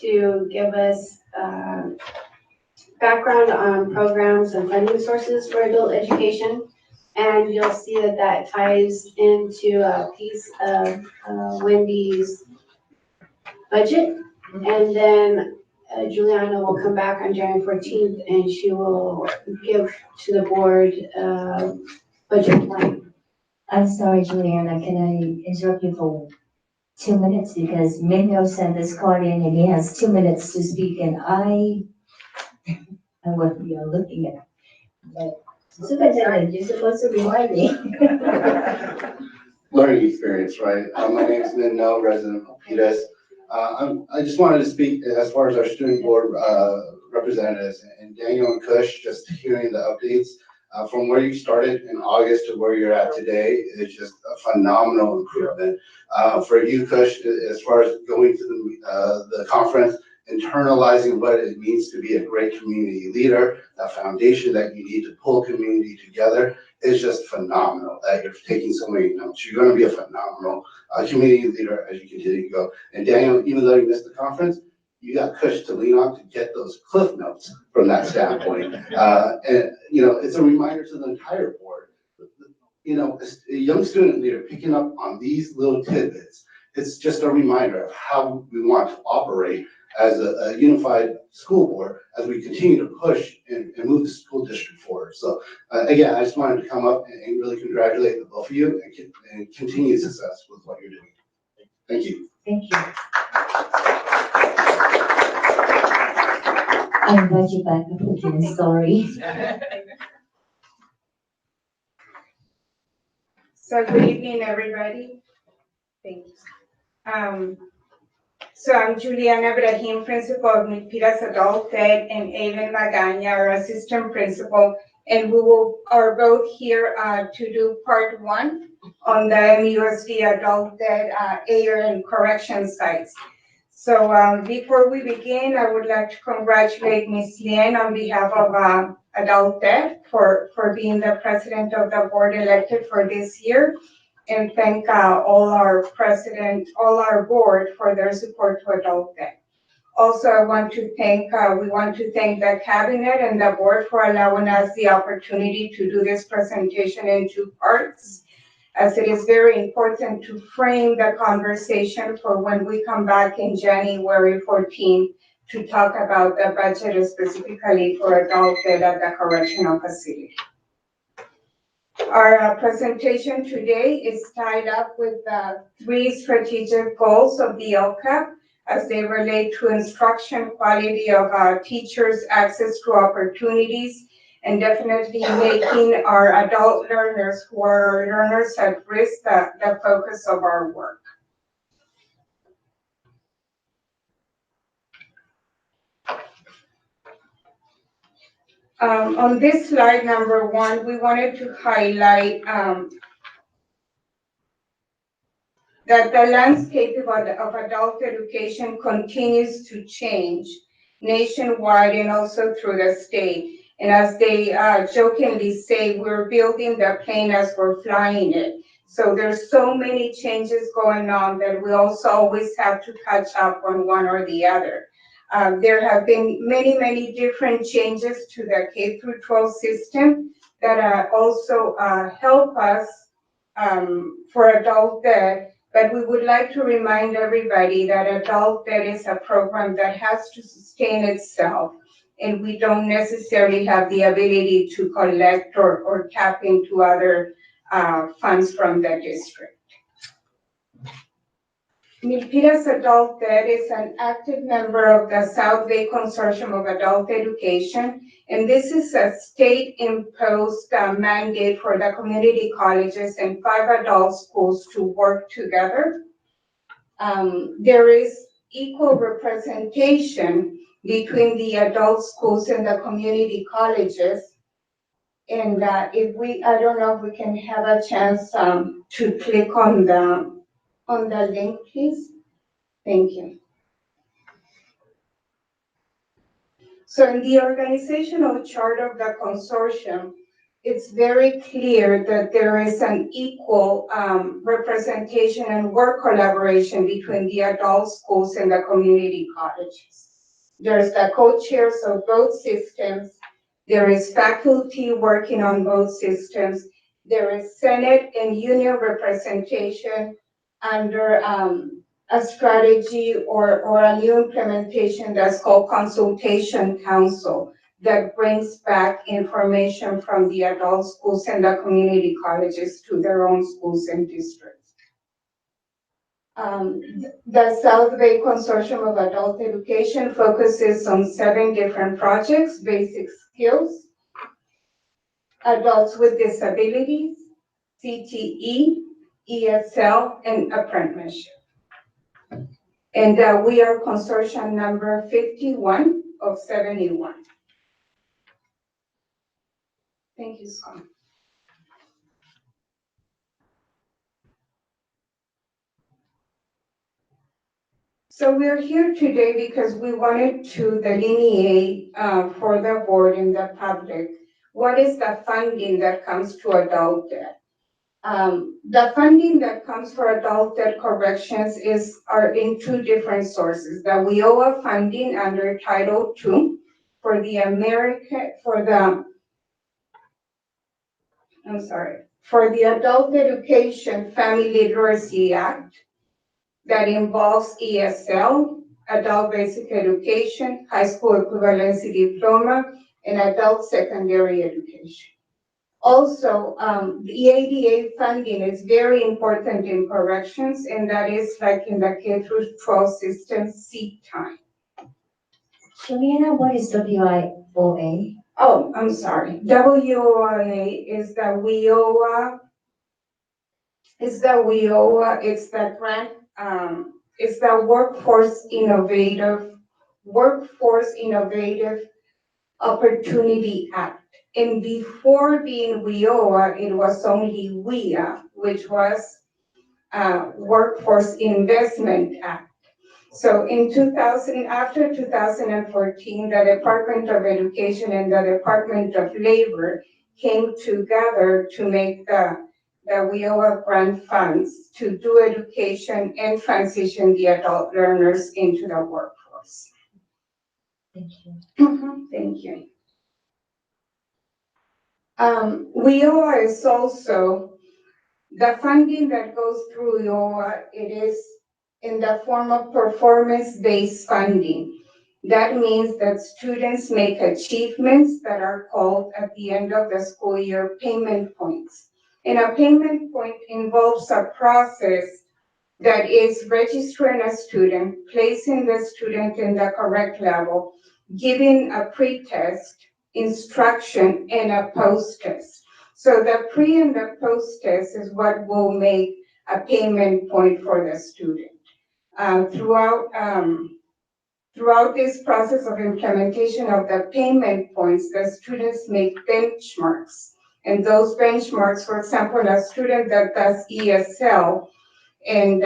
to give us background on programs and funding sources for adult education. And you'll see that that ties into a piece of Wendy's budget. And then Juliana will come back on January 14th and she will give to the board budget plan. I'm sorry, Juliana, can I interrupt you for 2 minutes? Because Mingo sent this card in and he has 2 minutes to speak and I what we are looking at. But Superintendent, you're supposed to remind me. Learning experience, right? My name is Mingo, resident of Milpitas. I just wanted to speak as far as our student board representatives and Daniel and Kush, just hearing the updates from where you started in August to where you're at today is just a phenomenal improvement. For you, Kush, as far as going to the conference, internalizing what it means to be a great community leader, that foundation that you need to pull community together is just phenomenal. That you're taking so many notes. You're going to be a phenomenal community leader as you continue to go. And Daniel, even though you missed the conference, you got Kush to lean on to get those cliff notes from that standpoint. And it's a reminder to the entire board. A young student leader picking up on these little tidbits. It's just a reminder of how we want to operate as a unified school board as we continue to push and move the school district forward. So again, I just wanted to come up and really congratulate the both of you and continue success with what you're doing. Thank you. Thank you. I invite you back again, sorry. So good evening, everybody. Thanks. So I'm Juliana Brahim, principal of Milpitas Adult Ed, and Aven Magaña, our assistant principal. And we are both here to do part one on the MUSD Adult Ed AIR and correction sites. So before we begin, I would like to congratulate Ms. Lien on behalf of Adult Ed for being the president of the board elected for this year, and thank all our board for their support to Adult Ed. Also, we want to thank the cabinet and the board for allowing us the opportunity to do this presentation in two parts, as it is very important to frame the conversation for when we come back in January 14th to talk about the budget specifically for Adult Ed at the correctional facility. Our presentation today is tied up with the 3 strategic goals of the LCAP as they relate to instruction, quality of our teachers, access to opportunities, and definitely making our adult learners who are learners at risk the focus of our work. On this slide number 1, we wanted to highlight that the landscape of adult education continues to change nationwide and also through the state. And as they jokingly say, we're building the plane as we're flying it. So there's so many changes going on that we also always have to catch up on one or the other. There have been many, many different changes to the K-12 system that also help us for Adult Ed. But we would like to remind everybody that Adult Ed is a program that has to sustain itself, and we don't necessarily have the ability to collect or tap into other funds from the district. Milpitas Adult Ed is an active member of the South Bay Consortium of Adult Education, and this is a state-imposed mandate for the community colleges and 5 adult schools to work together. There is equal representation between the adult schools and the community colleges. And I don't know if we can have a chance to click on the link, please. Thank you. So in the organizational chart of the consortium, it's very clear that there is an equal representation and work collaboration between the adult schools and the community colleges. There's the co-chairs of both systems. There is faculty working on both systems. There is Senate and union representation under a strategy or a new implementation that's called Consultation Council that brings back information from the adult schools and the community colleges to their own schools and districts. The South Bay Consortium of Adult Education focuses on 7 different projects: basic skills, adults with disabilities, CTE, ESL, and apprenticeship. And we are consortium number 51 of 71. Thank you, Scott. So we're here today because we wanted to delineate for the board and the public what is the funding that comes to Adult Ed. The funding that comes for Adult Ed corrections are in 2 different sources. The WIOA funding under Title II for the Adult Education Family Literacy Act that involves ESL, Adult Basic Education, High School Equivalency Diploma, and Adult Secondary Education. Also, the ADA funding is very important in corrections, and that is like in the K-12 system, seat time. Juliana, what is WIOA? Oh, I'm sorry. WIOA is the WIOA. It's the grant is the Workforce Innovative Opportunity Act. And before being WIOA, it was only WIA, which was Workforce Investment Act. So in 2000, after 2014, the Department of Education and the Department of Labor came together to make the WIOA grant funds to do education and transition the adult learners into the workforce. Thank you. Thank you. WIOA is also the funding that goes through WIOA. It is in the form of performance-based funding. That means that students make achievements that are called at the end of the school year payment points. And a payment point involves a process that is registering a student, placing the student in the correct level, giving a pre-test, instruction, and a post-test. So the pre and the post-test is what will make a payment point for the student. Throughout this process of implementation of the payment points, the students make benchmarks. And those benchmarks, for example, a student that does ESL and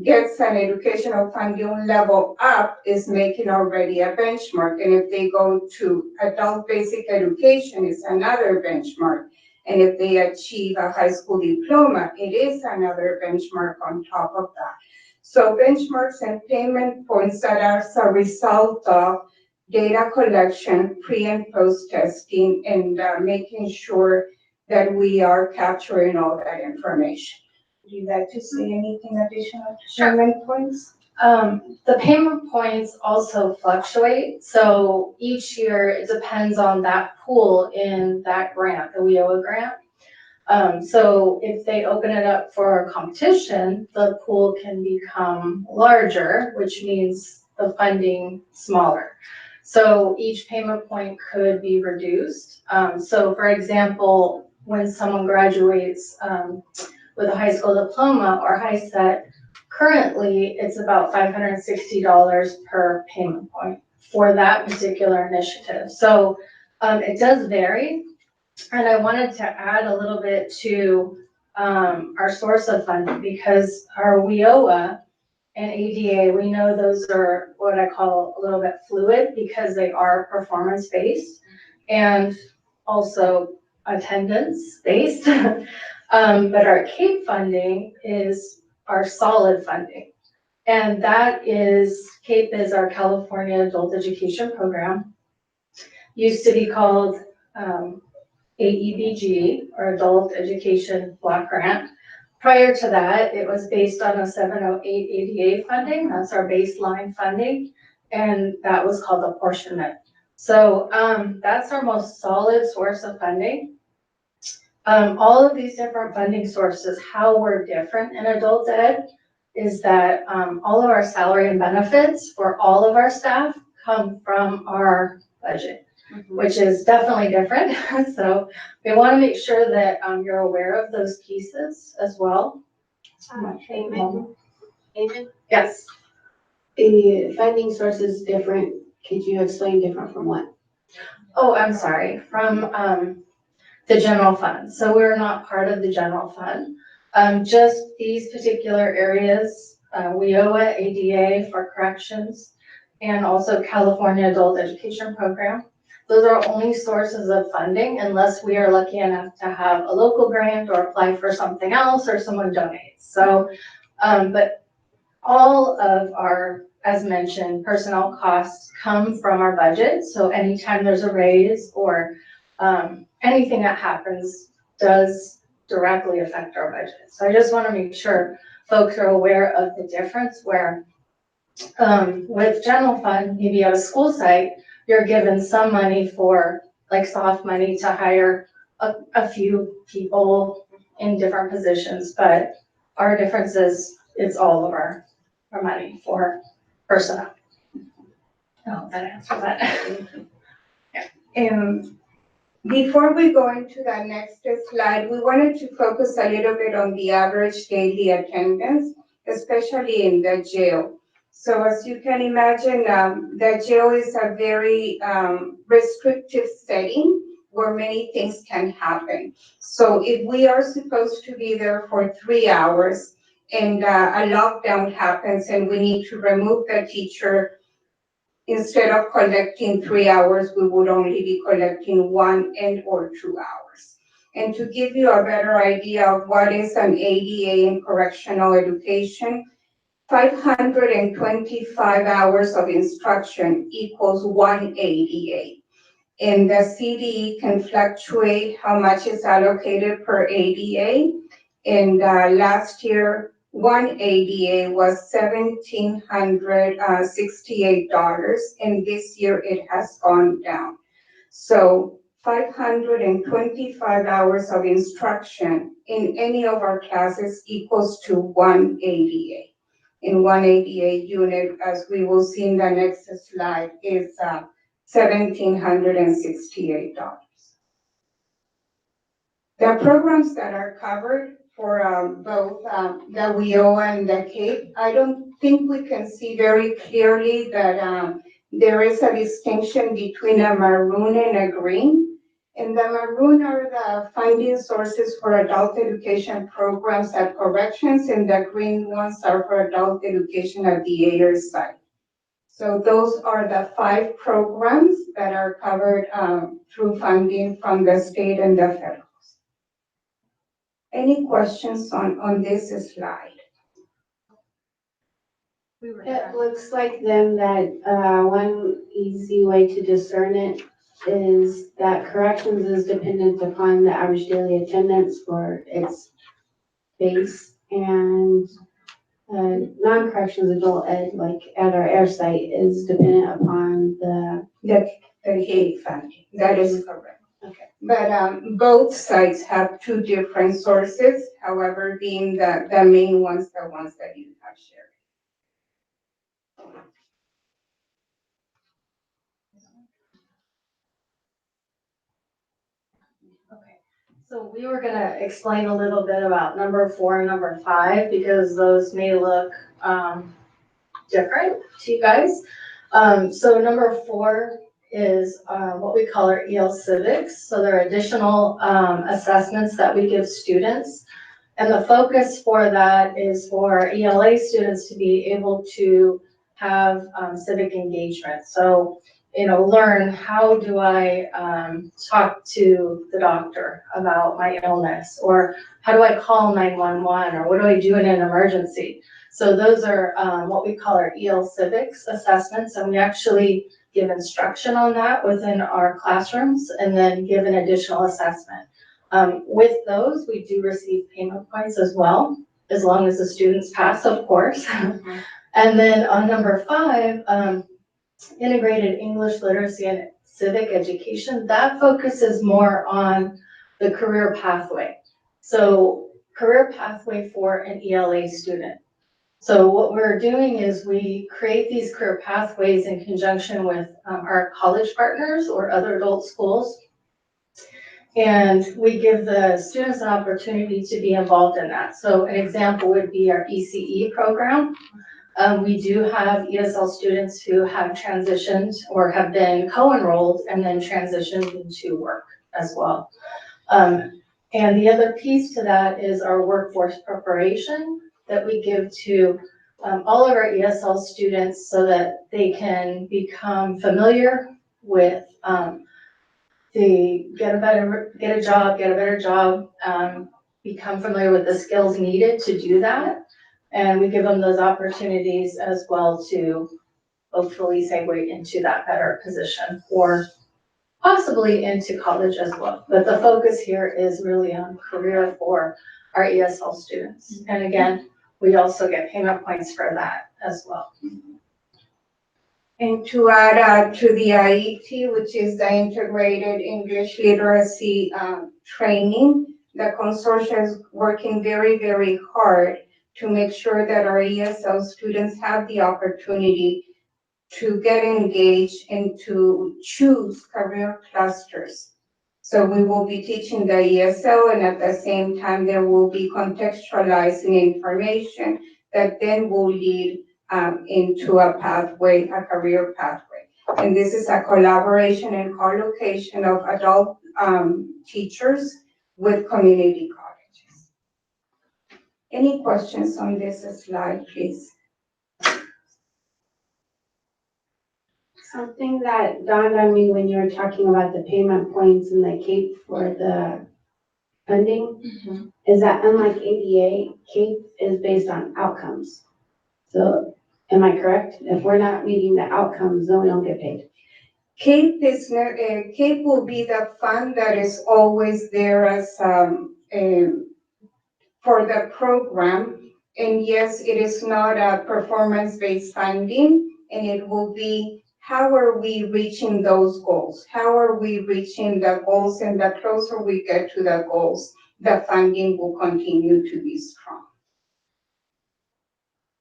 gets an educational funding level up is making already a benchmark. And if they go to adult basic education, it's another benchmark. And if they achieve a high school diploma, it is another benchmark on top of that. So benchmarks and payment points that are as a result of data collection, pre and post testing, and making sure that we are capturing all that information. Would you like to say anything additional to payment points? The payment points also fluctuate, so each year it depends on that pool in that grant, the WIOA grant. So if they open it up for a competition, the pool can become larger, which means the funding smaller. So each payment point could be reduced. So for example, when someone graduates with a high school diploma or high set, currently it's about $560 per payment point for that particular initiative. So it does vary. And I wanted to add a little bit to our source of funding, because our WIOA and ADA, we know those are what I call a little bit fluid because they are performance-based and also attendance-based. But our CAPE funding is our solid funding. And that is, CAPE is our California Adult Education Program. Used to be called AEBG, or Adult Education Block Grant. Prior to that, it was based on a 708 ADA funding. That's our baseline funding. And that was called apportionment. So that's our most solid source of funding. All of these different funding sources, how we're different in adult ed is that all of our salary and benefits for all of our staff come from our budget, which is definitely different. So we want to make sure that you're aware of those pieces as well. Amen. Yes. The funding source is different. Could you explain different from what? Oh, I'm sorry. From the general fund. So we're not part of the general fund. Just these particular areas, WIOA, ADA for corrections, and also California Adult Education Program. Those are only sources of funding unless we are lucky enough to have a local grant or apply for something else or someone donates. So, but all of our, as mentioned, personnel costs come from our budget. So anytime there's a raise or anything that happens does directly affect our budget. So I just want to make sure folks are aware of the difference where with general fund, maybe at a school site, you're given some money for like soft money to hire a few people in different positions, but our difference is it's all of our money for personnel. I hope that answers that. Yeah. And before we go into the next slide, we wanted to focus a little bit on the average daily attendance. especially in the jail. So as you can imagine, the jail is a very restrictive setting where many things can happen. So if we are supposed to be there for 3 hours and a lockdown happens and we need to remove the teacher, instead of collecting 3 hours, we would only be collecting 1 and or 2 hours. And to give you a better idea of what is an ADA in correctional education, 525 hours of instruction equals 1 ADA. And the CDE can fluctuate how much is allocated per ADA. And last year, 1 ADA was $1,768, and this year it has gone down. So 525 hours of instruction in any of our classes equals to 1 ADA. In 1 ADA unit, as we will see in the next slide, is $1,768. The programs that are covered for both the WIO and the CAPE, I don't think we can see very clearly that there is a distinction between a maroon and a green. And the maroon are the funding sources for adult education programs at corrections, and the green ones are for adult education at the AIR site. So those are the 5 programs that are covered through funding from the state and the federal. Any questions on this slide? It looks like then that one easy way to discern it is that corrections is dependent upon the average daily attendance for its base, and non-corrections adult ed, like at our air site, is dependent upon the CAPE funding. That is correct. Okay. But both sites have 2 different sources, however, being the main ones, the ones that you have shared. So we were gonna explain a little bit about number 4 and number 5, because those may look different to you guys. So number 4 is what we call our EL civics. So there are additional assessments that we give students. And the focus for that is for ELA students to be able to have civic engagement. So, learn, how do I talk to the doctor about my illness? Or how do I call 911? Or what do I do in an emergency? So those are what we call our EL civics assessments. And we actually give instruction on that within our classrooms and then give an additional assessment. With those, we do receive payment points as well, as long as the students pass, of course. And then on number 5, integrated English literacy and civic education, that focuses more on the career pathway. So career pathway for an ELA student. So what we're doing is we create these career pathways in conjunction with our college partners or other adult schools. And we give the students an opportunity to be involved in that. So an example would be our ECE program. We do have ESL students who have transitioned or have been co-enrolled and then transitioned into work as well. And the other piece to that is our workforce preparation that we give to all of our ESL students so that they can become familiar with get a better job, become familiar with the skills needed to do that. And we give them those opportunities as well to hopefully segue into that better position or possibly into college as well. But the focus here is really on career for our ESL students. And again, we also get payment points for that as well. And to add to the IET, which is the Integrated English Literacy Training, the consortium is working very, very hard to make sure that our ESL students have the opportunity to get engaged and to choose career clusters. So we will be teaching the ESL, and at the same time, there will be contextualizing information that then will lead into a pathway, a career pathway. And this is a collaboration and co-location of adult teachers with community colleges. Any questions on this slide, please? Something that dawned on me when you were talking about the payment points and the CAPE for the funding is that unlike ADA, CAPE is based on outcomes. So am I correct? If we're not meeting the outcomes, then we don't get paid. CAPE is CAPE will be the fund that is always there as for the program. And yes, it is not a performance-based funding, and it will be how are we reaching those goals? How are we reaching the goals? And the closer we get to the goals, the funding will continue to be strong.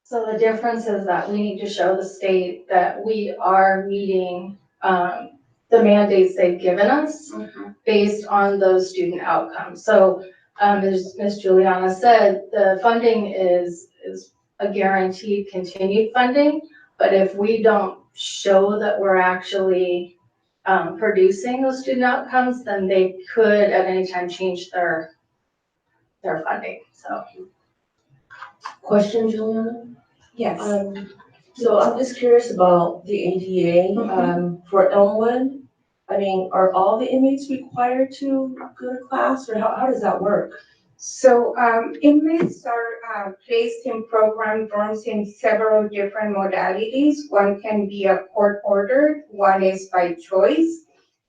So the difference is that we need to show the state that we are meeting the mandates they've given us based on those student outcomes. So as Ms. Juliana said, the funding is a guaranteed continued funding, but if we don't show that we're actually producing those student outcomes, then they could at any time change their funding, so. Question, Juliana? Yes. So I'm just curious about the ADA, for Elmwood. I mean, are all the inmates required to go to class, or how does that work? So inmates are placed in program dorms in several different modalities. One can be a court ordered, one is by choice,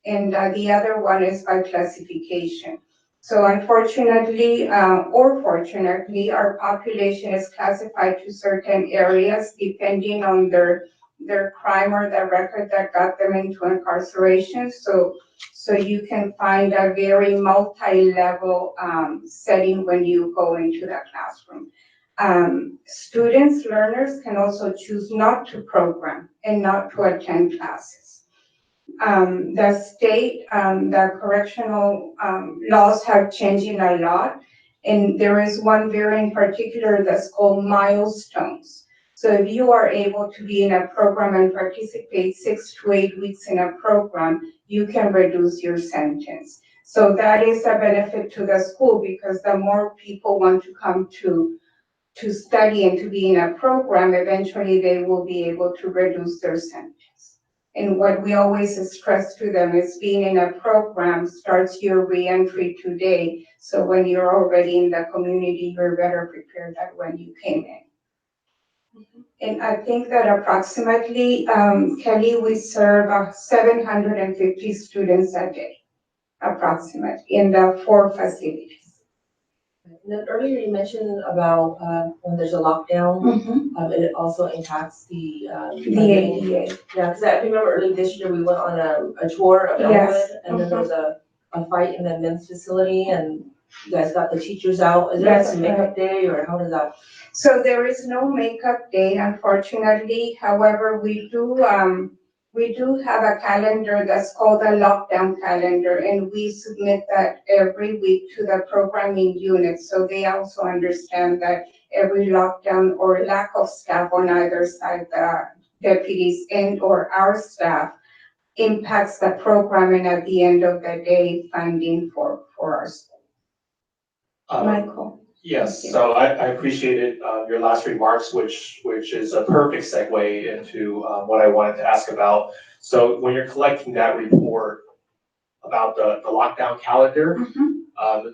and the other one is by classification. So unfortunately, or fortunately, our population is classified to certain areas depending on their crime or the record that got them into incarceration. So you can find a very multi-level setting when you go into the classroom. Students, learners can also choose not to program and not to attend classes. The state, the correctional laws have changed a lot, and there is one very in particular that's called milestones. So if you are able to be in a program and participate 6 to 8 weeks in a program, you can reduce your sentence. So that is a benefit to the school because the more people want to come to study and to be in a program, eventually they will be able to reduce their sentence. And what we always stress to them is being in a program starts your reentry today. So when you're already in the community, you're better prepared than when you came in. And I think that approximately, Kelly, we serve 750 students a day, approximately, in the 4 facilities. And then earlier you mentioned about when there's a lockdown, it also impacts the ADA. Yeah, because I remember early this year, we went on a tour of Elmwood, Yes. and then there was a fight in the men's facility, and you guys got the teachers out. Is there like a makeup day, or how does that? So there is no makeup day, unfortunately. However, we do have a calendar that's called a lockdown calendar, and we submit that every week to the programming unit. So they also understand that every lockdown or lack of staff on either side, the deputies and or our staff, impacts the program and at the end of the day, funding for our school. Michael. Yes, so I appreciated your last remarks, which is a perfect segue into what I wanted to ask about. So when you're collecting that report about the lockdown calendar,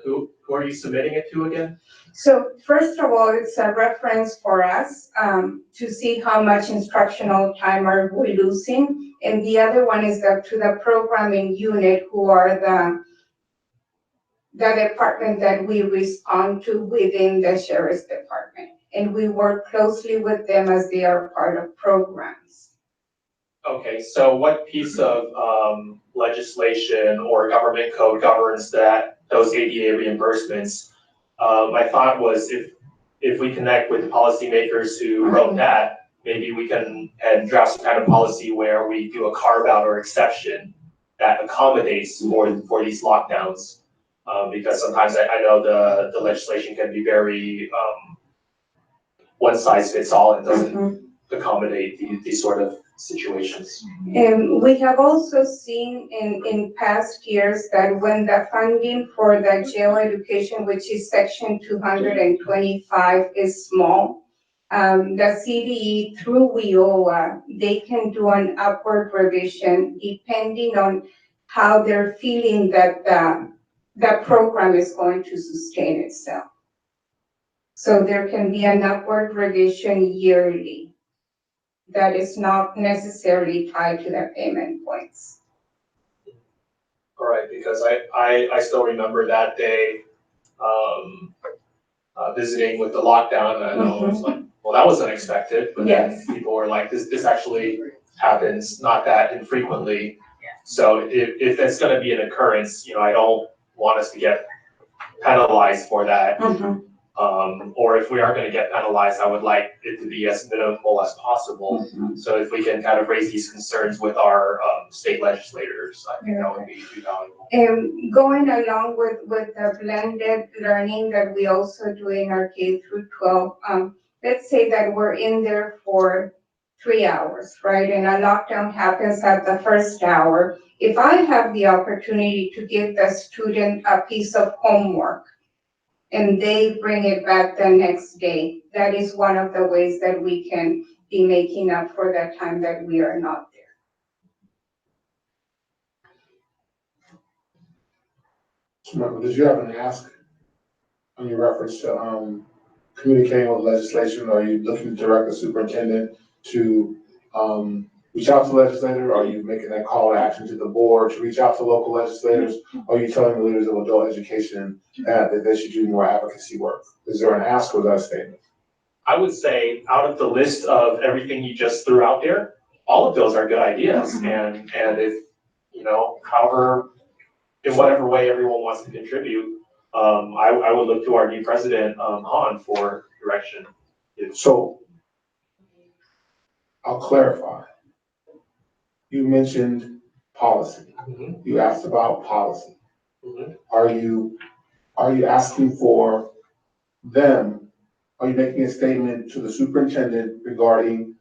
who are you submitting it to again? So first of all, it's a reference for us to see how much instructional time are we losing. And the other one is to the programming unit, who are the department that we respond to within the sheriff's department. And we work closely with them as they are part of programs. Okay, so what piece of legislation or government code governs those ADA reimbursements? My thought was if we connect with the policymakers who wrote that, maybe we can draft some kind of policy where we do a carve out or exception that accommodates for these lockdowns. Because sometimes I know the legislation can be very one size fits all and doesn't accommodate these sort of situations. And we have also seen in past years that when the funding for the jail education, which is section 225, is small, the CDE through WIOA, they can do an upward revision depending on how they're feeling that the program is going to sustain itself. So there can be an upward revision yearly that is not necessarily tied to the payment points. All right, because I still remember that day, visiting with the lockdown, and I know it was like, well, that was unexpected, but then people were like, this actually happens not that infrequently. So if it's gonna be an occurrence, I don't want us to get penalized for that. Or if we are gonna get penalized, I would like it to be as minimal as possible. So if we can kind of raise these concerns with our state legislators, I think that would be valuable. And going along with the blended learning that we also do in our K through 12, let's say that we're in there for 3 hours, right? And a lockdown happens at the first hour. If I have the opportunity to give the student a piece of homework, and they bring it back the next day, that is one of the ways that we can be making up for that time that we are not there. Michael, did you have an ask on your reference to communicating with legislation? Are you looking to direct the superintendent to reach out to legislators? Are you making that call to action to the board to reach out to local legislators? Are you telling the leaders of adult education that they should do more advocacy work? Is there an ask or is that a statement? I would say out of the list of everything you just threw out there, all of those are good ideas. And if, however, in whatever way everyone wants to contribute, I would look to our new president, Han, for direction. So I'll clarify. You mentioned policy. You asked about policy. Are you asking for them? Are you making a statement to the superintendent regarding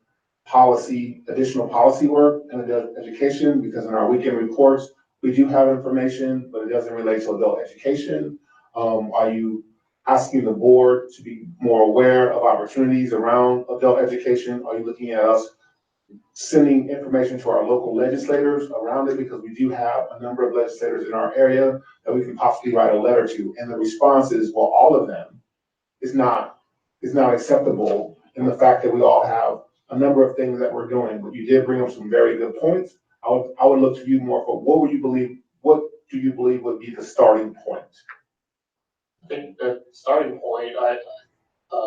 policy, additional policy work in adult education? Because in our weekend reports, we do have information, but it doesn't relate to adult education. Are you asking the board to be more aware of opportunities around adult education? Are you looking at us sending information to our local legislators around it? Because we do have a number of legislators in our area that we can possibly write a letter to. And the response is, well, all of them is not acceptable in the fact that we all have a number of things that we're doing. But you did bring up some very good points. I would look to you more for what do you believe would be the starting point? I think the starting point,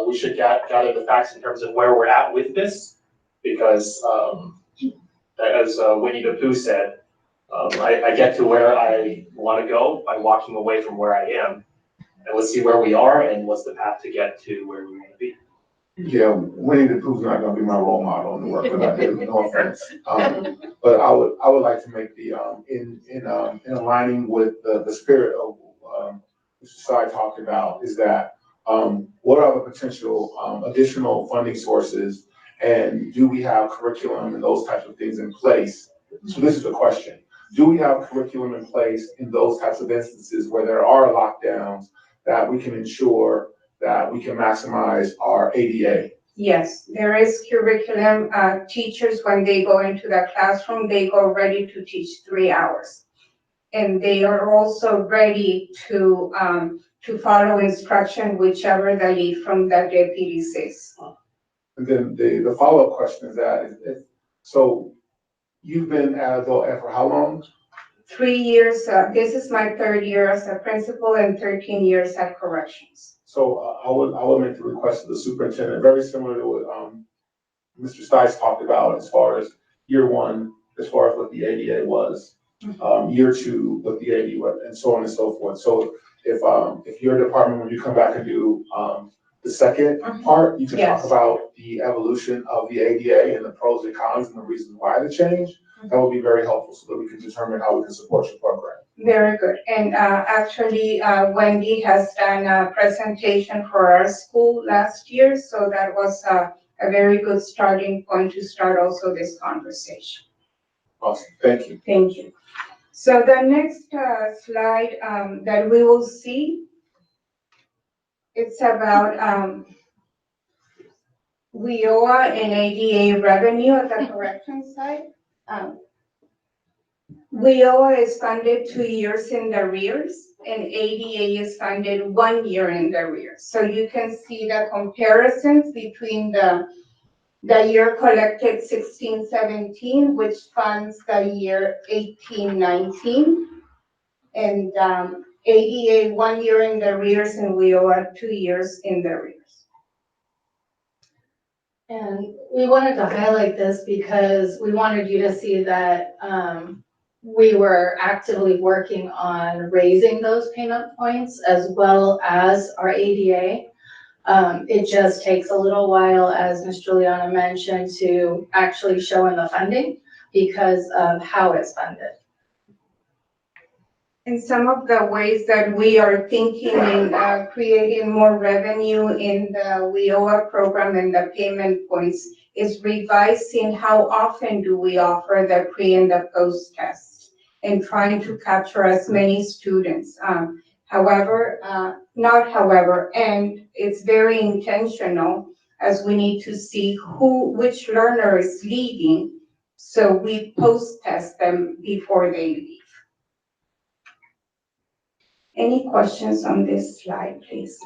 we should gather the facts in terms of where we're at with this, because as Winnie the Pooh said, I get to where I want to go by walking away from where I am, and let's see where we are and what's the path to get to where we want to be. Yeah, Winnie the Pooh's not going to be my role model in the work that I do. No offense, but I would like to make the in aligning with the spirit of Mr. Sy talked about is that what are the potential additional funding sources, and do we have curriculum and those types of things in place? So this is the question: do we have curriculum in place in those types of instances where there are lockdowns that we can ensure that we can maximize our ADA? Yes, there is curriculum. Teachers, when they go into the classroom, they go ready to teach 3 hours. And they are also ready to follow instruction, whichever the lead from the deputy says. And then the follow-up question is that, so you've been at Adult Ed for how long? 3 years, this is my 3rd year as a principal and 13 years at corrections. So I would make the request to the superintendent, very similar to what Mr. Stice talked about as far as year one, as far as what the ADA was, year two, what the ADA was, and so on and so forth. So if your department, when you come back and do the second part, you can talk about the evolution of the ADA and the pros and cons and the reasons why the change. That would be very helpful so that we can determine how we can support your program. Very good. And actually, Wendy has done a presentation for our school last year, so that was a very good starting point to start also this conversation. Awesome, thank you. Thank you. So the next slide that we will see, it's about WIOA and ADA revenue at the correction side. WIOA is funded 2 years in the arrears, and ADA is funded 1 year in the arrears. So you can see the comparisons between the year collected 16-17, which funds the year 18-19, and ADA 1 year in the arrears, and WIOA 2 years in the arrears. And we wanted to highlight this because we wanted you to see that we were actively working on raising those payment points as well as our ADA. It just takes a little while, as Ms. Juliana mentioned, to actually show in the funding because of how it's funded. And some of the ways that we are thinking in creating more revenue in the WIOA program and the payment points is revising how often do we offer the pre and the post tests and trying to capture as many students. And it's very intentional as we need to see which learner is leaving, so we post test them before they leave. Any questions on this slide, please?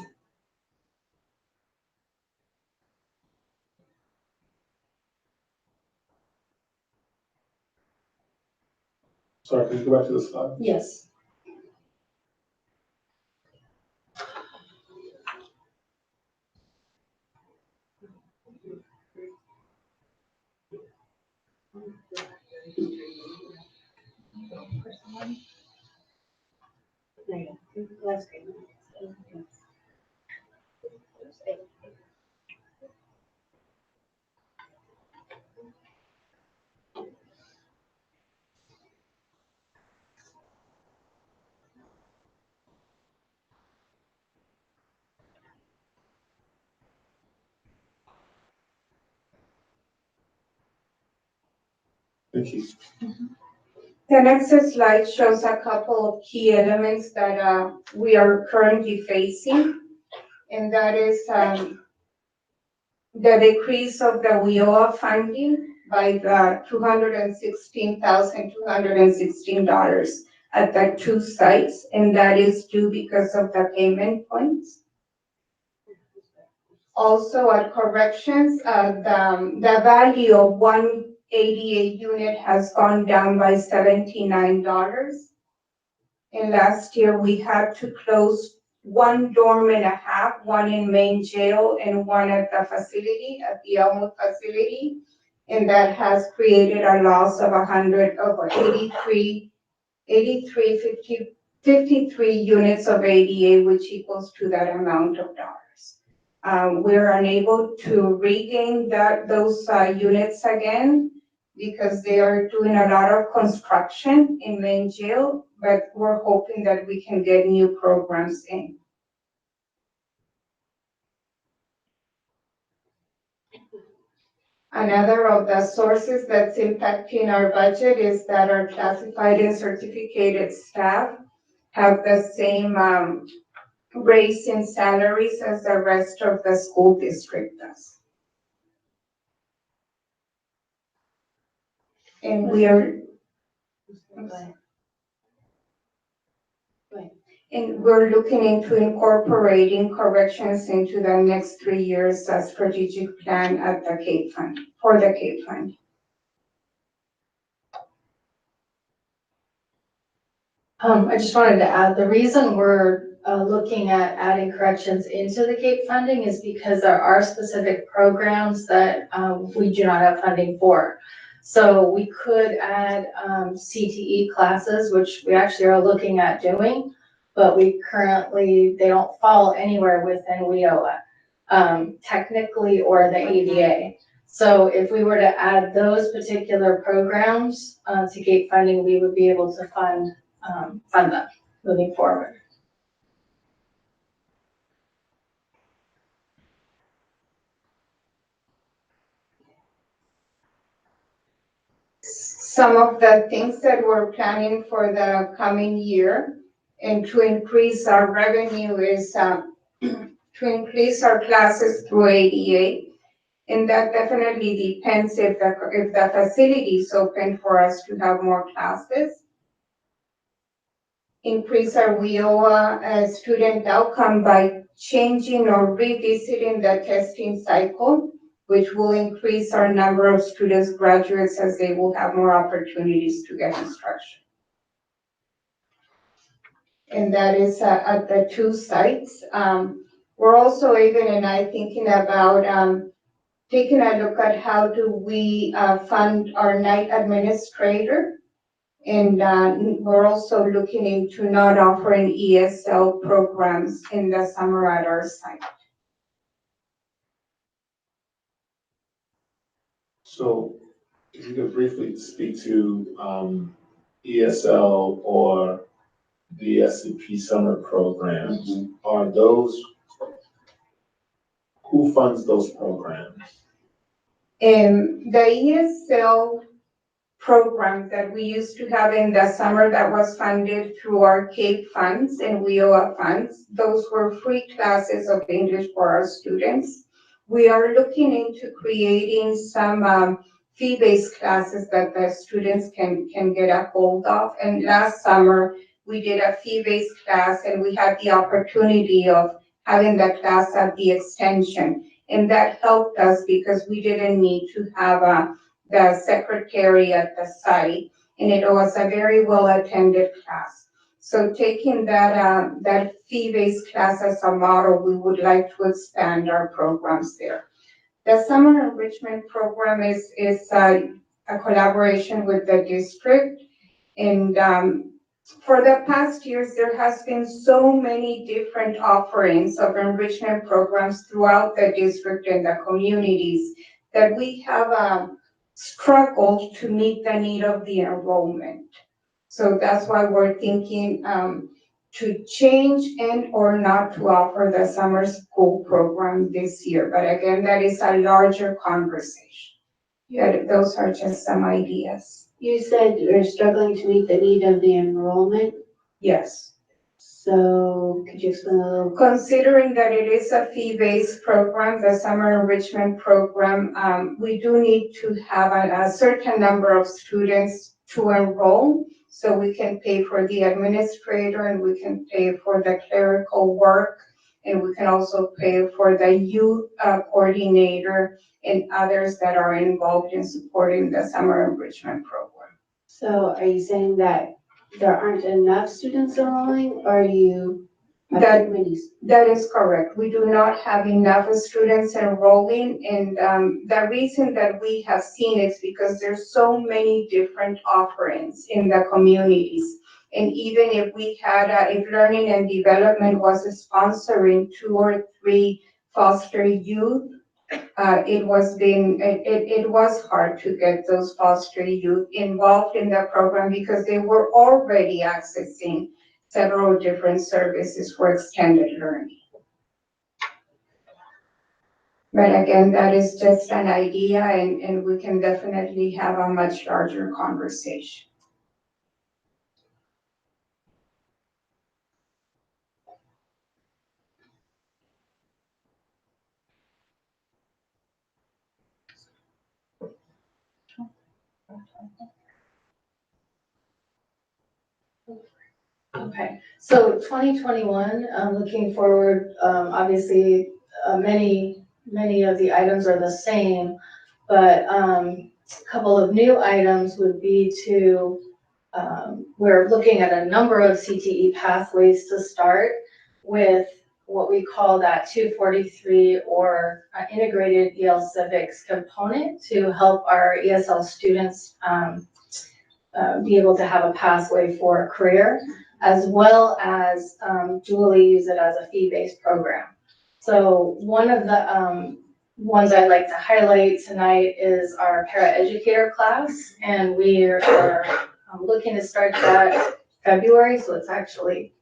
Sorry, can you go back to the slide? Yes. Thank you. The next slide shows a couple of key elements that we are currently facing, and that is the decrease of the WIOA funding by the $216,216 at the 2 sites, and that is due because of the payment points. Also at corrections, the value of one ADA unit has gone down by $79. And last year we had to close 1 dorm and a half, one in main jail and one at the facility, at the Elmwood facility. And that has created a loss of 53 units of ADA, which equals to that amount of dollars. We're unable to regain those units again because they are doing a lot of construction in main jail, but we're hoping that we can get new programs in. Another of the sources that's impacting our budget is that our classified and certificated staff have the same raise in salaries as the rest of the school district does. And we are we're looking into incorporating corrections into the next 3 years as strategic plan at the Cape Fund, for the Cape Fund. I just wanted to add, the reason we're looking at adding corrections into the CAPE funding is because there are specific programs that we do not have funding for. So we could add CTE classes, which we actually are looking at doing, but they don't fall anywhere within WIOA, technically, or the ADA. So if we were to add those particular programs to CAPE funding, we would be able to fund fund them moving forward. Some of the things that we're planning for the coming year and to increase our revenue is to increase our classes through ADA. And that definitely depends if the facility is open for us to have more classes. Increase our WIOA student outcome by changing or revisiting the testing cycle, which will increase our number of students graduates as they will have more opportunities to get instruction. And that is at the two sites. We're also, Evan and I, thinking about taking a look at how do we fund our night administrator. And we're also looking into not offering ESL programs in the summer at our site. So if you could briefly speak to ESL or the SCP summer programs, are those, who funds those programs? The ESL program that we used to have in the summer that was funded through our CAPE funds and WIOA funds, those were free classes of English for our students. We are looking into creating some fee-based classes that the students can get a hold of. And last summer, we did a fee-based class and we had the opportunity of having the class at the extension. And that helped us because we didn't need to have the secretary at the site, and it was a very well-attended class. So taking that fee-based class as a model, we would like to expand our programs there. The summer enrichment program is a collaboration with the district, and for the past years, there has been so many different offerings of enrichment programs throughout the district and the communities that we have struggled to meet the need of the enrollment. So that's why we're thinking to change and or not to offer the summer school program this year. But again, that is a larger conversation. Yeah, those are just some ideas. You said you're struggling to meet the need of the enrollment. Yes. So could you explain a little? Considering that it is a fee-based program, the summer enrichment program, we do need to have a certain number of students to enroll. So we can pay for the administrator and we can pay for the clerical work. And we can also pay for the youth coordinator and others that are involved in supporting the summer enrichment program. So are you saying that there aren't enough students enrolling, or are you? That is correct. We do not have enough students enrolling, and the reason that we have seen is because there's so many different offerings in the communities. And even if we had, if Learning and Development was sponsoring 2 or 3 foster youth, it was hard to get those foster youth involved in the program because they were already accessing several different services for extended learning. But again, that is just an idea and we can definitely have a much larger conversation. Okay, so 2021, looking forward, obviously, many of the items are the same, but a couple of new items would be to, we're looking at a number of CTE pathways to start with what we call that 243 or integrated EL civics component to help our ESL students be able to have a pathway for a career, as well as dually use it as a fee-based program. So one of the ones I'd like to highlight tonight is our paraeducator class, and we are looking to start that February, so it's actually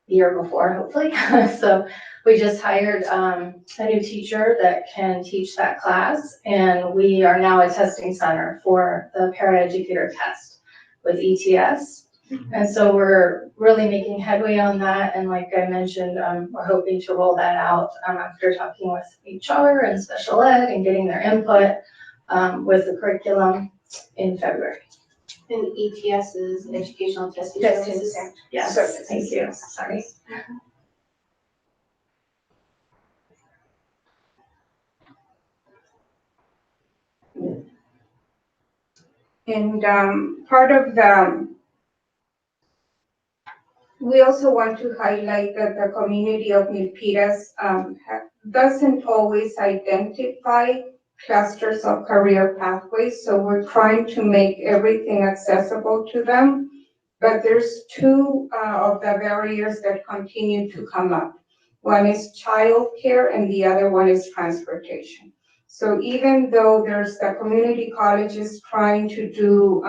the year before, hopefully. So we just hired a new teacher that can teach that class, and we are now a testing center for the paraeducator test with ETS. And so we're really making headway on that, and like I mentioned, we're hoping to roll that out after talking with HR and special ed and getting their input with the curriculum in February. And ETS is Educational Testing Testing Services. Center. Yes, Services. thank you, sorry. And part of we also want to highlight that the community of Milpitas doesn't always identify clusters of career pathways, so we're trying to make everything accessible to them. But there's two of the barriers that continue to come up. One is childcare and the other one is transportation. So even though there's the community colleges trying to do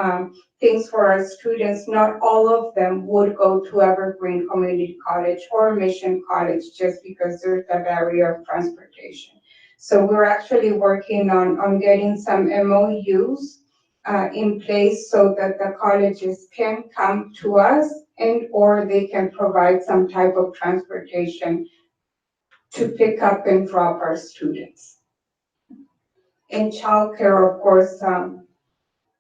things for our students, not all of them would go to Evergreen Community College or Mission College just because there's the barrier of transportation. So we're actually working on getting some MOUs in place so that the colleges can come to us and or they can provide some type of transportation to pick up and drop our students. In childcare, of course,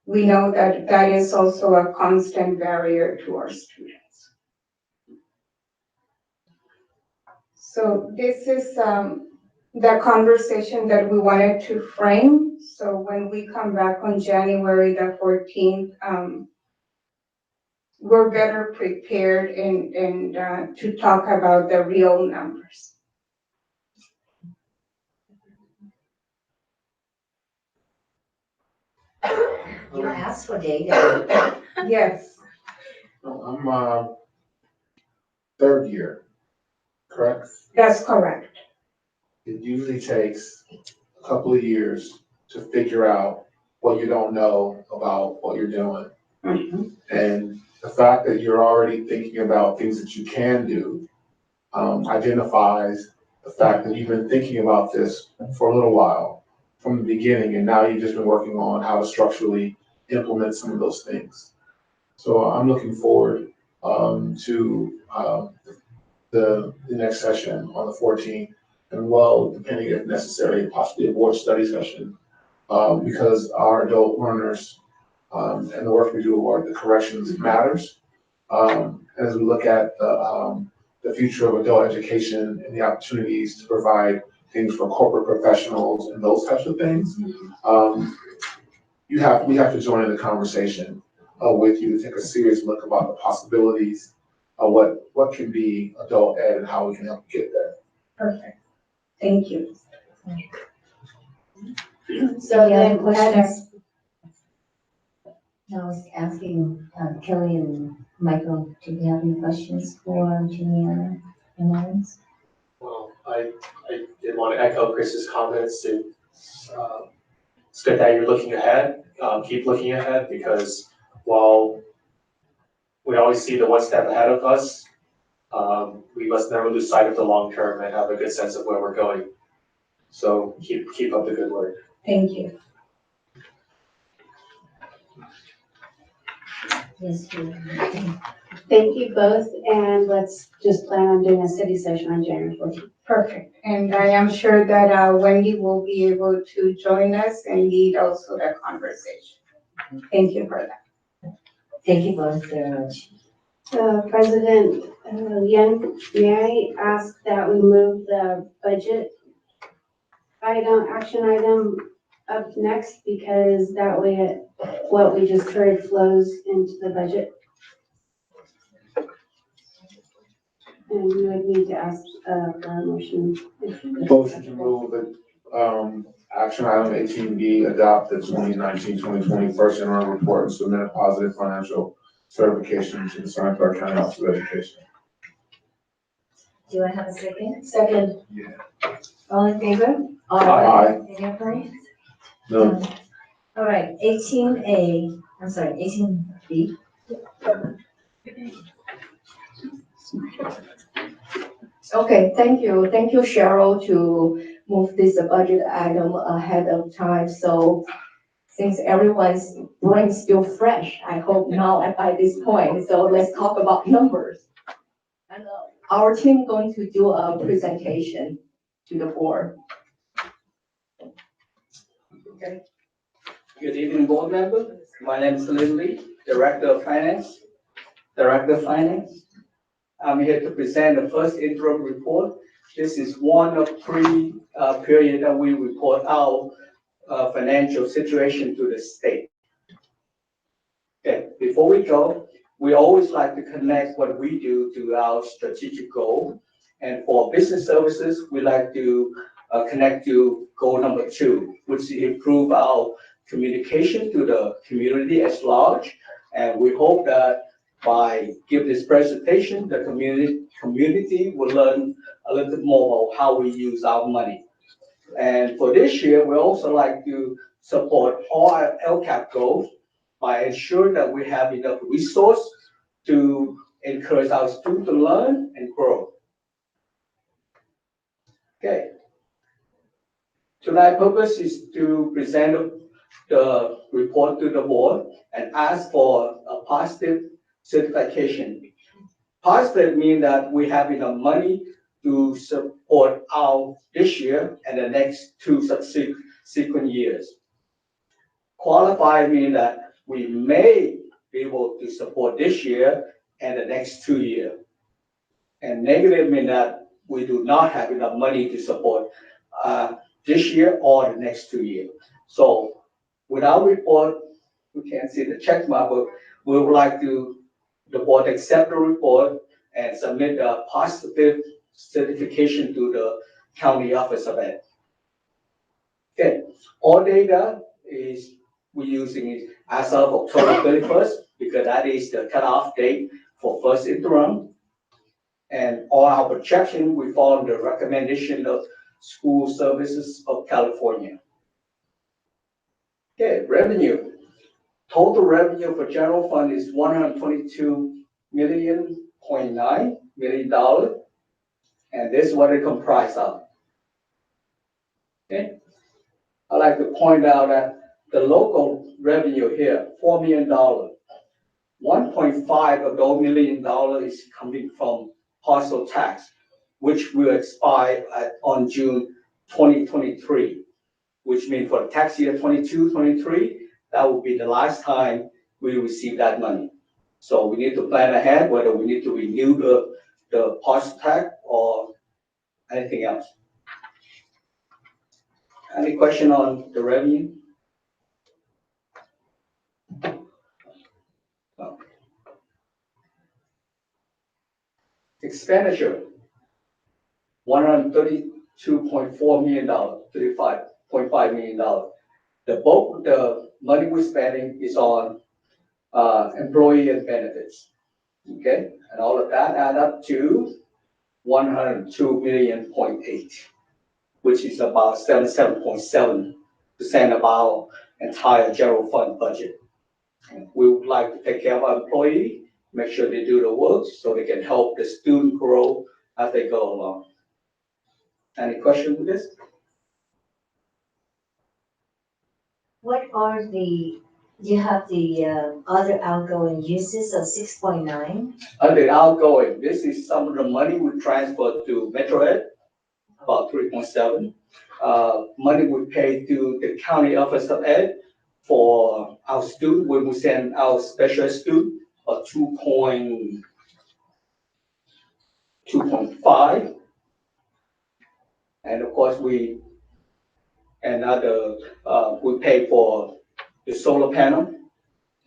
we know that that is also a constant barrier to our students. So this is the conversation that we wanted to frame. So when we come back on January the 14th, we're better prepared and to talk about the real numbers. You asked for data. Yes. I'm third year, correct? That's correct. It usually takes a couple of years to figure out what you don't know about what you're doing. And the fact that you're already thinking about things that you can do identifies the fact that you've been thinking about this for a little while from the beginning, and now you've just been working on how to structurally implement some of those things. So I'm looking forward to the next session on the 14th, and well, depending if necessary, possibly a board study session, because our adult learners and the work we do at the corrections matters. As we look at the future of adult education and the opportunities to provide things for corporate professionals and those types of things, we have to join in the conversation with you to take a serious look about the possibilities of what can be adult ed and how we can help get there. Perfect. Thank you. So then questions? I was asking Kelly and Michael, do you have any questions for Juliana and Lawrence? Well, I did want to echo Chris's comments to, it's good that you're looking ahead, keep looking ahead, because while we always see the one step ahead of us, we must never lose sight of the long term and have a good sense of where we're going. So keep up the good work. Thank you. Yes, Thank you both, and let's just plan on doing a study session on January 14th. Perfect. And I am sure that Wendy will be able to join us and lead also the conversation. Thank you for that. Thank you both very much. President Yen, may I ask that we move the budget action item up next, because that way what we just heard flows into the budget? And we would need to ask for a motion. Motion to move the action item 18B, adopt the 2019-2020 first interim report and submit a positive financial certification to the Santa Clara County Office of Education. Do I have a second? Second. Yeah. All in favor? Aye. Any opposed? No. All right, 18A, I'm sorry, 18B. Okay, thank you. Thank you, Cheryl, to move this budget item ahead of time. So since everyone's brain still fresh, I hope now at this point. So let's talk about numbers. And our team going to do a presentation to the board. Okay. Good evening, board members. My name is Lin Lee, Director of Finance. I'm here to present the first interim report. This is one of three periods that we report our financial situation to the state. Okay, before we go, we always like to connect what we do to our strategic goal. And for business services, we like to connect to goal number 2, which is improve our communication to the community at large. And we hope that by giving this presentation, the community will learn a little bit more about how we use our money. And for this year, we also like to support all our LCAP goals by ensuring that we have enough resource to encourage our students to learn and grow. Okay. Tonight's purpose is to present the report to the board and ask for a positive certification. Positive means that we have enough money to support our this year and the next 2 subsequent years. Qualified means that we may be able to support this year and the next 2 years. And negative means that we do not have enough money to support this year or the next 2 years. So with our report, we can't see the check mark, but we would like the board accept the report and submit a positive certification to the county office of ed. Okay, all data is we're using it as of October 31st because that is the cutoff date for first interim. And all our projection, we follow the recommendation of School Services of California. Okay, revenue. Total revenue for general fund is $122.9 million. And this is what it comprised of. Okay. I'd like to point out that the local revenue here, $4 million. 1.5 of those $1 million is coming from parcel tax, which will expire on June 2023, which means for tax year 22-23, that will be the last time we receive that money. So we need to plan ahead whether we need to renew the parcel tax or anything else. Any question on the revenue? No. Expenditure, $132.4 million, $35.5 million. The bulk of the money we're spending is on employee and benefits. Okay, and all of that add up to 102.8 million, which is about 77.7% of our entire general fund budget. We would like to take care of our employee, make sure they do the work so they can help the student grow as they go along. Any questions with this? What are you have the other outgoing uses of 6.9? Under outgoing, this is some of the money we transfer to Metro Ed, about 3.7. Money we pay to the county office of ed for our student when we send our special student, about 2.5. And of course we pay for the solar panel,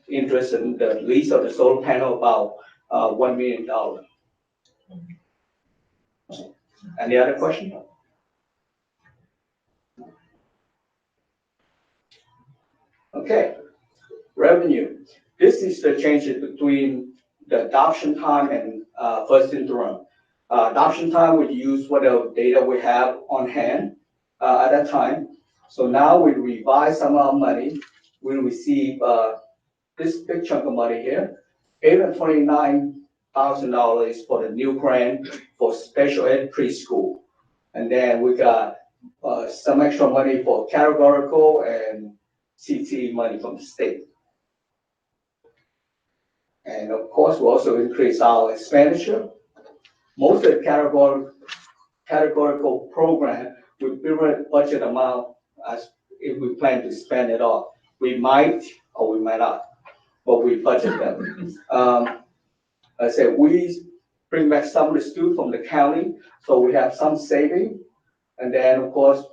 interest in the lease of the solar panel, about $1 million. Any other question? Okay, revenue. This is the changes between the adoption time and first interim. Adoption time, we use whatever data we have on hand at that time. So now we revise some of our money. We receive this big chunk of money here, $829 $100,000 for the new grant for special ed preschool. And then we got some extra money for categorical and CTE money from the state. And of course, we also increase our expenditure. Most of the categorical program, we build budget amount as if we plan to spend it all. We might or we might not, but we budget them. I said we bring back some of the students from the county, so we have some saving. And then, of course,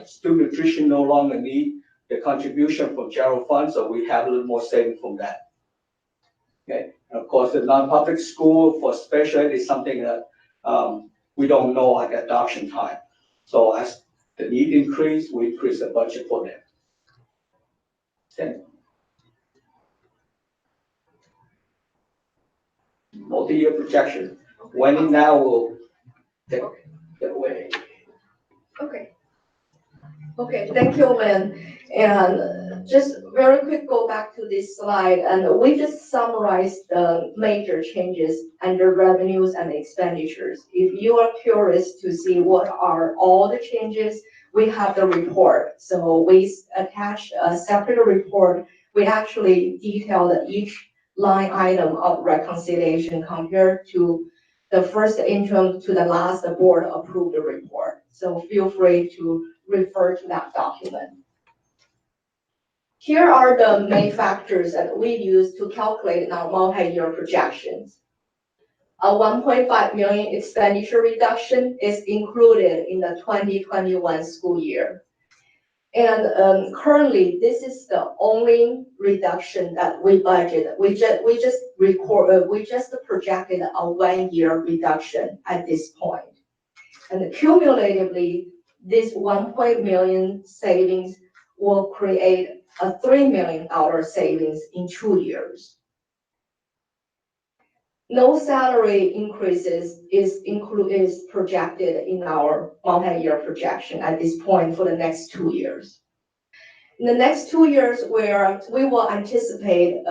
student nutrition no longer need the contribution from general fund, so we have a little more saving from that. Okay, and of course, the non-public school for special ed is something that we don't know at the adoption time. So as the need increase, we increase the budget for them. Okay. Multi-year projection. Wendy now will take it away. Okay. Okay, thank you, Lynn. And just very quick, go back to this slide, and we just summarized the major changes under revenues and expenditures. If you are curious to see what are all the changes, we have the report. So we attached a separate report. We actually detailed each line item of reconciliation compared to the first interim to the last board approved report. So feel free to refer to that document. Here are the main factors that we use to calculate our multi-year projections. A 1.5 million expenditure reduction is included in the 2021 school year. And currently, this is the only reduction that we budgeted. We just projected a 1 year reduction at this point. And cumulatively, this 1 million savings will create a $3 million savings in 2 years. No salary increases is projected in our multi-year projection at this point for the next 2 years. In the next 2 years, we will anticipate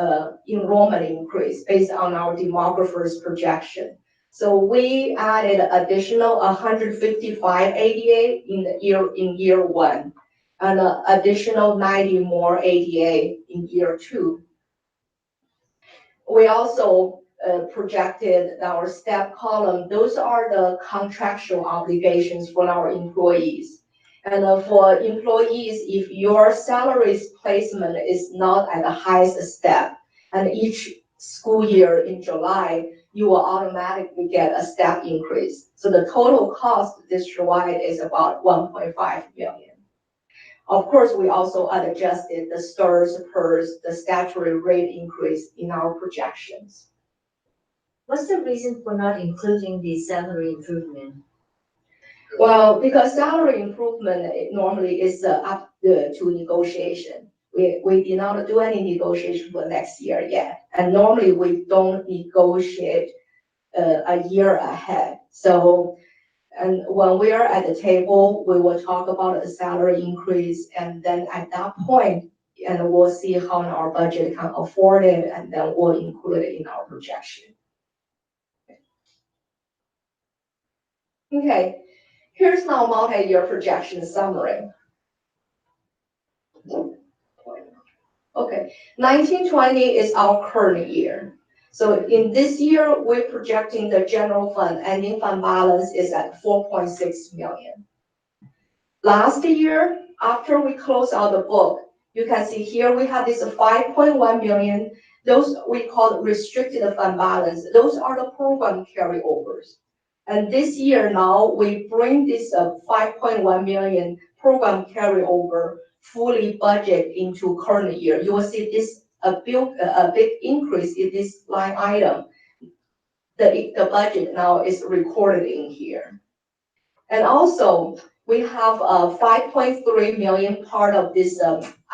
enrollment increase based on our demographers projection. So we added additional 155 ADA in year one, and additional 90 more ADA in year two. We also projected our step column. Those are the contractual obligations for our employees. And for employees, if your salaries placement is not at the highest step, and each school year in July, you will automatically get a step increase. So the total cost district-wide is about 1.5 million. Of course, we also adjusted the STARS, PERS, the statutory rate increase in our projections. What's the reason for not including the salary improvement? Well, because salary improvement normally is up to negotiation. We did not do any negotiation for next year yet. And normally we don't negotiate a year ahead. So, and when we are at the table, we will talk about a salary increase. And then at that point, and we'll see how our budget can afford it, and then we'll include it in our projection. Okay, here's now multi-year projection summary. Okay, 1920 is our current year. So in this year, we're projecting the general fund ending fund balance is at 4.6 million. Last year, after we close out the book, you can see here we have this 5.1 million. Those we call restricted fund balance. Those are the program carryovers. And this year now, we bring this 5.1 million program carryover fully budget into current year. You will see this a big increase in this line item. The budget now is recorded in here. And also, we have a 5.3 million part of this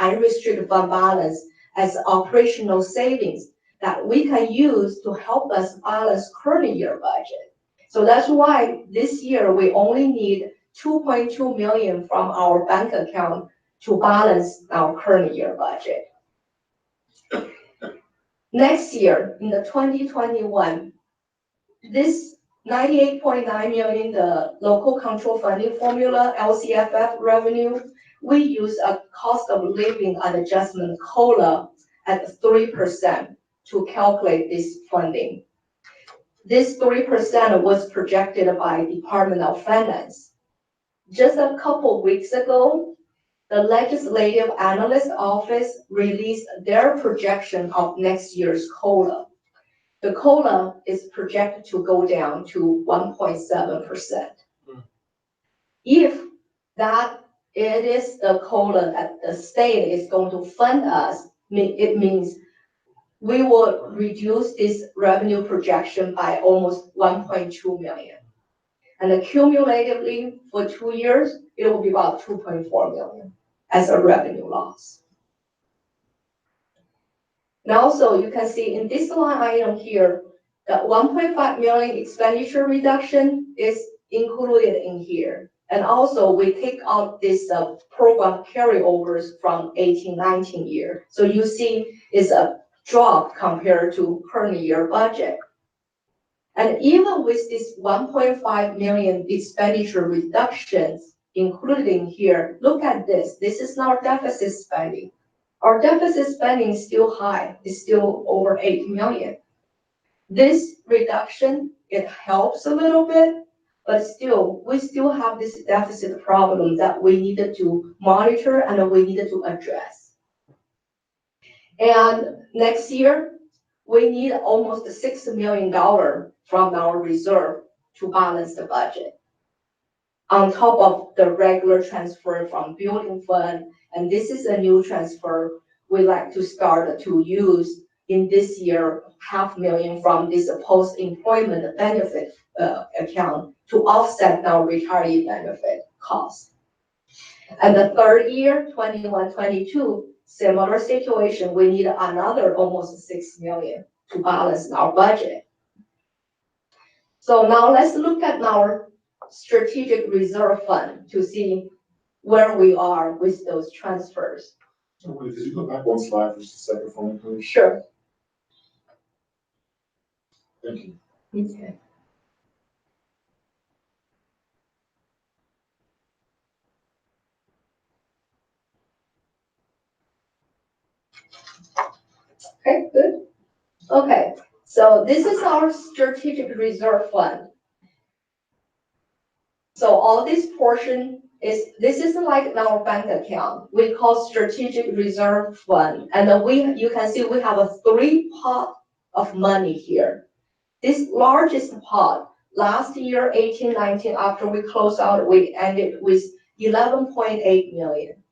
unrestricted fund balance as operational savings that we can use to help us balance current year budget. So that's why this year we only need 2.2 million from our bank account to balance our current year budget. Next year, in the 2021, This 98.9 million, the local control funding formula, LCFF revenue, we use a cost of living adjustment COLA at 3% to calculate this funding. This 3% was projected by Department of Finance. Just a couple weeks ago, the Legislative Analyst Office released their projection of next year's COLA. The COLA is projected to go down to 1.7%. If that it is the COLA that the state is going to fund us, it means we will reduce this revenue projection by almost 1.2 million. And cumulatively for 2 years, it will be about 2.4 million as a revenue loss. And also you can see in this line item here, that 1.5 million expenditure reduction is included in here. And also we take out this program carryovers from 18-19 year. So you see it's a drop compared to current year budget. And even with this 1.5 million expenditure reductions included in here, look at this. This is not deficit spending. Our deficit spending is still high. It's still over 8 million. This reduction, it helps a little bit, but still, we still have this deficit problem that we needed to monitor and we needed to address. And next year, we need almost $6 million from our reserve to balance the budget. On top of the regular transfer from building fund, and this is a new transfer we like to start to use in this year, $500,000 from this post-employment benefit account to offset our retiree benefit costs. And the third year, 21-22, similar situation, we need another almost $6 million to balance our budget. So now let's look at our strategic reserve fund to see where we are with those transfers. So could you go back one slide for just a second for me, please? Sure. Thank you. Okay. Okay, good. Okay, so this is our strategic reserve fund. So all this portion this is like our bank account. We call strategic reserve fund. And then you can see we have a 3 pot of money here. This largest pot, last year, 18-19, after we closed out, we ended with 11.8 million.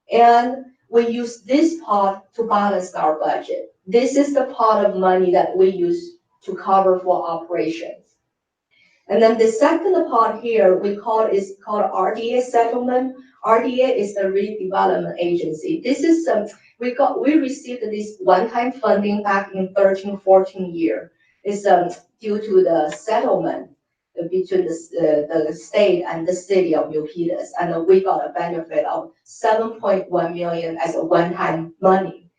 And we use this pot to balance our budget. This is the pot of money that we use to cover for operations. And then the second part here, is called RDA settlement. RDA is the redevelopment agency. This is we received this one-time funding back in 13-14 year. It's due to the settlement between the state and the city of Milpitas, and we got a benefit of 7.1 million as a one-time money.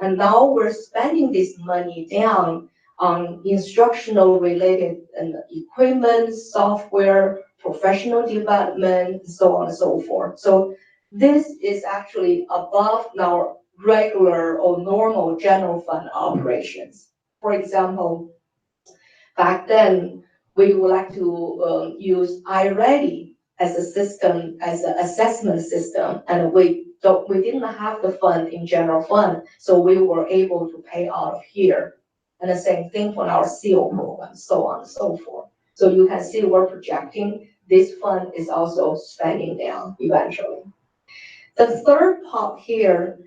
And now we're spending this money down on instructional related equipment, software, professional development, so on and so forth. So this is actually above our regular or normal general fund operations. For example, back then, we would like to use iReady as a system, as an assessment system, and we didn't have the fund in general fund, so we were able to pay out of here. And the same thing for our CO program, so on and so forth. So you can see we're projecting this fund is also spending down eventually. The third part here,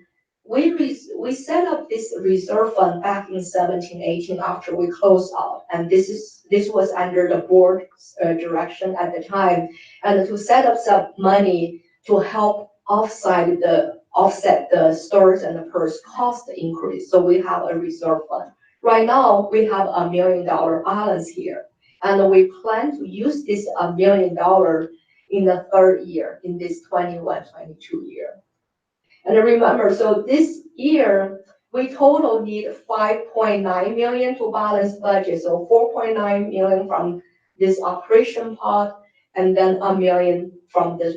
we set up this reserve fund back in 17-18 after we closed out, and this was under the board's direction at the time, and to set up some money to help offset the stores and the purse cost increase. So we have a reserve fund. Right now, we have $1 million balance here, and we plan to use this $1 million in the third year, in this 21-22 year. And remember, so this year, We total need 5.9 million to balance budget, so 4.9 million from this operation pot, and then 1 million from this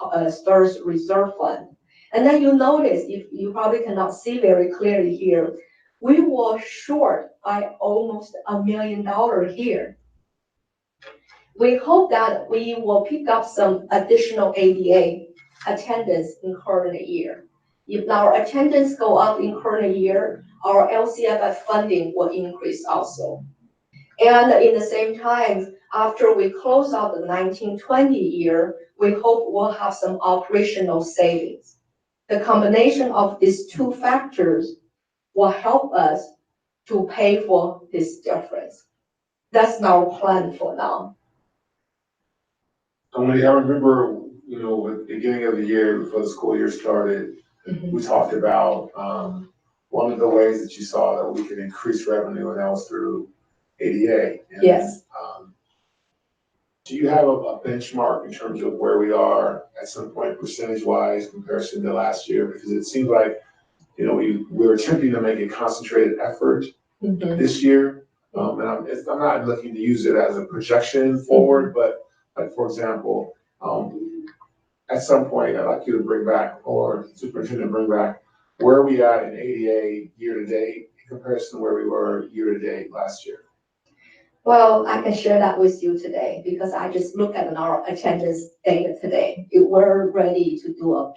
STRS reserve fund. And then you notice, if you probably cannot see very clearly here, we were short by almost $1 million here. We hope that we will pick up some additional ADA attendance in current year. If our attendance go up in current year, our LCFF funding will increase also. And in the same time, after we close out the 1920 year, we hope we'll have some operational savings. The combination of these two factors will help us to pay for this difference. That's our plan for now. I remember, at the beginning of the year, before the school year started, we talked about, one of the ways that you saw that we could increase revenue, and that was through ADA. And, yes. Do you have a benchmark in terms of where we are at some point percentage-wise comparison to last year? Because it seemed like, we were attempting to make a concentrated effort this year. And I'm not looking to use it as a projection forward, but like, for example, at some point, I'd like you to bring back, or superintendent bring back, where are we at in ADA year-to-date in comparison to where we were year-to-date last year? Well, I can share that with you today because I just looked at our attendance data today. We're ready to do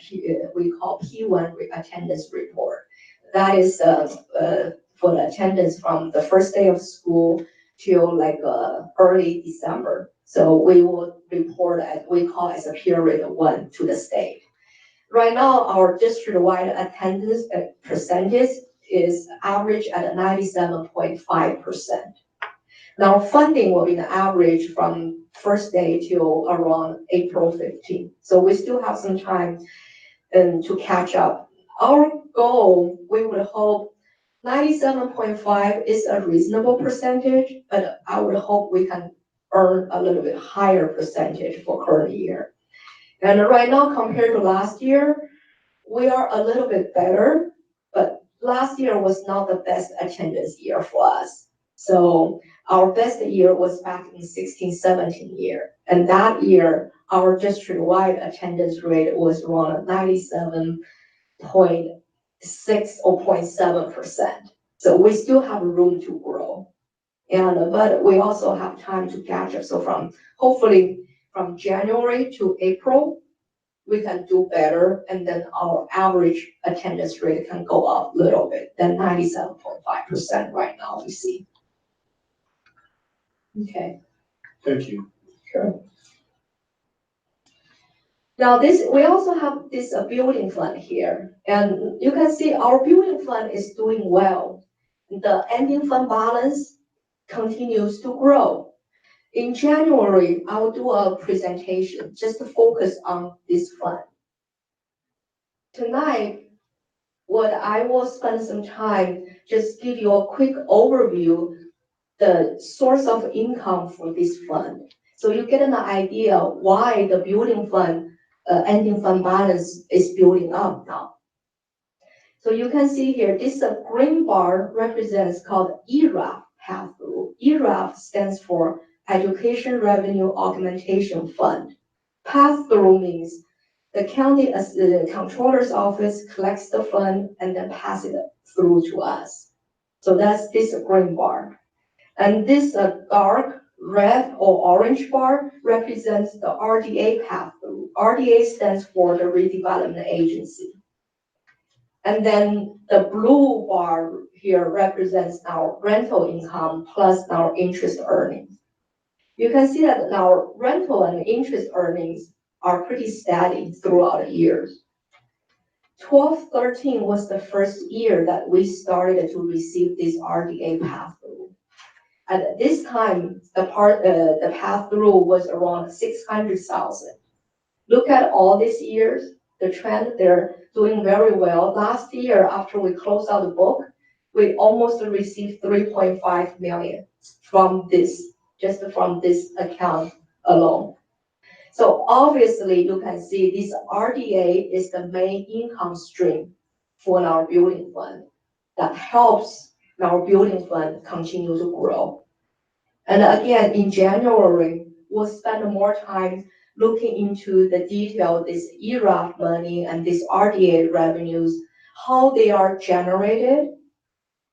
we call P1 attendance report. That is for the attendance from the first day of school till like early December. So we will report we call as a period 1 to the state. Right now, our district-wide attendance percentage is average at 97.5%. Now, funding will be the average from first day till around April 15. So we still have some time to catch up. Our goal, we would hope 97.5 is a reasonable percentage, but I would hope we can earn a little bit higher percentage for current year. And right now, compared to last year, we are a little bit better, but last year was not the best attendance year for us. So our best year was back in 16-17 year. And that year, our district-wide attendance rate was around 97.6 or 0.7%. So we still have room to grow. But we also have time to catch up. So hopefully from January to April, we can do better, and then our average attendance rate can go up a little bit than 97.5% right now we see. Okay. Thank you. Sure. Now we also have this building fund here, and you can see our building fund is doing well. The ending fund balance continues to grow. In January, I will do a presentation just to focus on this fund. Tonight, what I will spend some time just give you a quick overview, the source of income for this fund. So you get an idea why the building fund, ending fund balance is building up now. So you can see here, this green bar represents called ERAF pass-through. ERAF stands for Education Revenue Augmentation Fund. Pass-through means the county, as the controller's office collects the fund and then pass it through to us. So that's this green bar. And this dark red or orange bar represents the RDA pass-through. RDA stands for the Redevelopment Agency. And then the blue bar here represents our rental income plus our interest earnings. You can see that our rental and interest earnings are pretty steady throughout the years. 12-13 was the first year that we started to receive this RDA pass-through. At this time, the pass-through was around 600,000. Look at all these years, the trend, they're doing very well. Last year, after we closed out the book, we almost received 3.5 million from this, just from this account alone. So obviously, you can see this RDA is the main income stream for our building fund. that helps our building fund continue to grow. And again, in January, we'll spend more time looking into the detail, this ERAF money and this RDA revenues, how they are generated,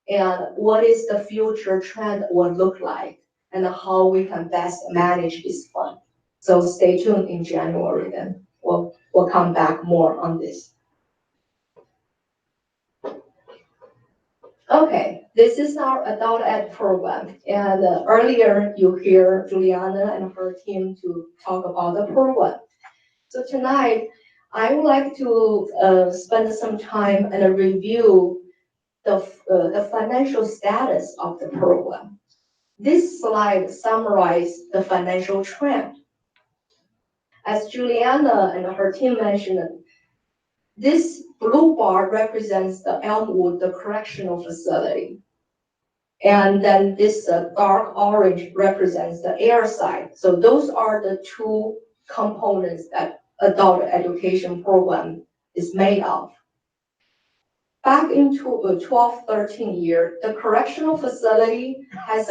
and what is the future trend will look like, and how we can best manage this fund. So stay tuned in January then. We'll come back more on this. Okay, this is our adult ed program, and earlier you hear Juliana and her team to talk about the program. So tonight, I would like to spend some time and review the financial status of the program. This slide summarizes the financial trend. As Juliana and her team mentioned, this blue bar represents the Elmwood, the correctional facility. And then this dark orange represents the air side. So those are the two components that adult education program is made of. Back into 12-13 year, the correctional facility has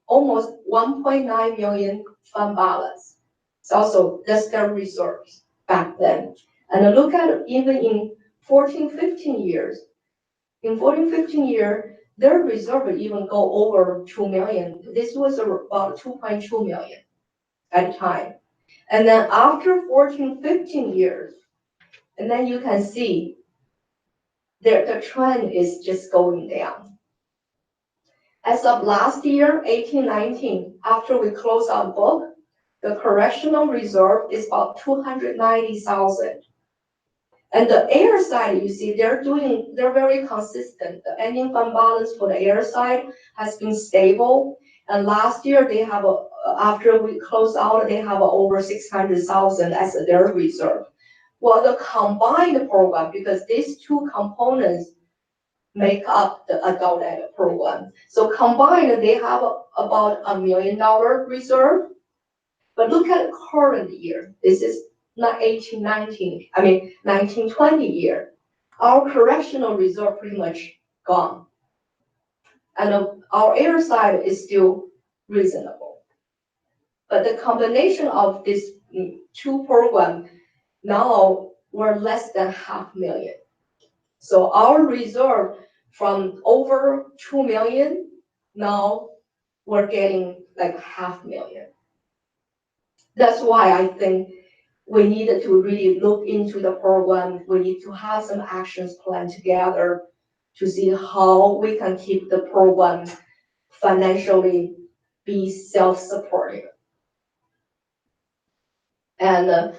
almost 1.9 million fund balance. It's also, that's their reserves back then. And look at even in 14-15 years. In 14-15 year, their reserve even go over 2 million. This was about 2.2 million at the time. And then after 14-15 years, and then you can see the trend is just going down. As of last year, 18-19, after we close our book, the correctional reserve is about 290,000. And the air side, you see, they're very consistent. The ending fund balance for the air side has been stable. And last year, they have after we close out, they have over 600,000 as their reserve. Well, the combined program, because these two components make up the adult ed program. So combined, they have about $1 million reserve. But look at the current year. This is not 18-19, 19-20 year. Our correctional reserve pretty much gone. And our air side is still reasonable. But the combination of these two programs, now we're less than 500,000. So our reserve from over 2 million, now we're getting like 500,000. That's why I think we needed to really look into the program. We need to have some actions planned together to see how we can keep the program financially be self-supporting. And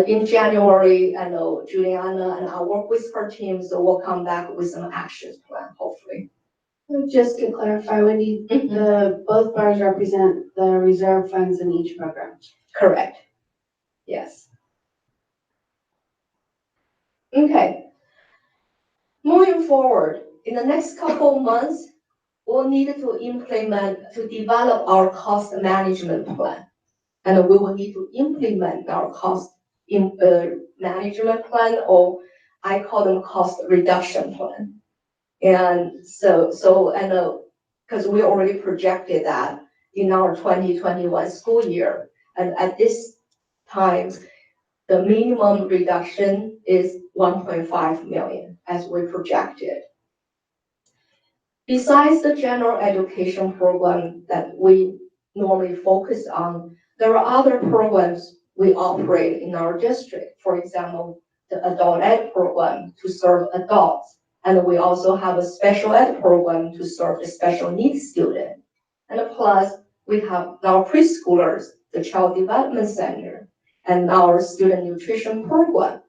in January, I know Juliana and I work with her team, so we'll come back with some actions plan, hopefully. Just to clarify, Wendy, both bars represent the reserve funds in each program. Correct. Yes. Okay. Moving forward, in the next couple of months, we'll need to develop our cost management plan. And we will need to implement our cost management plan, or I call them cost reduction plan. And because we already projected that in our 2021 school year, and at this time, the minimum reduction is 1.5 million as we projected. Besides the general education program that we normally focus on, there are other programs we operate in our district. For example, the adult ed program to serve adults. And we also have a special ed program to serve the special needs student. And plus, we have our preschoolers, the child development center, and our student nutrition program.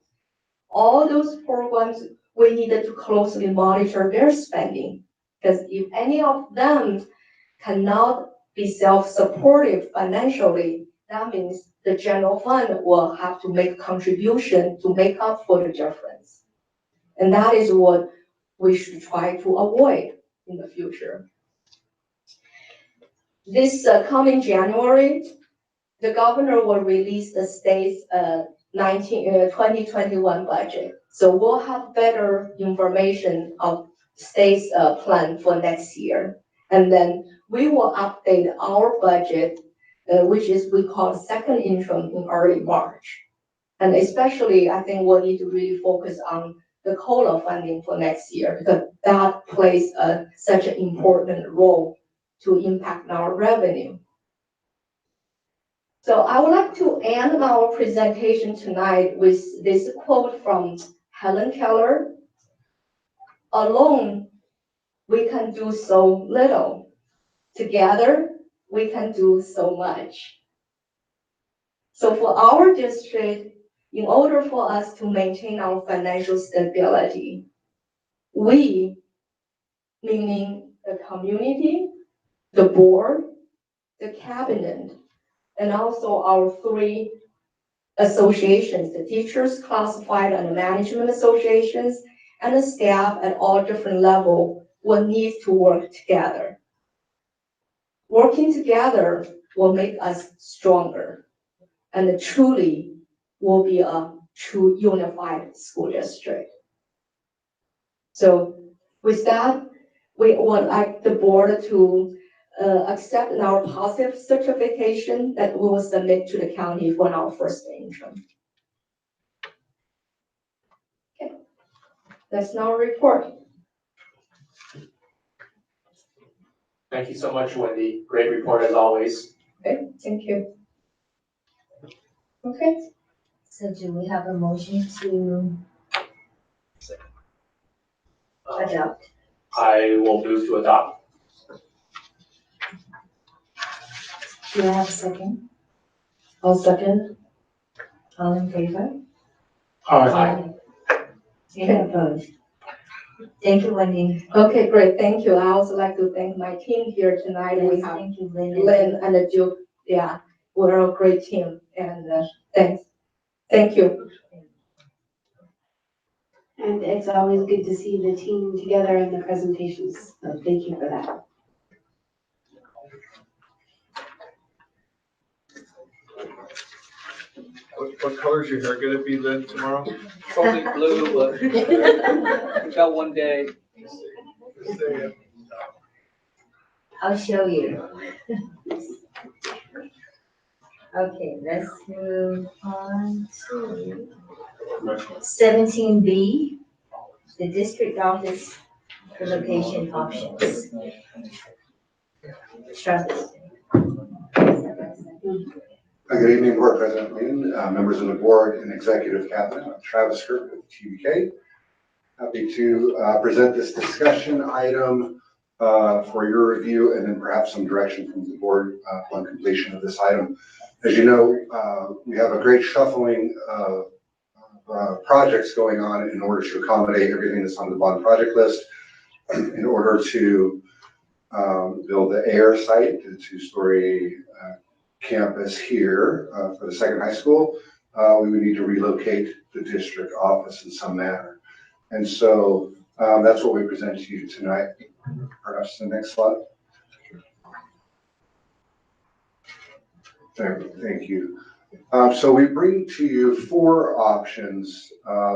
All those programs, we needed to closely monitor their spending, because if any of them cannot be self-supportive financially, that means the general fund will have to make contribution to make up for the difference. And that is what we should try to avoid in the future. This coming January, the governor will release the state's 2021 budget. So we'll have better information of state's plan for next year. And then we will update our budget, which is we call second interim in early March. And especially, I think we'll need to really focus on the COLA funding for next year because that plays such an important role to impact our revenue. So I would like to end our presentation tonight with this quote from Helen Keller. Alone, we can do so little. Together, we can do so much. So for our district, in order for us to maintain our financial stability, we, meaning the community, the board, the cabinet, and also our three associations, the teachers classified and the management associations, and the staff at all different levels will need to work together. Working together will make us stronger and truly will be a true unified school district. So with that, we would like the board to accept our positive certification that we will submit to the county for our first interim. Okay, that's now a report. Thank you so much, Wendy. Great report as always. Okay, thank you. Okay. So do we have a motion to adopt? I will move to adopt. Do I have a second? I'll second. All in favor? Aye. Any opposed? Thank you, Wendy. Okay, great, thank you. I also like to thank my team here tonight. We have Thank you, Lynn. Lynn and the Duke. Yeah, we're a great team and thanks. Thank you. And it's always good to see the team together in the presentations, so thank you for that. What color is your hair gonna be then tomorrow? Probably blue, but we got one day. I'll show you. Okay, let's move on to 17B, the district office relocation options. Travis. Good evening, Board President Lynn, members of the board and executive cabinet. I'm Travis Kirk with TBK. Happy to present this discussion item for your review and then perhaps some direction from the board on completion of this item. As you know, we have a great shuffling of projects going on in order to accommodate everything that's on the bond project list. In order to build the air site, the two-story campus here for the second high school, we would need to relocate the district office in some manner. And so that's what we present to you tonight. Perhaps the next slide. Thank you. So we bring to you four options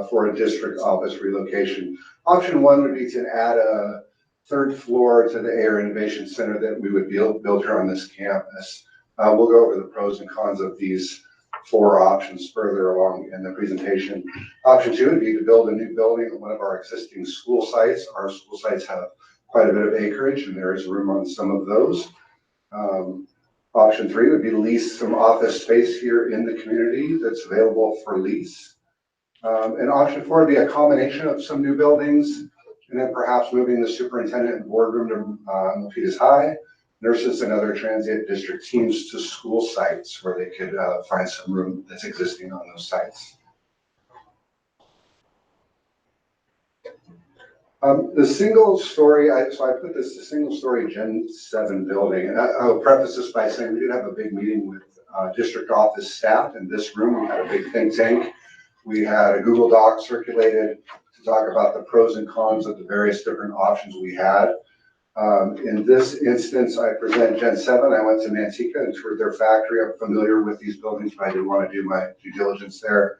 for a district office relocation. Option one would be to add a third floor to the Air Innovation Center that we would build here on this campus. We'll go over the pros and cons of these four options further along in the presentation. Option two would be to build a new building at one of our existing school sites. Our school sites have quite a bit of acreage and there is room on some of those. Option three would be to lease some office space here in the community that's available for lease. And option four would be a combination of some new buildings and then perhaps moving the superintendent and boardroom to Milpitas High, nurses and other transient district teams to school sites where they could find some room that's existing on those sites. The single story, so I put this, the single story Gen 7 building, and I'll preface this by saying we did have a big meeting with district office staff in this room. We had a big think tank. We had a Google Doc circulated to talk about the pros and cons of the various different options we had. In this instance, I present Gen 7. I went to Manteca and toured their factory. I'm familiar with these buildings, but I didn't want to do my due diligence there.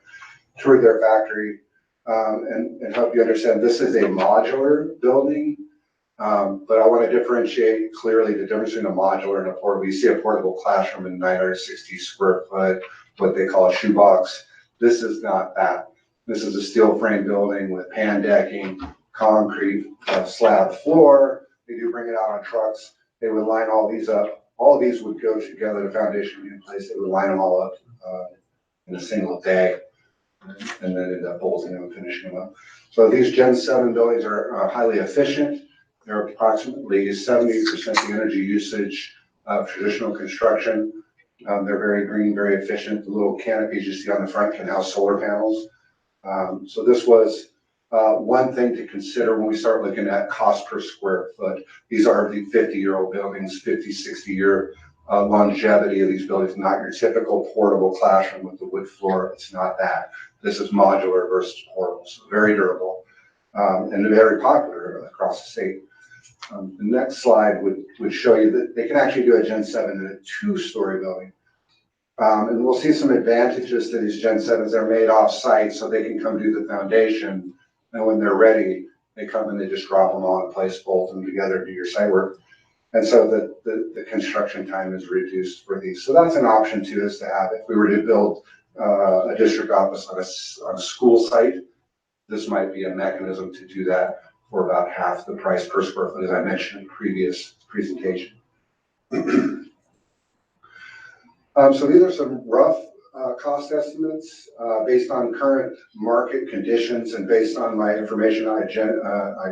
Toured their factory. and help you understand, this is a modular building. But I want to differentiate clearly the difference between a modular and a portable. You see a portable classroom in 960 square foot, what they call a shoebox. This is not that. This is a steel frame building with pan decking, concrete slab floor. They do bring it out on trucks. They would line all these up. All of these would go together, the foundation in place. They would line them all up in a single day, and then end up bolting them and finishing them up. So these Gen 7 buildings are highly efficient. They're approximately 70% the energy usage of traditional construction. They're very green, very efficient. The little canopies you see on the front can house solar panels. So this was one thing to consider when we start looking at cost per square foot. These are the 50-year-old buildings, 50, 60-year longevity of these buildings, not your typical portable classroom with the wood floor. It's not that. This is modular versus portable, so very durable and very popular across the state. The next slide would show you that they can actually do a Gen 7 in a 2-story building. And we'll see some advantages to these Gen 7s. They're made off-site, so they can come do the foundation. And when they're ready, they come and they just drop them on a place, bolt them together, do your site work. And so the construction time is reduced for these. So that's an option too, is to have, if we were to build a district office on a school site, this might be a mechanism to do that for about half the price per square foot, as I mentioned in the previous presentation. So these are some rough cost estimates based on current market conditions and based on my information I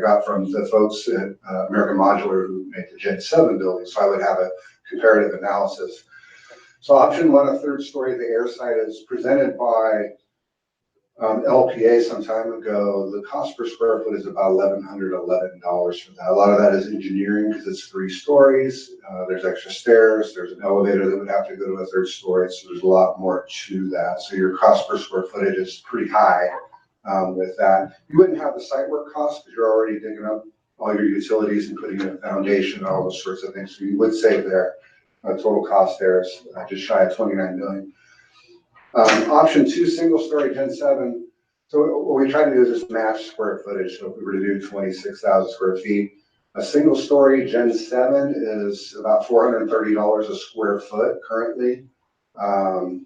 got from the folks at American Modular who make the Gen 7 building. So I would have a comparative analysis. So option 1, a 3rd story of the air site, is presented by LPA some time ago. The cost per square foot is about $1,111 for that. A lot of that is engineering because it's 3 stories. There's extra stairs. There's an elevator that would have to go to a 3rd story. So there's a lot more to that. So your cost per square footage is pretty high with that. You wouldn't have the site work costs because you're already digging up all your utilities and putting in a foundation, all those sorts of things. So you would save there. Total cost there is just shy of $29 million. Option 2, single-story Gen 7. So what we try to do is just match square footage. So if we were to do 26,000 square feet, a single-story Gen 7 is about $430 a square foot currently.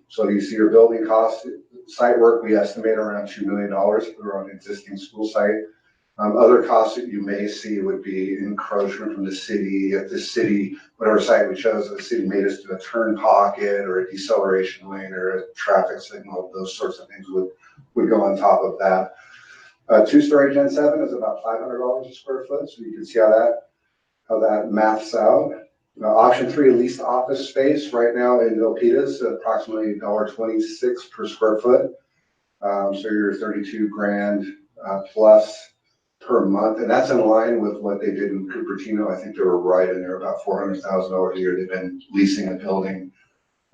So you see your building cost, site work, we estimate around $2 million if we were on an existing school site. Other costs that you may see would be encroachment from the city. If the city, whatever site we chose, the city made us do a turn pocket or a deceleration lane or a traffic signal, those sorts of things would go on top of that. 2-story Gen 7 is about $500 a square foot, so you can see how that maths out. Option 3, leased office space right now in Milpitas, approximately $1.26 per square foot. So you're 32 grand plus per month, and that's in line with what they did in Cupertino. I think they were right in there, about $400,000 a year. They've been leasing a building.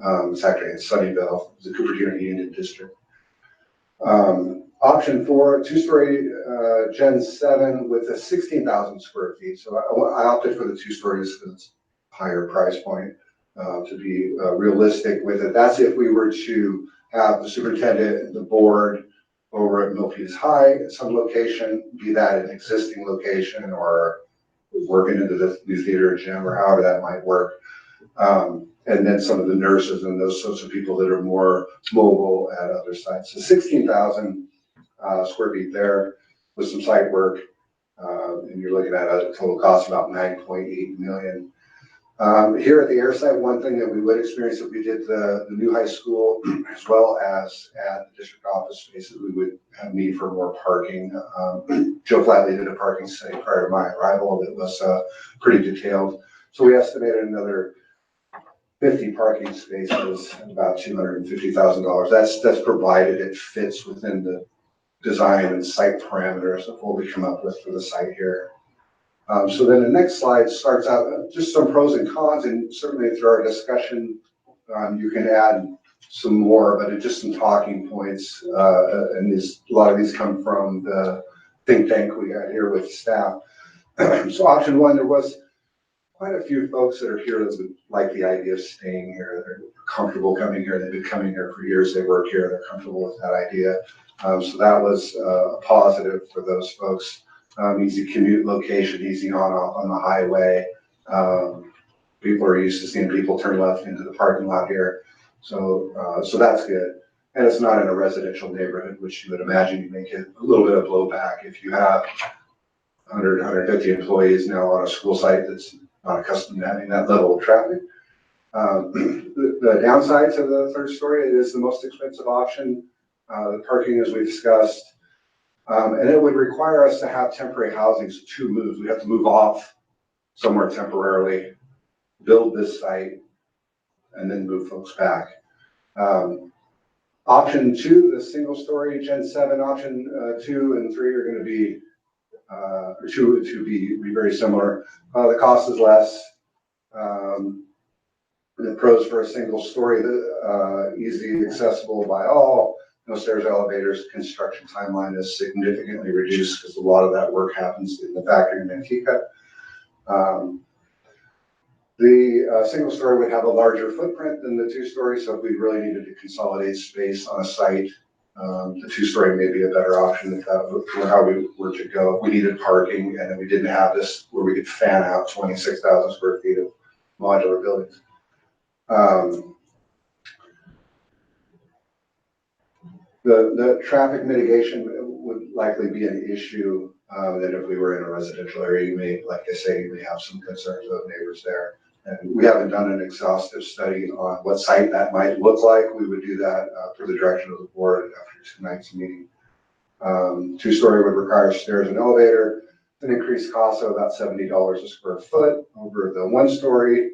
It's actually in Sunnyvale, the Cupertino Union District. Option 4, 2-story Gen 7 with a 16,000 square feet. So I opted for the 2 stories because it's a higher price point to be realistic with it. That's if we were to have the superintendent and the board over at Milpitas High at some location, be that an existing location or working into the new theater or gym or however that might work. And then some of the nurses and those sorts of people that are more mobile at other sites. So 16,000 square feet there with some site work. And you're looking at a total cost of about $9.8 million. Here at the air site, one thing that we would experience if we did the new high school as well as at the district office spaces, we would have need for more parking. Joe Flatley did a parking study prior to my arrival that was pretty detailed. So we estimated another 50 parking spaces, about $250,000. That's provided it fits within the design and site parameters of what we come up with for the site here. So then the next slide starts out just some pros and cons, and certainly through our discussion, you can add some more, but it's just some talking points. And a lot of these come from the think tank we got here with staff. So option 1, there was quite a few folks that are here that would like the idea of staying here. They're comfortable coming here. They've been coming here for years. They work here. They're comfortable with that idea. So that was a positive for those folks. Easy commute location, easy on the highway. People are used to seeing people turn left into the parking lot here. So that's good. And it's not in a residential neighborhood, which you would imagine you may get a little bit of blowback if you have 100, 150 employees now on a school site that's not accustomed to having that level of traffic. The downside to the third story, it is the most expensive option. The parking, as we discussed, and it would require us to have temporary housing, so 2 moves. We have to move off somewhere temporarily, build this site, and then move folks back. Option 2, the single story Gen 7, option 2 and 3 are going to be, or 2 to be very similar. The cost is less. The pros for a single story, easy accessible by all, no stairs, elevators, construction timeline is significantly reduced because a lot of that work happens in the factory in Manteca. The single story would have a larger footprint than the 2-story, so if we really needed to consolidate space on a site, the 2-story may be a better option if that were how we were to go. If we needed parking and then we didn't have this where we could fan out 26,000 square feet of modular buildings. The traffic mitigation would likely be an issue that if we were in a residential area, you may, like I say, you may have some concerns of neighbors there. And we haven't done an exhaustive study on what site that might look like. We would do that for the direction of the board after tonight's meeting. 2-story would require stairs and elevator, an increased cost of about $70 a square foot over the 1-story.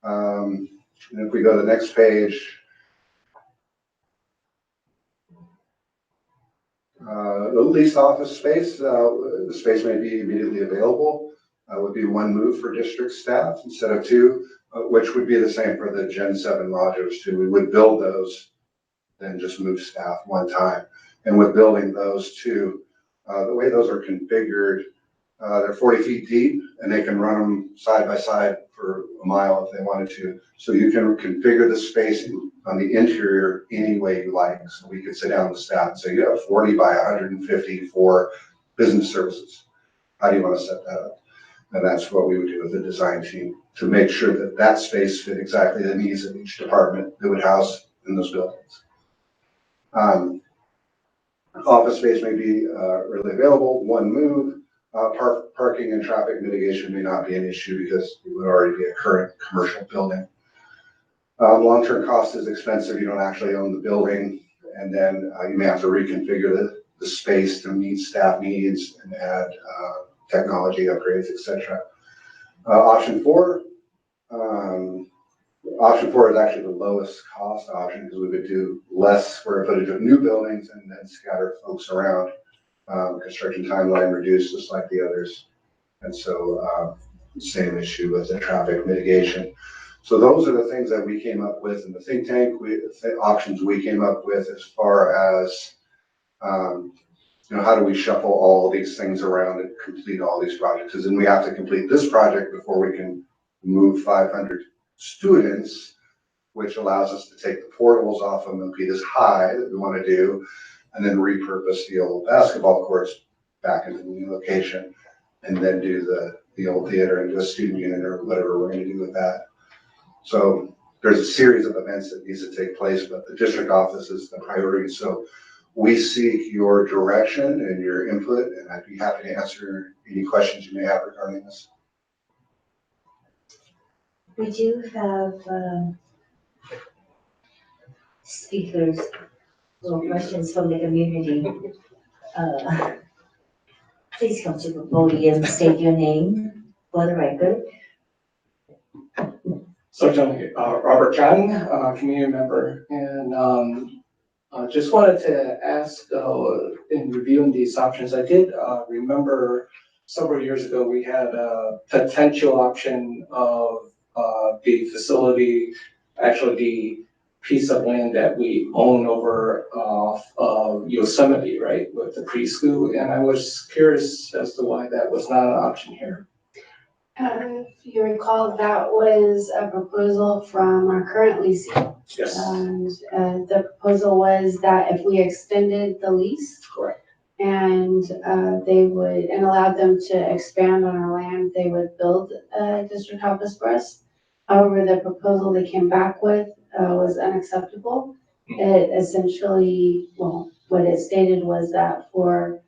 And if we go to the next page, the leased office space, the space may be immediately available. Would be 1 move for district staff instead of 2, which would be the same for the Gen 7 modules too. We would build those, then just move staff 1 time. And with building those 2, the way those are configured, they're 40 feet deep and they can run them side by side for a mile if they wanted to. So you can configure the space on the interior any way you like. So we could sit down with staff and say, you have 40 by 150 for business services. How do you want to set that up? And that's what we would do with the design team to make sure that that space fit exactly the needs of each department that would house in those buildings. Office space may be readily available, 1 move. Parking and traffic mitigation may not be an issue because it would already be a current commercial building. Long-term cost is expensive. You don't actually own the building. And then you may have to reconfigure the space to meet staff needs and add technology upgrades, etc. Option 4. Option 4 is actually the lowest cost option because we would do less square footage of new buildings and then scatter folks around. Construction timeline reduced just like the others. And so same issue with the traffic mitigation. So those are the things that we came up with in the think tank, the options we came up with as far as how do we shuffle all these things around and complete all these projects? Because then we have to complete this project before we can move 500 students, which allows us to take the portables off of Milpitas High that we want to do, and then repurpose the old basketball courts back into the new location, and then do the old theater into a student unit or whatever we're going to do with that. So there's a series of events that needs to take place, but the district office is the priority. So we seek your direction and your input, and I'd be happy to answer any questions you may have regarding this. We do have speakers or questions from the community. Please come to the podium, state your name for the record. Sergeant Robert Chang, community member, and just wanted to ask, in reviewing these options, I did remember several years ago we had a potential option of the facility, actually the piece of land that we own over off of Yosemite, right, with the preschool, and I was curious as to why that was not an option here. If you recall, that was a proposal from our current leasing. Yes. And the proposal was that if we extended the lease. Correct. And they would, and allowed them to expand on our land, they would build a district office for us. However, the proposal they came back with was unacceptable. It essentially, well, what it stated was that for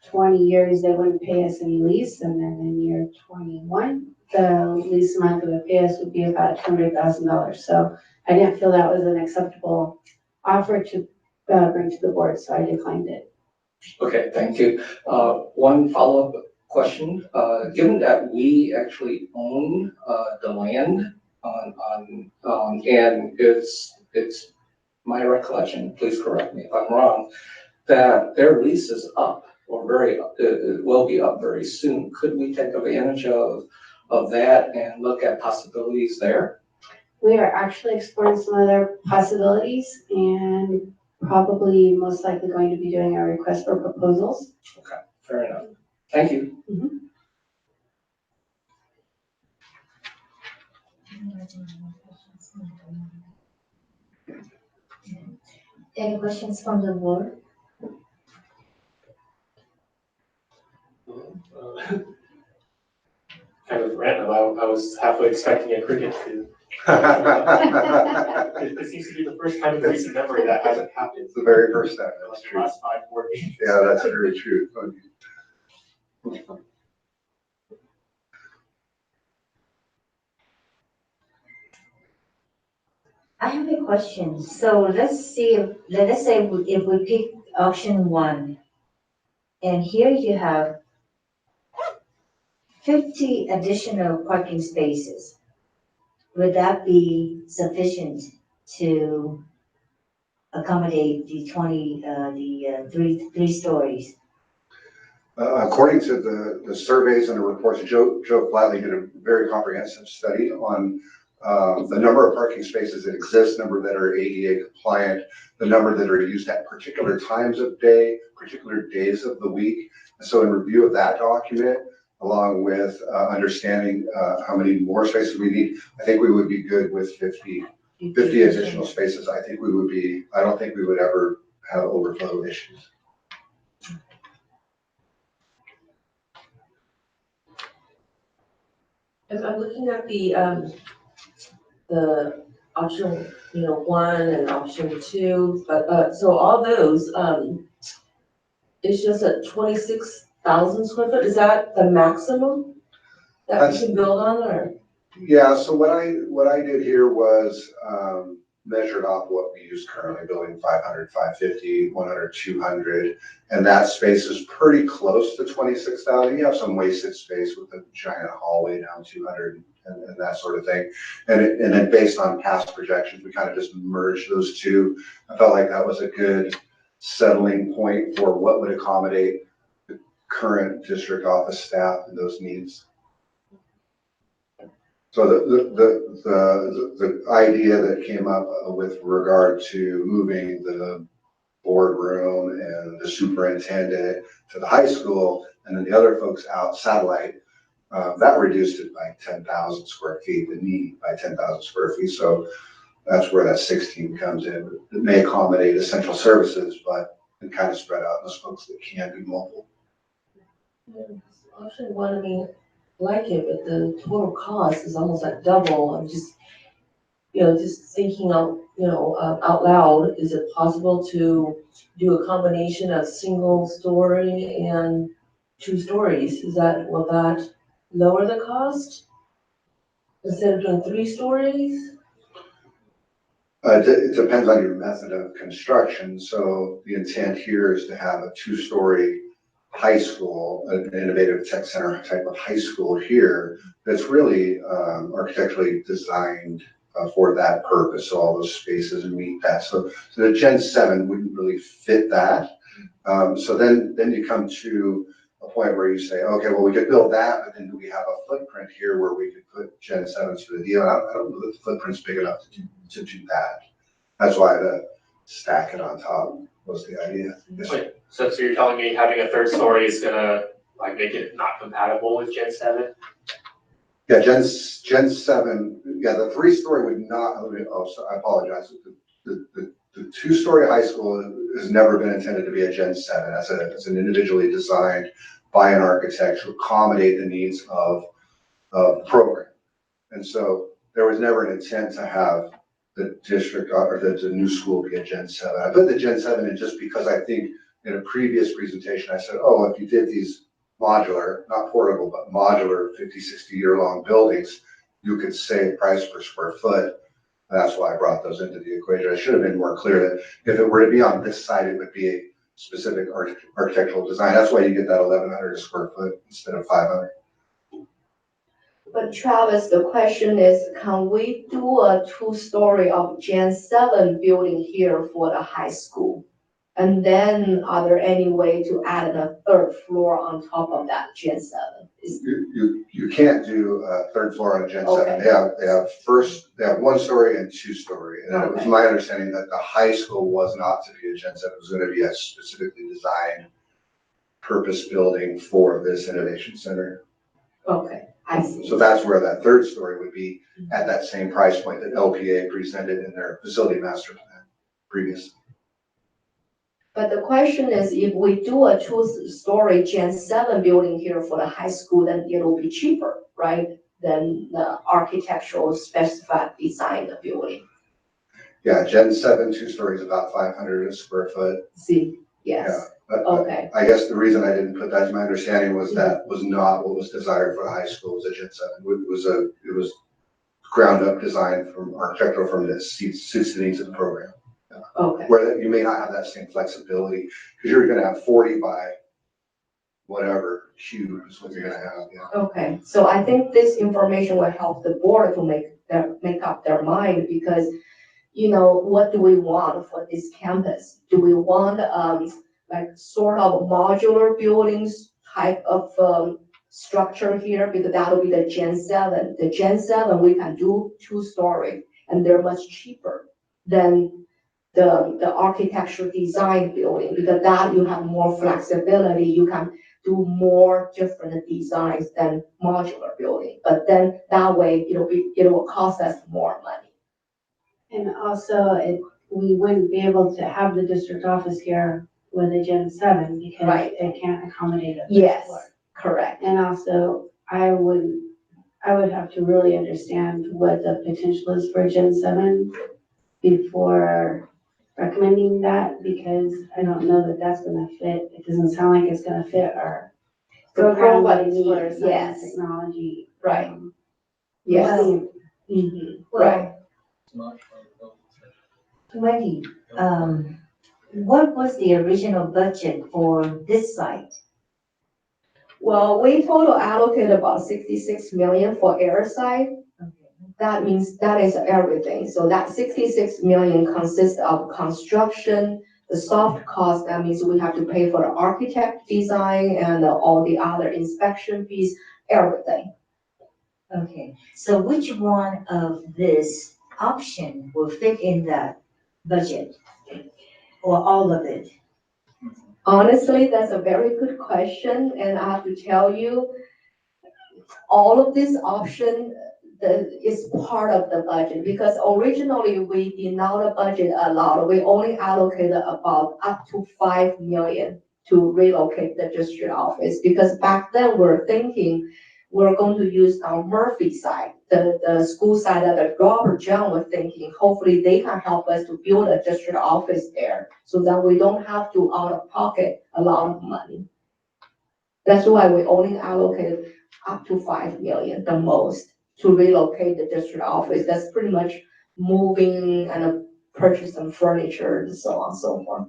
20 years, they wouldn't pay us any lease, and then in year 21, the lease amount they would pay us would be about $200,000. So I didn't feel that was an acceptable offer to bring to the board, so I declined it. Okay, thank you. One follow-up question. Given that we actually own the land and it's my recollection, please correct me if I'm wrong, that their lease is up or it will be up very soon. Could we take advantage of that and look at possibilities there? We are actually exploring some other possibilities and probably most likely going to be doing a request for proposals. Okay, fair enough. Thank you. Mm-hmm. Any questions from the board? Kind of random. I was halfway expecting a cricket to. It seems to be the first time in recent memory that hasn't happened. It's the very first time, that's Like the true. last 5-4 games. Yeah, that's very true. I have a question. So let us say if we pick option 1, and here you have 50 additional parking spaces. Would that be sufficient to accommodate the three stories? According to the surveys and the reports, Joe Flatley did a very comprehensive study on the number of parking spaces that exist, number that are ADA compliant, the number that are used at particular times of day, particular days of the week. And so in review of that document, along with understanding how many more spaces we need, I think we would be good with 50 additional spaces. I don't think we would ever have overflow issues. As I'm looking at the option, 1 and option 2, so all those, it's just at 26,000 square foot. Is that the maximum that we can build on, or? Yeah, so what I did here was measured off what we use currently, building 500, 550, 100, 200, and that space is pretty close to 26,000. You have some wasted space with a giant hallway down 200 and that sort of thing. And then based on past projections, we kind of just merged those two. I felt like that was a good settling point for what would accommodate the current district office staff and those needs. So the idea that came up with regard to moving the boardroom and the superintendent to the high school and then the other folks out satellite, that reduced it by 10,000 square feet, the need by 10,000 square feet. So that's where that 16 comes in. It may accommodate essential services, but it kind of spread out those folks that can't be mobile. Option 1, I mean, like it, but the total cost is almost like double. I'm just, just thinking out loud, is it possible to do a combination of single story and 2 stories? Will that lower the cost instead of doing 3 stories? It depends on your method of construction. So the intent here is to have a 2-story high school, an innovative tech center type of high school here that's really architecturally designed for that purpose. So all those spaces meet that. So the Gen 7 wouldn't really fit that. So then you come to a point where you say, okay, well, we could build that, but then do we have a footprint here where we could put Gen 7s for the deal? I don't know that the footprint's big enough to do that. That's why the stack it on top was the idea. Wait, so you're telling me having a 3rd story is gonna make it not compatible with Gen 7? Yeah, Gen 7, yeah, the 3-story would not, oh, so I apologize. The 2-story high school has never been intended to be a Gen 7 as an individually designed by an architect to accommodate the needs of the program. And so there was never an intent to have the district or the new school be a Gen 7. I put the Gen 7 in just because I think in a previous presentation, I said, oh, if you did these modular, not portable, but modular 50, 60-year-long buildings, you could save price per square foot. That's why I brought those into the equation. I should have been more clear that if it were to be on this side, it would be a specific architectural design. That's why you get that 1,100 a square foot instead of 500. But Travis, the question is, can we do a 2-story of Gen 7 building here for the high school? And then are there any way to add a 3rd floor on top of that Gen 7? You can't do a 3rd floor on a Gen 7. Okay. They have 1-story and 2-story. And it was my understanding that the high school was not to be a Gen 7. It was going to be a specifically designed purpose building for this innovation center. Okay, I see. So that's where that 3rd story would be at that same price point that LPA presented in their facility master plan previously. But the question is, if we do a 2-story Gen 7 building here for the high school, then it'll be cheaper, right? Than the architectural specified design of the building. Yeah, Gen 7 2-story is about 500 a square foot. See, yes. Yeah, Okay. I guess the reason I didn't put that as my understanding was that was not what was desired for the high school, was a Gen 7. It was ground up design from architectural firm that suits the needs of the program. Yeah. Okay. Where you may not have that same flexibility because you're going to have 40 by whatever cube is what you're going to have. Yeah. Okay, so I think this information will help the board to make up their mind because, you know, what do we want for this campus? Do we want like sort of modular buildings type of structure here? Because that'll be the Gen 7. The Gen 7 we can do 2-story and they're much cheaper than the architectural design building because that you have more flexibility. You can do more different designs than modular building. But then that way it will cost us more money. And also, we wouldn't be able to have the district office here with a Gen 7 because Right. it can't accommodate it. Yes, correct. And also, I would have to really understand what the potential is for Gen 7 before recommending that because I don't know that that's gonna fit. It doesn't sound like it's gonna fit our program that we need for science Yes. technology. Right. Yes. Well, Right. Wendy, what was the original budget for this site? Well, we total allocated about 66 million for airside. That means that is everything. So that 66 million consists of construction, the soft cost, that means we have to pay for the architect design and all the other inspection fees, everything. Okay, so which one of this option will fit in that budget? Or all of it? Honestly, that's a very good question, and I have to tell you, all of this option is part of the budget, because originally we did not budget a lot. We only allocated about up to 5 million to relocate the district office, because back then we're thinking we're going to use our Murphy side, the school side that Robert John was thinking, hopefully they can help us to build a district office there, so that we don't have to out of pocket a lot of money. That's why we only allocated up to 5 million, the most, to relocate the district office. That's pretty much moving and purchase some furniture and so on and so forth.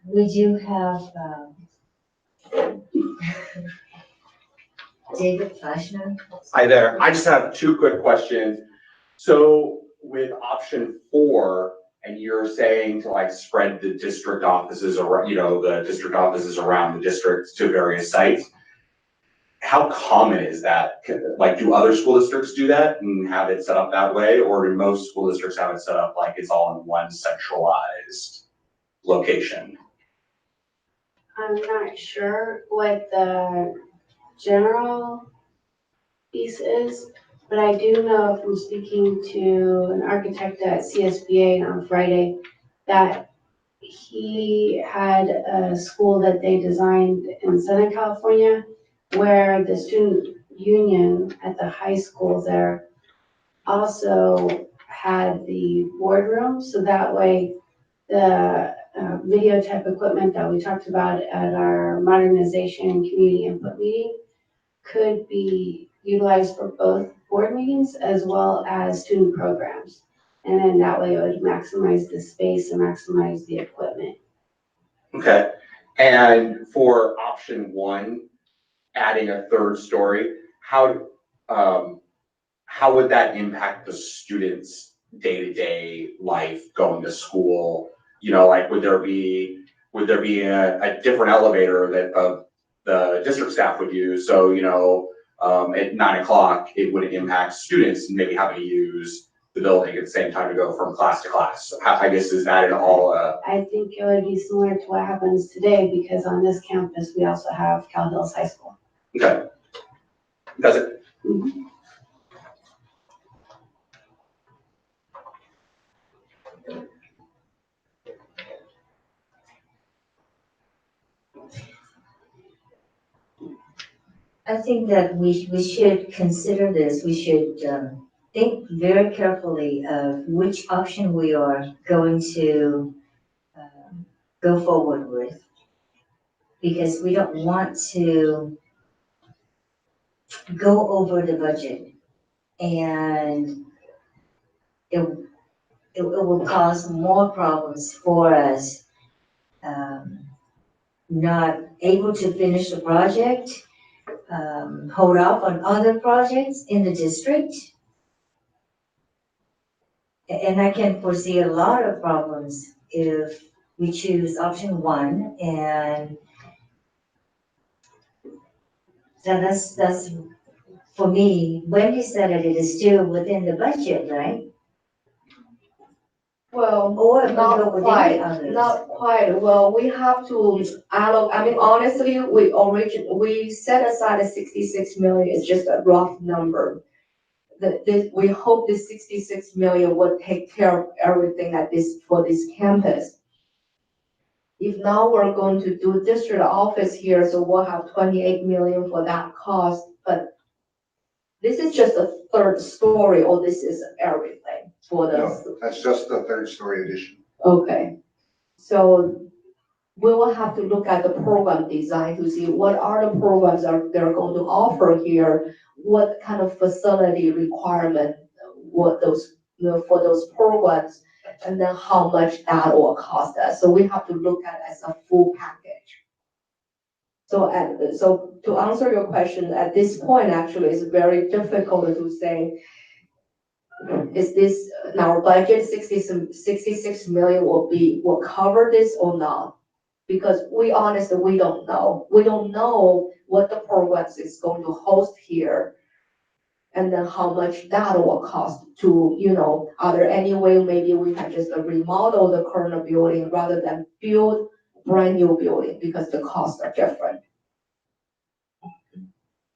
We do have, David Flashman. Hi there. I just have two quick questions. So with option 4, and you're saying to like spread the district offices around, the district offices around the district to various sites. How common is that? Like, do other school districts do that and have it set up that way? Or do most school districts have it set up like it's all in one centralized location? I'm not sure what the general piece is, but I do know from speaking to an architect at CSBA on Friday that he had a school that they designed in Southern California where the student union at the high school there also had the boardroom, so that way the video type equipment that we talked about at our modernization community input meeting could be utilized for both board meetings as well as student programs. And then that way it would maximize the space and maximize the equipment. Okay, and for option one, adding a third story, how would that impact the students' day-to-day life going to school? You know, like would there be a different elevator that the district staff would use? So, you know, at 9 o'clock, it would impact students maybe having to use the building at the same time to go from class to class. I guess is that in all? I think it would be similar to what happens today because on this campus, we also have Cal Hills High School. Okay. Does it? Mm-hmm. I think that we should consider this. We should think very carefully of which option we are going to go forward with. Because we don't want to go over the budget and it will cause more problems for us. Not able to finish the project, hold off on other projects in the district. And I can foresee a lot of problems if we choose option one, and that's for me. Wendy said that it is still within the budget, right? Well, Or not go with quite, any others. not quite. Well, we have to allocate, I mean, honestly, we set aside a 66 million, it's just a rough number. We hope this 66 million will take care of everything for this campus. If now we're going to do district office here, so we'll have 28 million for that cost, but this is just a third story, or this is everything for the. No, that's just the third story addition. Okay, so we will have to look at the program design to see what are the programs they're going to offer here, what kind of facility requirement, what those, for those programs, and then how much that will cost us. So we have to look at it as a full package. So to answer your question, at this point, actually, it's very difficult to say, is this, in our budget, 66 million will cover this or not? Because we don't know. We don't know what the programs is going to host here. And then how much that will cost to, are there any way maybe we can just remodel the current building rather than build brand new building because the costs are different.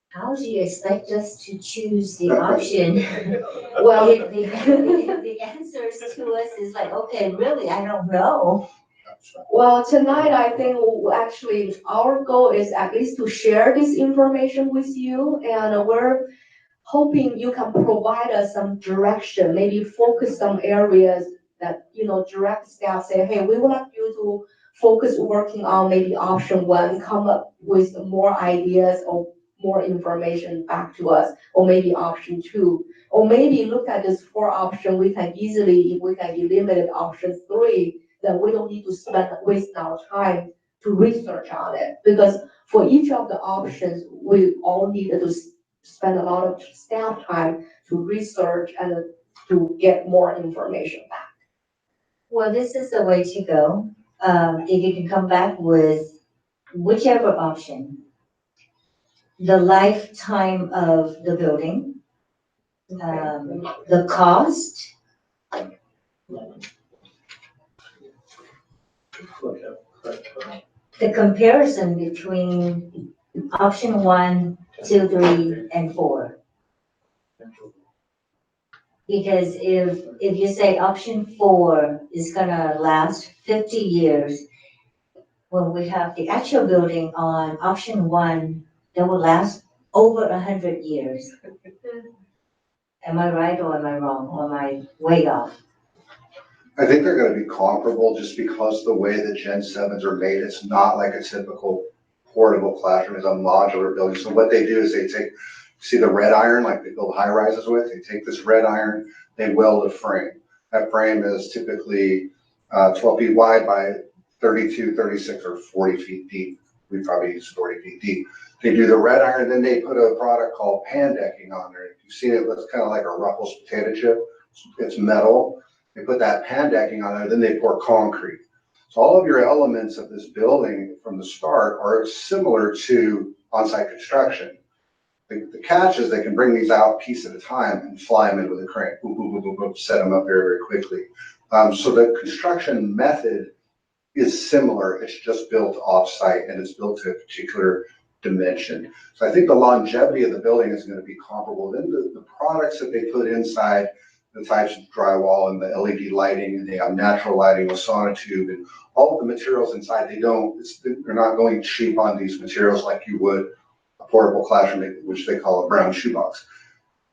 How do you expect us to choose the option? Well, the answers to us is like, okay, really, I don't know. Well, tonight, I think actually our goal is at least to share this information with you, and we're hoping you can provide us some direction, maybe focus some areas that, direct staff say, hey, we would like you to focus working on maybe option one, come up with more ideas or more information back to us, or maybe option two, or maybe look at this 4 option, we can easily, if we can eliminate option 3, then we don't need to waste our time to research on it. Because for each of the options, we all need to spend a lot of staff time to research and to get more information back. Well, this is the way to go. If you can come back with whichever option, the lifetime of the building, the cost, the comparison between option 1, 2, 3, and 4. Because if you say option 4 is gonna last 50 years, when we have the actual building on option 1 that will last over 100 years. Am I right or am I wrong? Or am I way off? I think they're gonna be comparable just because the way the Gen 7s are made, it's not like a typical portable classroom, it's a modular building. So what they do is they take, see the red iron, like they build high rises with, they take this red iron, they weld a frame. That frame is typically 12 feet wide by 32, 36, or 40 feet deep. We probably use 40 feet deep. They do the red iron, then they put a product called pan decking on there. If you've seen it, it's kind of like a Ruffles potato chip. It's metal. They put that pan decking on there, then they pour concrete. So all of your elements of this building from the start are similar to on-site construction. The catch is they can bring these out piece at a time and fly them in with a crane, boom, boom, boom, boom, boom, set them up very, very quickly. So the construction method is similar, it's just built off-site and it's built to a particular dimension. So I think the longevity of the building is going to be comparable. Then the products that they put inside, the types of drywall and the LED lighting, and they have natural lighting with sonotube and all of the materials inside, they're not going cheap on these materials like you would a portable classroom, which they call a brown shoebox.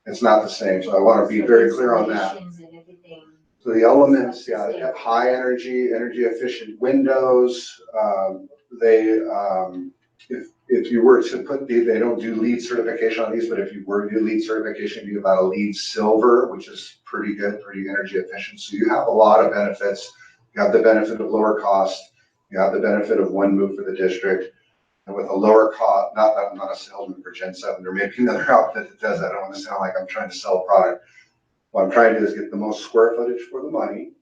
It's not the same, so I want to be very clear on that. So the elements, yeah, they have high energy efficient windows. If you were to put they don't do LEED certification on these, but if you were to do LEED certification, you about a LEED silver, which is pretty good, pretty energy efficient. So you have a lot of benefits. You have the benefit of lower cost. You have the benefit of one move for the district. And with a lower cost, not that I'm not a salesman for Gen 7, there may be another outfit that does that. I don't want to sound like I'm trying to sell a product. What I'm trying to do is get the most square footage for the money,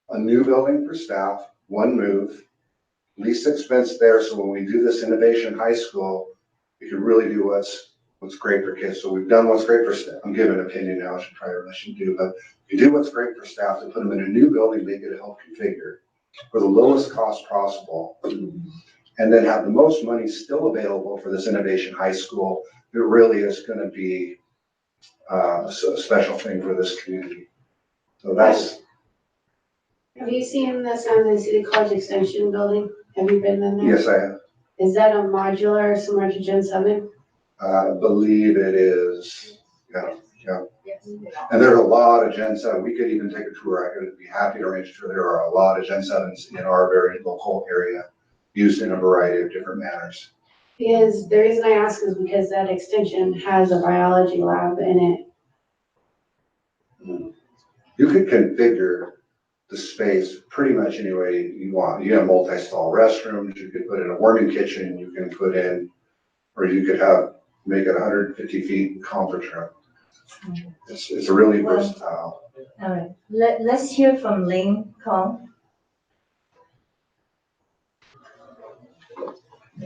a new building for staff, one move, least expense there. So when we do this innovation high school, we can really do what's great for kids. So we've done what's great for staff. I'm giving an opinion now, I shouldn't do, but you do what's great for staff to put them in a new building, they get to help configure for the lowest cost possible. And then have the most money still available for this innovation high school. It really is going to be a special thing for this community. So that's. Have you seen the San Jose City College Extension building? Have you been in there? Yes, I have. Is that a modular similar to Gen 7? I believe it is. Yeah. And there's a lot of Gen 7. We could even take a tour. I could be happy to arrange a tour. There are a lot of Gen 7s in our very local area used in a variety of different manners. Because the reason I ask is because that extension has a biology lab in it. You could configure the space pretty much any way you want. You have multi-stall restrooms, you could put in a warming kitchen, you can put in, or you could make it 150 feet conference room. It's really versatile. All right, let's hear from Ling Kong.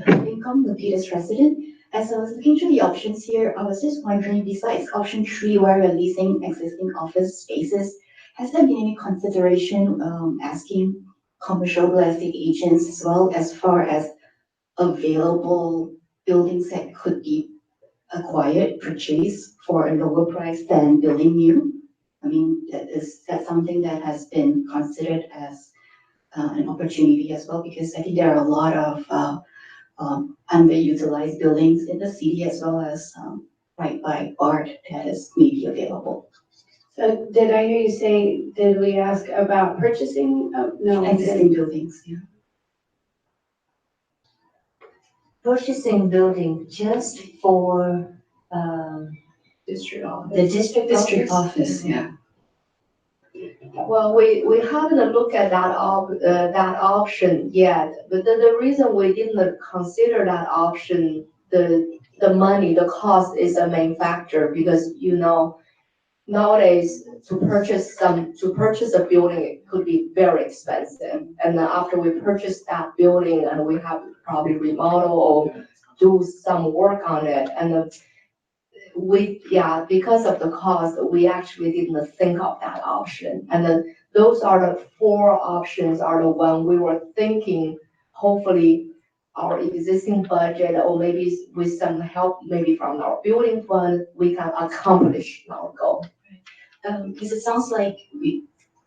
Income, Milpitas resident. As I was looking through the options here, I was just wondering, besides option 3, where we're leasing existing office spaces, has there been any consideration asking commercial real estate agents as well as far as available buildings that could be acquired, purchased for a lower price than building new? I mean, is that something that has been considered as an opportunity as well? Because I think there are a lot of underutilized buildings in the city as well as right by BART that is maybe available. So did I hear you say, did we ask about purchasing? No. Existing buildings, yeah. Purchasing building just for district office. The district office, yeah. Well, we haven't looked at that option yet, but the reason we didn't consider that option, the money, the cost is a main factor, because nowadays to purchase a building, it could be very expensive. And then after we purchase that building and we have to probably remodel or do some work on it, and because of the cost, we actually didn't think of that option. And then those are the 4 options are the one we were thinking hopefully our existing budget or maybe with some help, maybe from our building fund, we can accomplish our goal. Because it sounds like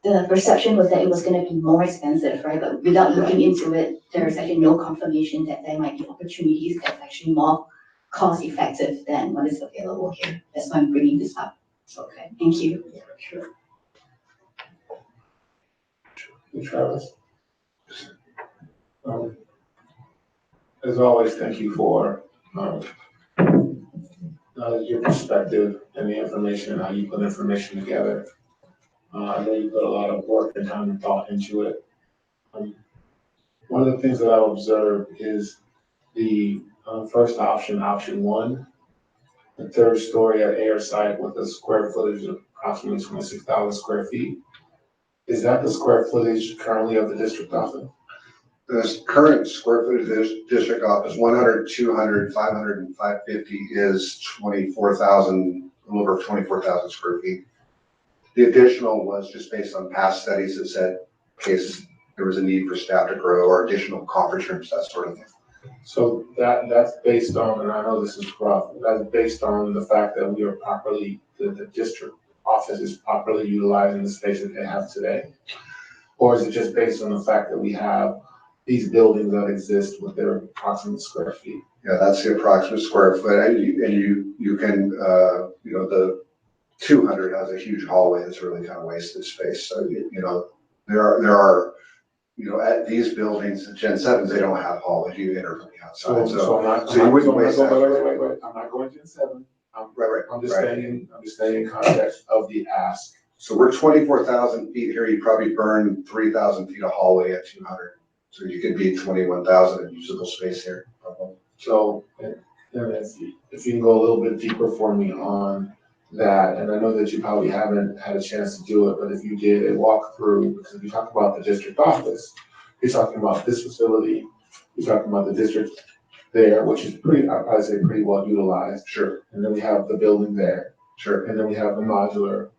the perception was that it was gonna be more expensive, right? But without looking into it, there's actually no confirmation that there might be opportunities that's actually more cost effective than what is available here. That's why I'm bringing this up. Okay, thank you. Travis. As always, thank you for your perspective and the information, how you put information together. I know you put a lot of work and time and thought into it. One of the things that I've observed is the first option, option one, the third story at Air Site with a square footage of approximately 26,000 square feet. Is that the square footage currently of the district office? The current square footage of the district office, 100, 200, 500, and 550 is 24,000, a little over 24,000 square feet. The additional was just based on past studies that said in case there was a need for staff to grow or additional conference rooms, that sort of thing. So that's based on, and I know this is rough, that's based on the fact that we are properly, the district office is properly utilizing the space that they have today? Or is it just based on the fact that we have these buildings that exist with their approximate square feet? Yeah, that's the approximate square foot. And you can, the 200 has a huge hallway that's really kind of wasted space. So, there are, at these buildings, the Gen 7s, they don't have hallways. You enter from the outside. So you wouldn't waste that. Wait. I'm not going Gen 7. Right. I'm just staying in context of the ask. So we're 24,000 feet here. You probably burn 3,000 feet of hallway at 200. So you could be 21,000 in usable space here. So if you can go a little bit deeper for me on that, and I know that you probably haven't had a chance to do it, but if you did a walkthrough, because if you talk about the district office, you're talking about this facility, you're talking about the district there, which is I'd probably say pretty well utilized. Sure. And then we have the building there. Sure. And then we have the modular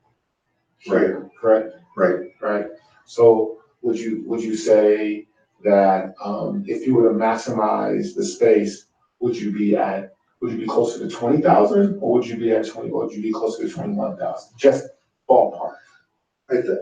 here, correct? Right. So would you say that if you were to maximize the space, would you be closer to 20,000 or would you be at 20, or would you be closer to 21,000? Just ballpark.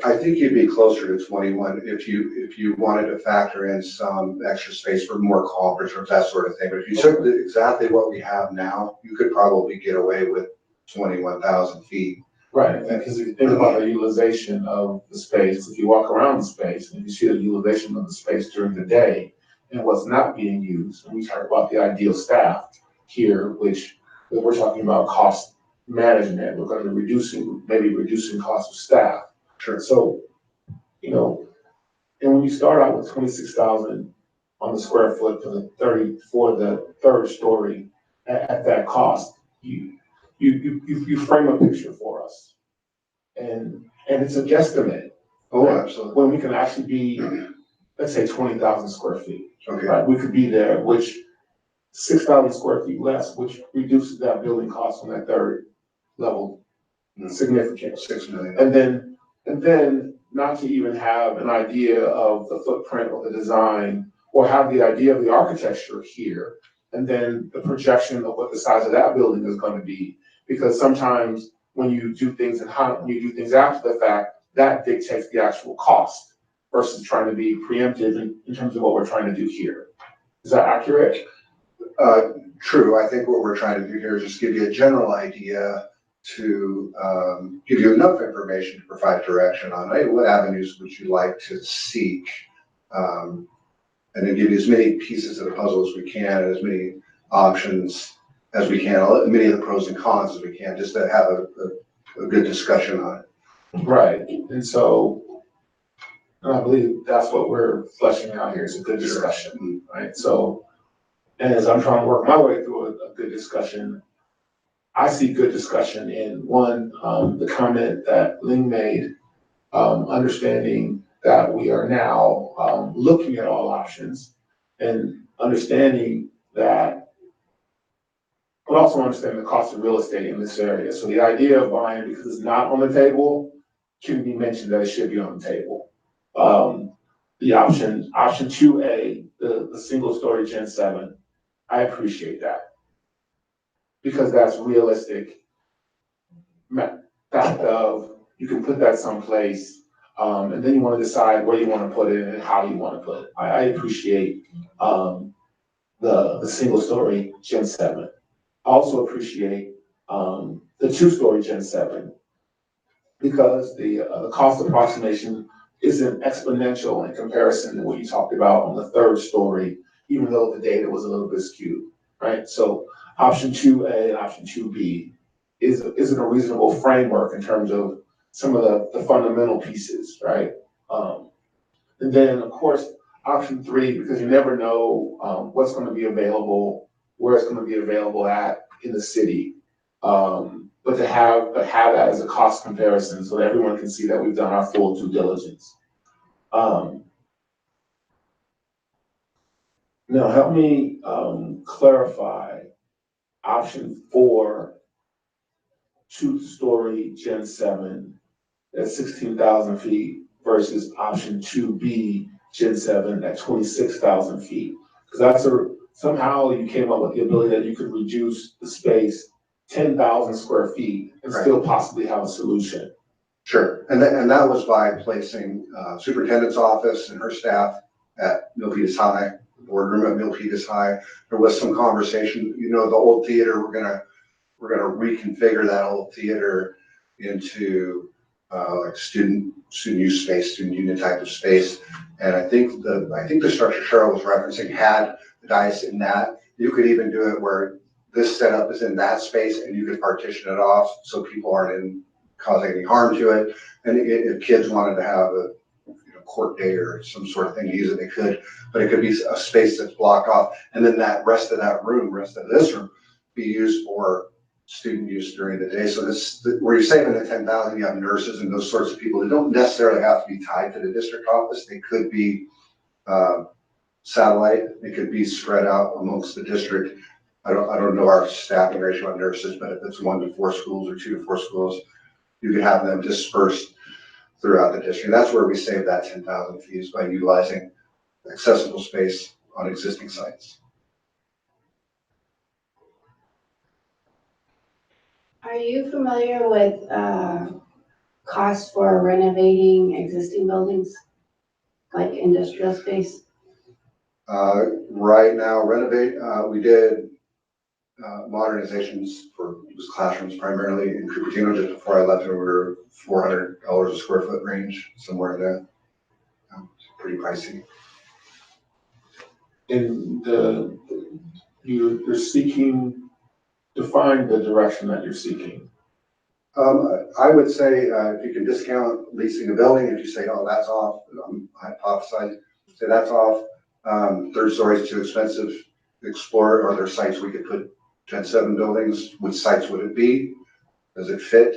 I think you'd be closer to 21 if you wanted to factor in some extra space for more conference rooms, that sort of thing. But if you took exactly what we have now, you could probably get away with 21,000 feet. Right, because if you think about the utilization of the space, if you walk around the space and you see the utilization of the space during the day and what's not being used, and we talk about the ideal staff here, which we're talking about cost management, we're going to be reducing cost of staff. Sure. So, and when you start out with 26,000 on the square foot for the third story at that cost, you frame a picture for us, and it's a guesstimate. Oh, absolutely. When we can actually be, let's say 20,000 square feet. Okay. Right, we could be there, which 6,000 square feet less, which reduces that building cost on that third level significantly. $6 million. And then not to even have an idea of the footprint or the design, or have the idea of the architecture here, and then the projection of what the size of that building is going to be. Because sometimes when you do things after the fact, that dictates the actual cost versus trying to be preemptive in terms of what we're trying to do here. Is that accurate? True. I think what we're trying to do here is just give you a general idea to give you enough information to provide direction on, hey, what avenues would you like to seek, and then give you as many pieces of the puzzle as we can, and as many options as we can, many of the pros and cons as we can, just to have a good discussion on it. Right. And so I believe that's what we're fleshing out here, is a good discussion, right? So, and as I'm trying to work my way through a good discussion, I see good discussion in one, the comment that Ling made, understanding that we are now looking at all options and understanding that, but also understanding the cost of real estate in this area. So the idea of buying because it's not on the table can be mentioned that it should be on the table. the option two A, the single story Gen 7, I appreciate that. Because that's realistic. Fact of, you can put that someplace, and then you wanna decide where you wanna put it and how you wanna put it. I appreciate, the single story Gen 7. I also appreciate, the two-story Gen 7, because the cost approximation isn't exponential in comparison to what you talked about on the third story, even though the data was a little bit skewed, right? So option two A and option two B isn't a reasonable framework in terms of some of the fundamental pieces, right? And then, of course, option three, because you never know what's gonna be available, where it's gonna be available at in the city. But to have that as a cost comparison so that everyone can see that we've done our full due diligence. Now help me clarify option four, two-story Gen 7 at 16,000 feet versus option two B Gen 7 at 26,000 feet. Because somehow you came up with the ability that you could reduce the space 10,000 square feet and still possibly have a solution. Sure, and that was by placing superintendent's office and her staff at Milpitas High, the boardroom at Milpitas High. There was some conversation, the old theater, we're gonna reconfigure that old theater into like student use space, student union type of space. And I think the structure Cheryl was referencing had the dais in that. You could even do it where this setup is in that space and you could partition it off so people aren't causing any harm to it. And if kids wanted to have a court day or some sort of thing to use it, they could, but it could be a space that's blocked off. And then that rest of this room be used for student use during the day. So where you're saving the 10,000, you have nurses and those sorts of people that don't necessarily have to be tied to the district office. They could be satellite. They could be spread out amongst the district. I don't know our staffing ratio on nurses, but if it's 1 to 4 schools or 2 to 4 schools, you could have them dispersed throughout the district. That's where we save that 10,000 fees by utilizing accessible space on existing sites. Are you familiar with costs for renovating existing buildings, like industrial space? Right now, we did modernizations for classrooms primarily in Cupertino. Just before I left, we were $400 a square foot range, somewhere in there. It's pretty pricey. And you're seeking, define the direction that you're seeking. I would say if you can discount leasing a building, if you say, oh, that's off, I hypothesize, say that's off. Third story is too expensive. Explore, are there sites we could put Gen 7 buildings? Which sites would it be? Does it fit?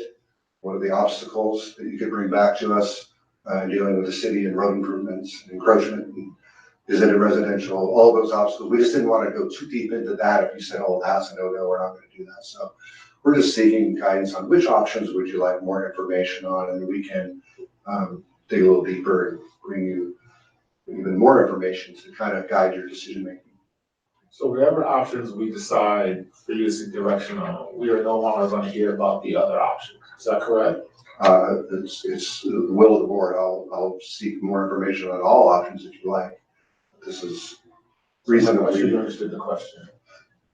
What are the obstacles that you could bring back to us dealing with the city and road improvements and encroachment? And is it a residential? All those obstacles. We just didn't want to go too deep into that. If you said, oh, that's a no-go, we're not going to do that. So we're just seeking guidance on which options would you like more information on, and we can dig a little deeper and bring you even more information to kind of guide your decision making. So whatever options we decide for you to seek direction on, we are no longer going to hear about the other options. Is that correct? It's the will of the board. I'll seek more information on all options if you like. This is reasonably. I should have understood the question.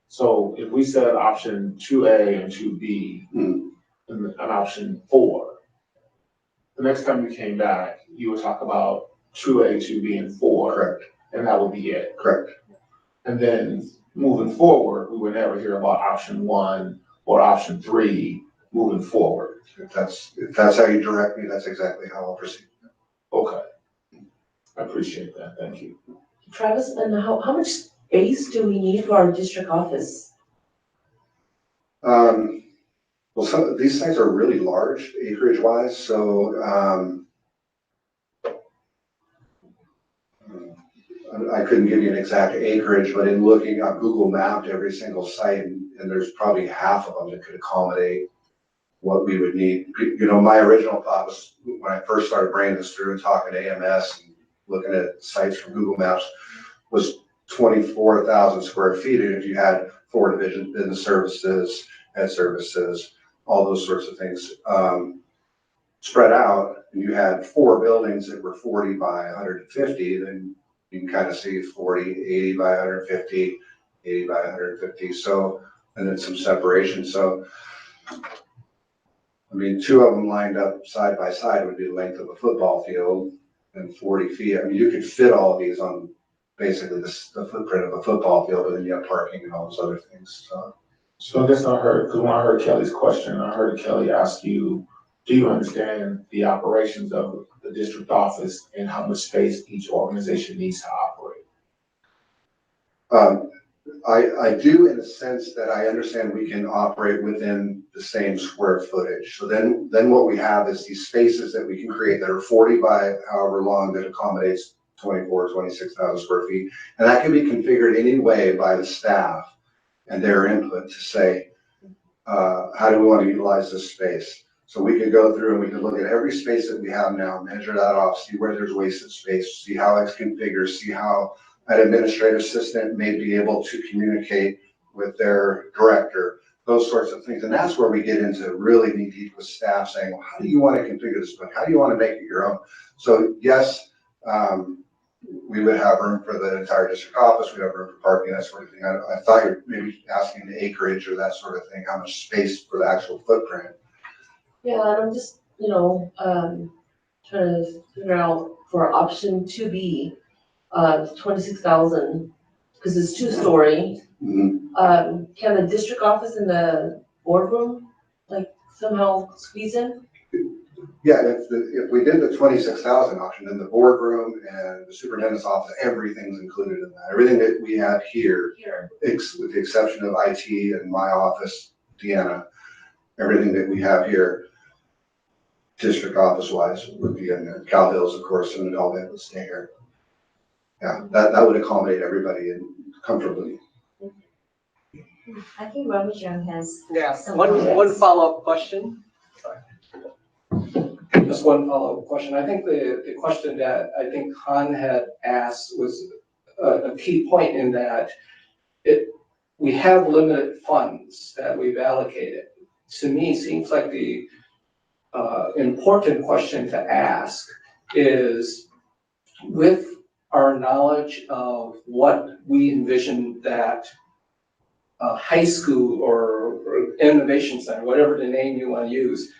So if we said option 2A and 2B and option 4, the next time you came back, you would talk about 2A, 2B, and 4. Correct. And that would be it. Correct. And then moving forward, we would never hear about option 1 or option 3 moving forward. If that's how you direct me, that's exactly how I'll proceed. Okay. I appreciate that. Thank you. Travis, and how much space do we need for our district office? Well, some of these sites are really large acreage wise, so I couldn't give you an exact acreage, but in looking, I Google mapped every single site, and there's probably half of them that could accommodate what we would need. My original thought was when I first started bringing this through and talking to AMS and looking at sites from Google Maps, was 24,000 square feet. And if you had 4 divisions, business services, ed services, all those sorts of things, spread out, and you had 4 buildings that were 40 by 150, then you can kind of see 40, 80 by 150, 80 by 150. So, and then some separation. So, I mean, 2 of them lined up side by side would be the length of a football field and 40 feet. I mean, you could fit all of these on basically the footprint of a football field, but then you have parking and all those other things. So I guess I heard, because when I heard Kelly's question, I heard Kelly ask you, do you understand the operations of the district office and how much space each organization needs to operate? I do, in the sense that I understand we can operate within the same square footage. So then what we have is these spaces that we can create that are 40 by however long that accommodates 26,000 square feet. And that can be configured any way by the staff and their input to say, how do we want to utilize this space? So we could go through and we could look at every space that we have now, measure that off, see where there's wasted space, see how it's configured, see how an administrative assistant may be able to communicate with their director, those sorts of things. And that's where we get into really knee deep with staff saying, well, how do you want to configure this book? How do you want to make it your own? So yes, we would have room for the entire district office. We have room for parking, that sort of thing. I thought you were maybe asking the acreage or that sort of thing, how much space for the actual footprint. Yeah, and I'm just, trying to figure out for option 2B, 26,000, because it's 2-story. Mm-hmm. Can the district office and the boardroom, like, somehow squeeze in? Yeah, if we did the 26,000 option, then the boardroom and the superintendent's office, everything's included in that. Everything that we have here, with the exception of IT and my office, Deanna, everything that we have here, district office wise, would be in there. Cal Hills, of course, and all that would stay here. Yeah, that would accommodate everybody and comfortably. I think Robert Young has. One follow-up question. Just one follow-up question. I think the question that I think Han had asked was a key point in that we have limited funds that we've allocated. To me, it seems like the important question to ask is, with our knowledge of what we envision that high school or innovation center, whatever the name you want to use,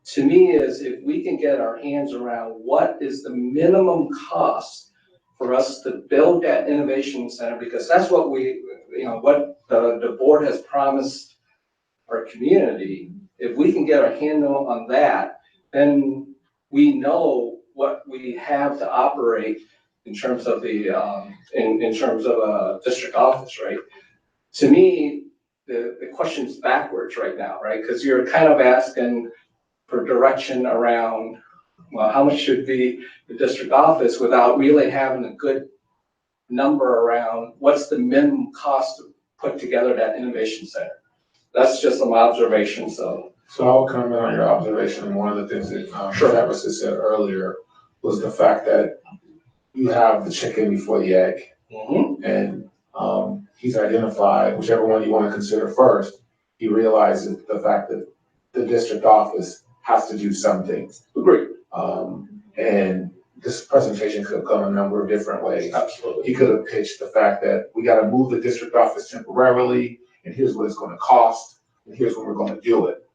to me is if we can get our hands around what is the minimum cost for us to build that innovation center, because that's what what the board has promised our community. If we can get our handle on that, then we know what we have to operate in terms of the in terms of a district office, right? To me, the question's backwards right now, right? Because you're kind of asking for direction around, well, how much should be the district office without really having a good number around what's the minimum cost to put together that innovation center. That's just some observation, so. So I'll comment on your observation. One of the things that Travis has said earlier was the fact that you have the chicken before the egg. Mm-hmm. And he's identified whichever one you want to consider first. He realizes the fact that the district office has to do some things. Agreed. And this presentation could have gone a number of different ways. Absolutely. He could have pitched the fact that we got to move the district office temporarily, and here's what it's going to cost, and here's when we're going to do it.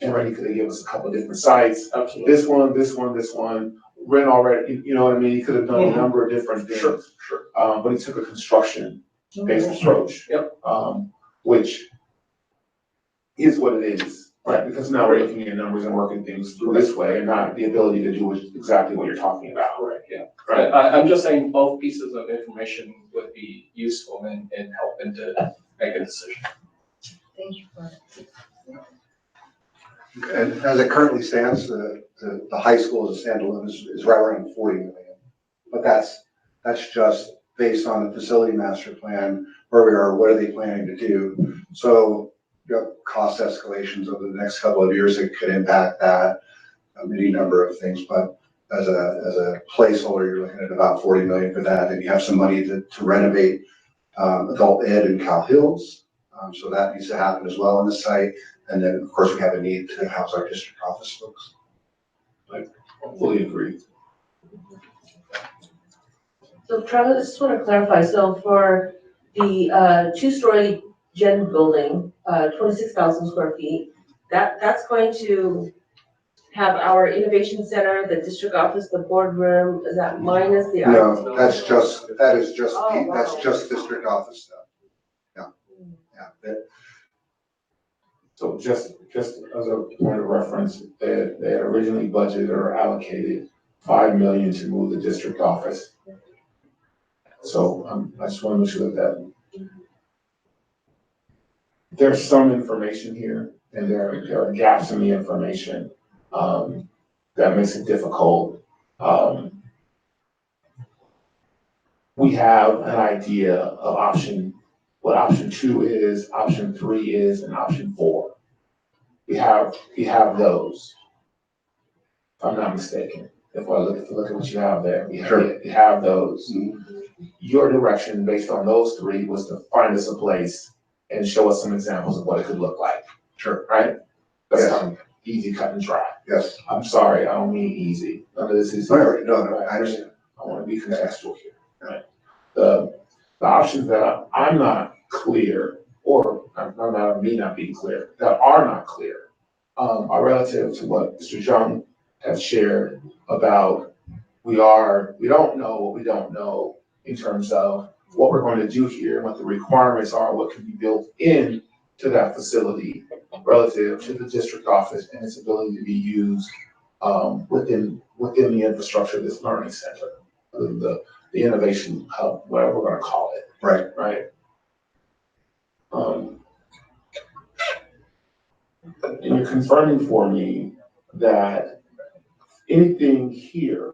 And he could have given us a couple of different sites. Absolutely. This one, rent already, you know what I mean? He could have done a number of different things. Sure. But he took a construction-based approach. Yep. Which is what it is. Right, because now we're looking at numbers and working things through this way, and not the ability to do exactly what you're talking about. Right. Yeah. Right. I'm just saying both pieces of information would be useful in helping to make a decision. Thank you for that. And as it currently stands, the high school as a standalone is right around 40 million. But that's just based on the facility master plan, where we are, what are they planning to do. So you have cost escalations over the next couple of years that could impact that, any number of things. But as a placeholder, you're looking at about 40 million for that. And you have some money to renovate adult ed in Cal Hills. So that needs to happen as well on the site. And then, of course, we have a need to house our district office folks. I fully agree. So Charlotte, I just want to clarify, so for the two-story gen building, 26,000 square feet, that's going to have our innovation center, the district office, the boardroom, is that minus the? No, that is just Oh, wow. that's just district office stuff. Yeah. So just as a point of reference, they had originally budgeted or allocated 5 million to move the district office. So I just want to make sure that there's some information here, and there are gaps in the information that makes it difficult. We have an idea of what option 2 is, option 3 is, and option 4. We have those, if I'm not mistaken. If I look at what you have there, we have those. Your direction based on those 3 was to find us a place and show us some examples of what it could look like. Sure. Right? That's Yes. kind of easy, cut and dry. Yes. I'm sorry, I don't mean easy. None of this is. No, I understand. I want to be contextual here, right? The options that I'm not clear, or me not being clear, that are not clear, are relative to what Mr. Jung has shared about we don't know what we don't know in terms of what we're going to do here, what the requirements are, what can be built in to that facility relative to the district office and its ability to be used within the infrastructure of this learning center, the innovation hub, whatever we're going to call it. Right. Right. And you're confirming for me that anything here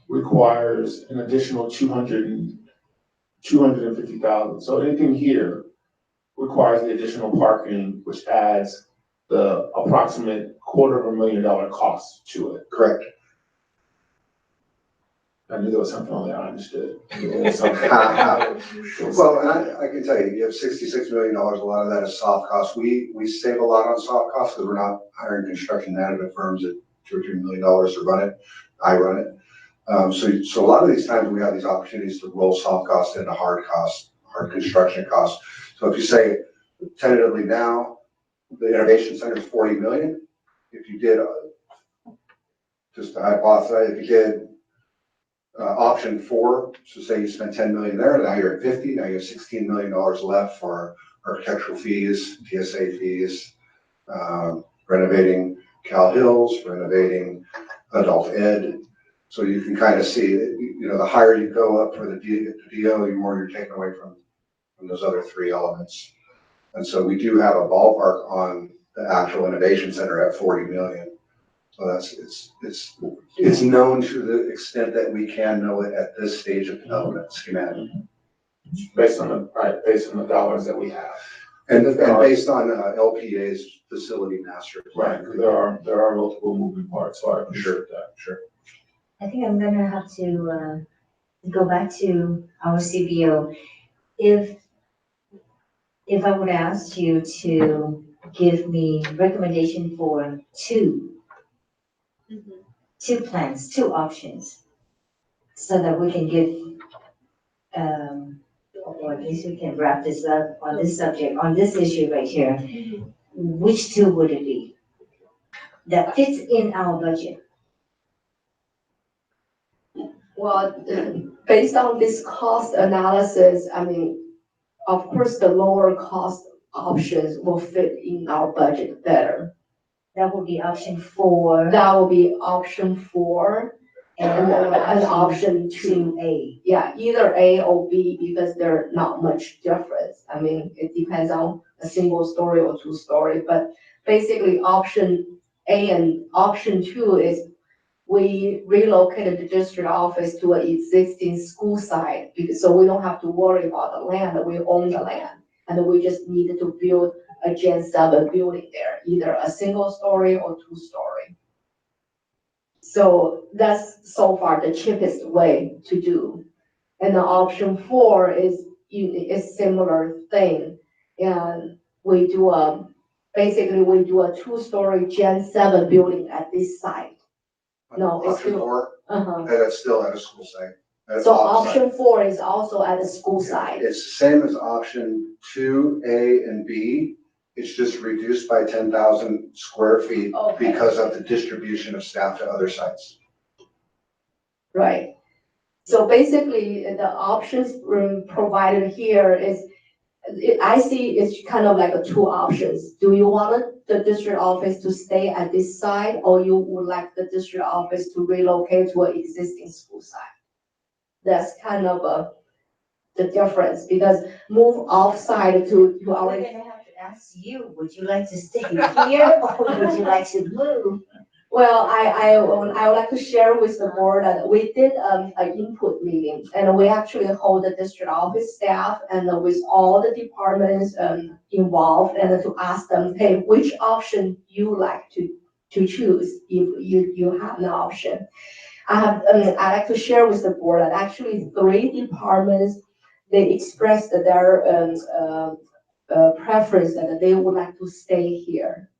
requires an additional 250,000. So anything here requires the additional parking, which adds the approximate $250,000 cost to it. Correct. I knew there was something only I understood. There was something. Well, and I can tell you have $66 million. A lot of that is soft costs. We save a lot on soft costs because we're not hiring construction management firms at $2 or $3 million to run it. I run it. So a lot of these times we have these opportunities to roll soft costs into hard costs, hard construction costs. So if you say tentatively now, the innovation center is 40 million. If you did, just to hypothesize, if you did option 4, so say you spent 10 million there, now you're at 50, now you have $16 million left for architectural fees, TSA fees, renovating Cal Hills, renovating adult ed. So you can kind of see, the higher you go up for the DO, the more you're taking away from those other 3 elements. And so we do have a ballpark on the actual innovation center at 40 million. So it's known to the extent that we can know it at this stage of development schematic. Based on the dollars that we have. And based on LPA's facility master plan. Right, there are multiple moving parts, so I appreciate that. Sure. I think I'm gonna have to go back to our CBO. If I would ask you to give me recommendation for two plans, 2 options, so that we can give, or at least we can wrap this up on this subject, on this issue right here. Which 2 would it be that fits in our budget? Well, based on this cost analysis, I mean, of course, the lower cost options will fit in our budget better. That will be option 4. That will be option 4 and option 2A. Yeah, either A or B, because they're not much difference. I mean, it depends on a single story or 2-story, but basically option A and option 2 is we relocated the district office to an existing school site, so we don't have to worry about the land, we own the land. And we just needed to build a Gen 7 building there, either a single story or 2-story. So that's so far the cheapest way to do. And the option 4 is similar thing. And we do basically we do a 2-story Gen 7 building at this site. No, it's Option still. 4, Uh-huh. that's still at a school site. That's So off-site. option 4 is also at the school site. It's the same as option 2A and B. It's just reduced by 10,000 square feet Okay. because of the distribution of staff to other sites. Right. So basically, the options provided here is, I see it's kind of like 2 options. Do you want the district office to stay at this site, or you would like the district office to relocate to an existing school site? That's kind of the difference, because move off-site to our. We're gonna have to ask you, would you like to stay here or would you like to move? Well, I would like to share with the board that we did an input meeting, and we actually hold the district office staff and with all the departments involved, and to ask them, hey, which option you like to choose if you have an option. I like to share with the board that actually 3 departments, they expressed their preference that they would like to stay here.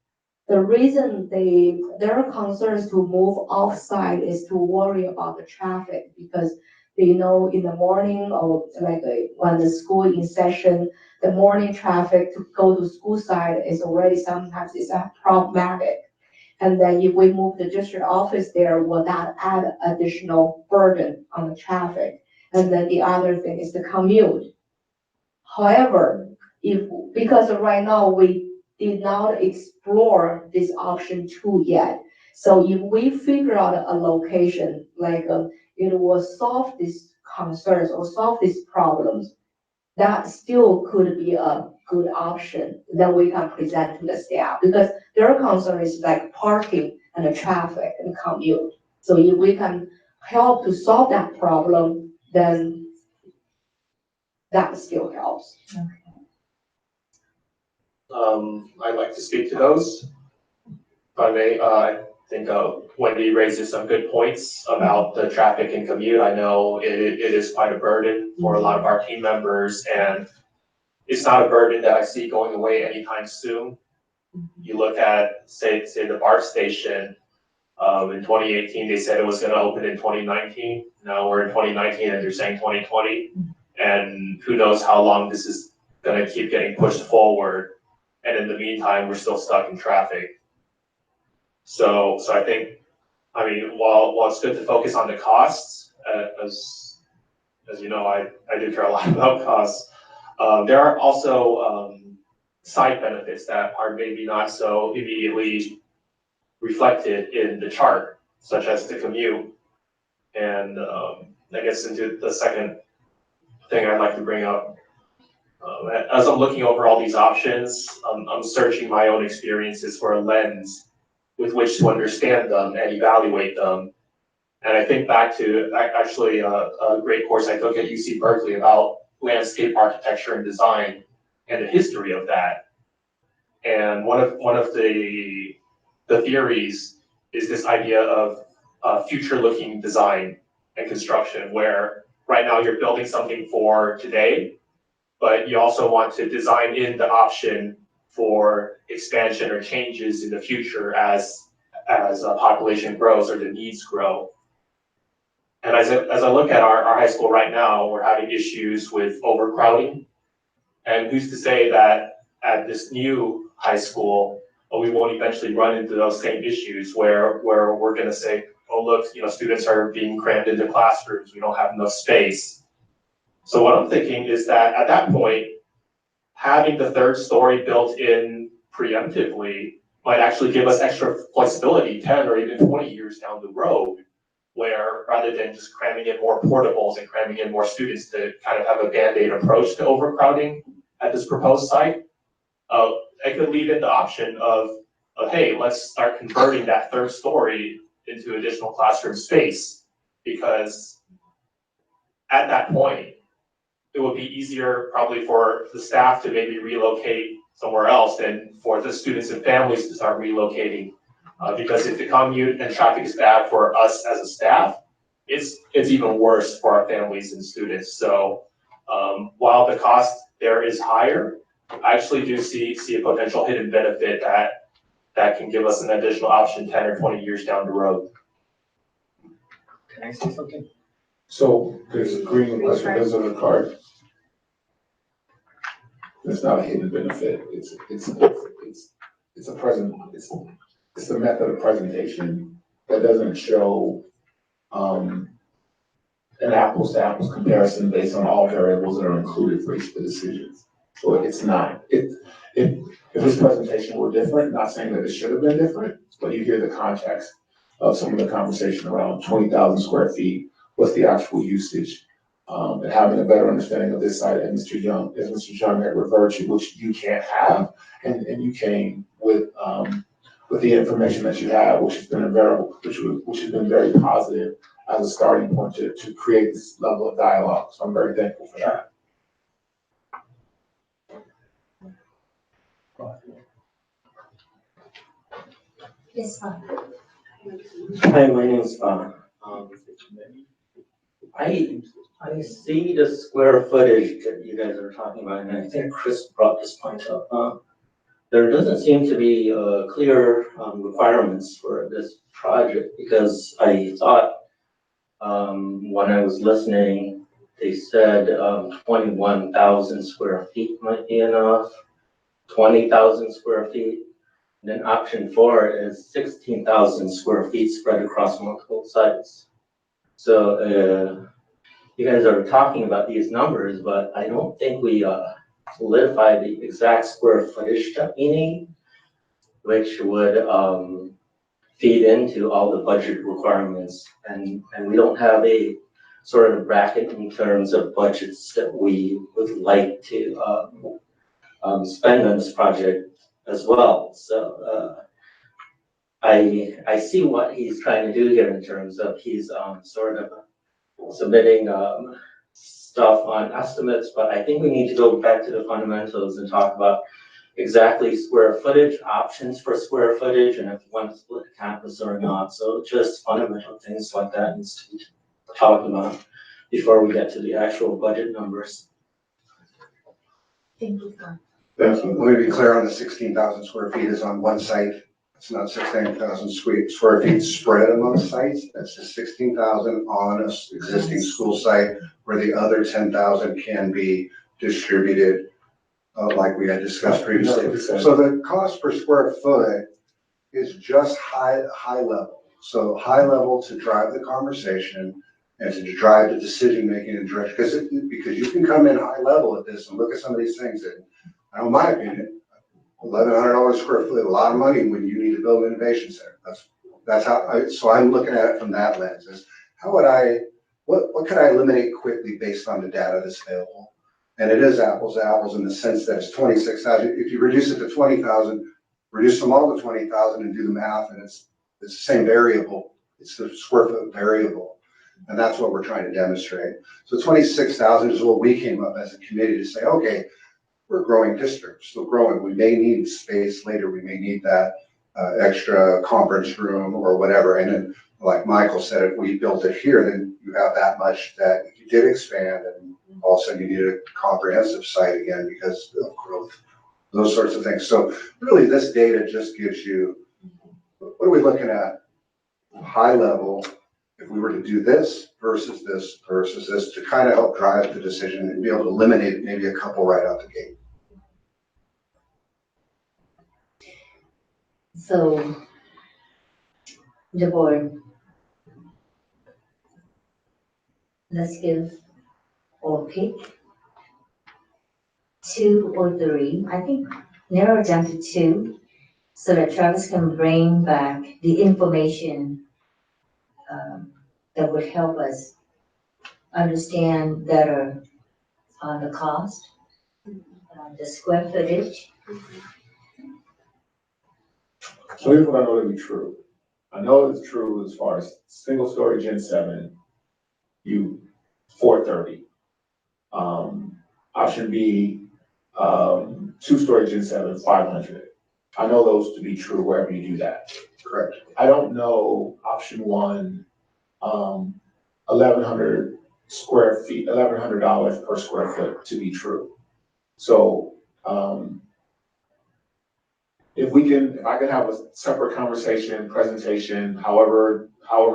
The reason their concerns to move off-site is to worry about the traffic, because they know in the morning or like when the school in session, the morning traffic to go to school site is already sometimes is problematic. And then if we move the district office there, will that add additional burden on the traffic? And then the other thing is the commute. However, because right now we did not explore this option 2 yet. So if we figure out a location, like it will solve these concerns or solve these problems, that still could be a good option that we can present to the staff, because their concern is like parking and the traffic and commute. So if we can help to solve that problem, then that still helps. I'd like to speak to those. If I may, I think Wendy raises some good points about the traffic and commute. I know it is quite a burden for a lot of our team members, and it's not a burden that I see going away anytime soon. You look at, say the BART station, in 2018, they said it was gonna open in 2019. Now we're in 2019 and they're saying 2020. And who knows how long this is gonna keep getting pushed forward. And in the meantime, we're still stuck in traffic. So I think, I mean, while it's good to focus on the costs, as you know, I do care a lot about costs. There are also side benefits that are maybe not so immediately reflected in the chart, such as the commute. And I guess into the second thing I'd like to bring up, as I'm looking over all these options, I'm searching my own experiences for a lens with which to understand them and evaluate them. And I think back to actually a great course I took at UC Berkeley about landscape architecture and design and the history of that. And one of the theories is this idea of future-looking design and construction, where right now you're building something for today, but you also want to design in the option for expansion or changes in the future as a population grows or the needs grow. And as I look at our high school right now, we're having issues with overcrowding. And who's to say that at this new high school, we won't eventually run into those same issues where we're gonna say, oh, look, students are being crammed into classrooms, we don't have enough space. So what I'm thinking is that at that point, having the 3rd story built in preemptively might actually give us extra flexibility 10 or even 20 years down the road, where rather than just cramming in more portables and cramming in more students to kind of have a Band-Aid approach to overcrowding at this proposed site, it could lead in the option of, hey, let's start converting that 3rd story into additional classroom space, because at that point, it would be easier probably for the staff to maybe relocate somewhere else than for the students and families to start relocating Because if the commute and traffic is bad for us as a staff, it's even worse for our families and students. So while the cost there is higher, I actually do see a potential hidden benefit that can give us an additional option 10 or 20 years down the road. Can I say something? So there's a green question, visitor card. It's not a hidden benefit, it's a present, it's the method of presentation that doesn't show, an apples to apples comparison based on all variables that are included for each of the decisions. So it's not, if this presentation were different, not saying that it should have been different, but you hear the context of some of the conversation around 20,000 square feet, what's the actual usage, and having a better understanding of this site, and Mr. Young had referred to, which you can't have, and you came with the information that you have, which has been which has been very positive as a starting point to create this level of dialogue. So I'm very thankful for that. Yes, sir. Hi, my name is I see the square footage that you guys are talking about, and I think Chris brought this point up. There doesn't seem to be clear requirements for this project, because I thought when I was listening, they said 21,000 square feet might be enough, 20,000 square feet. Then option 4 is 16,000 square feet spread across multiple sites. So you guys are talking about these numbers, but I don't think we solidify the exact square footage that we need, which would feed into all the budget requirements. And we don't have a sort of bracket in terms of budgets that we would like to spend on this project as well. So I see what he's trying to do here in terms of he's sort of submitting stuff on estimates, but I think we need to go back to the fundamentals and talk about exactly square footage, options for square footage, and if you want to split the campus or not. So just fundamental things like that needs to be talked about before we get to the actual budget numbers. Thank you, sir. Let me be clear on the 16,000 square feet is on one site. It's not 16,000 square feet spread among sites. That's just 16,000 on an existing school site where the other 10,000 can be distributed like we had discussed previously. So the cost per square foot is just high level. So high level to drive the conversation and to drive the decision-making and direction, because you can come in high level at this and look at some of these things and, in my opinion, $1,100 square foot, a lot of money when you need to build an innovation center. That's how so I'm looking at it from that lens. Is how would what could I eliminate quickly based on the data that's available? And it is apples to apples in the sense that it's 26,000. If you reduce it to 20,000, reduce them all to 20,000 and do the math, and it's the same variable. It's the square foot variable. And that's what we're trying to demonstrate. So 26,000 is what we came up as a committee to say, okay, we're a growing district, still growing. We may need space later. We may need that extra conference room or whatever. And then, like Michael said, if we built it here, then you have that much that if you did expand, and all of a sudden you need a comprehensive site again because of growth, those sorts of things. So really, this data just gives you, what are we looking at? High level, if we were to do this versus this versus this, to kind of help drive the decision and be able to eliminate maybe a couple right out the gate. So, the board, let's give or pick 2 or 3. I think narrow it down to 2 so that Travis can bring back the information that would help us understand better on the cost, the square footage. So here's what I know to be true. I know it's true as far as single story Gen 7, you 430. Option B, 2-story Gen 7, 500. I know those to be true wherever you do that. Correct. I don't know option one, 1,100 square feet, $1,100 per square foot to be true. So, if I could have a separate conversation, presentation, however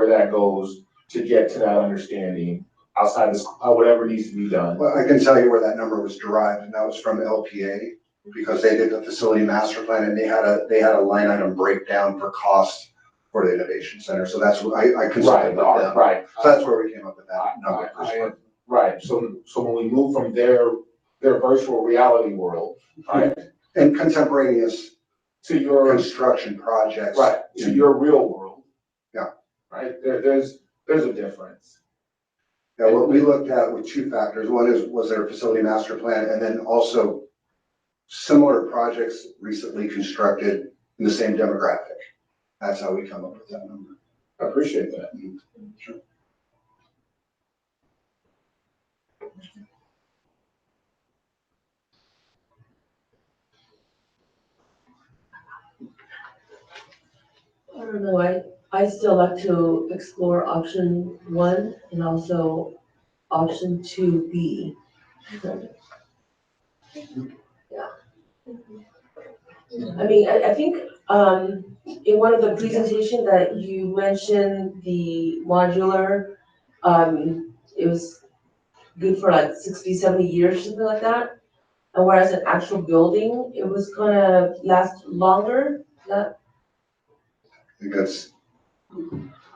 that goes, to get to that understanding outside this, whatever needs to be done. Well, I can tell you where that number was derived, and that was from LPA, because they did the facility master plan, and they had a line item breakdown for cost for the innovation center, so that's what I consulted with them. Right. So that's where we came up with that number. Right, so when we move from their virtual reality world, right? And contemporaneous to your construction projects. Right, to your real world. Yeah. Right, there's a difference. Yeah, what we looked at with two factors. One was their facility master plan, and then also similar projects recently constructed in the same demographic. That's how we come up with that number. I appreciate that. Sure. I don't know, I still like to explore option one and also option 2B. Yeah. I mean, I think, in one of the presentations that you mentioned, the modular, it was good for like 60, 70 years, something like that. And whereas an actual building, it was gonna last longer, that, I think that's, I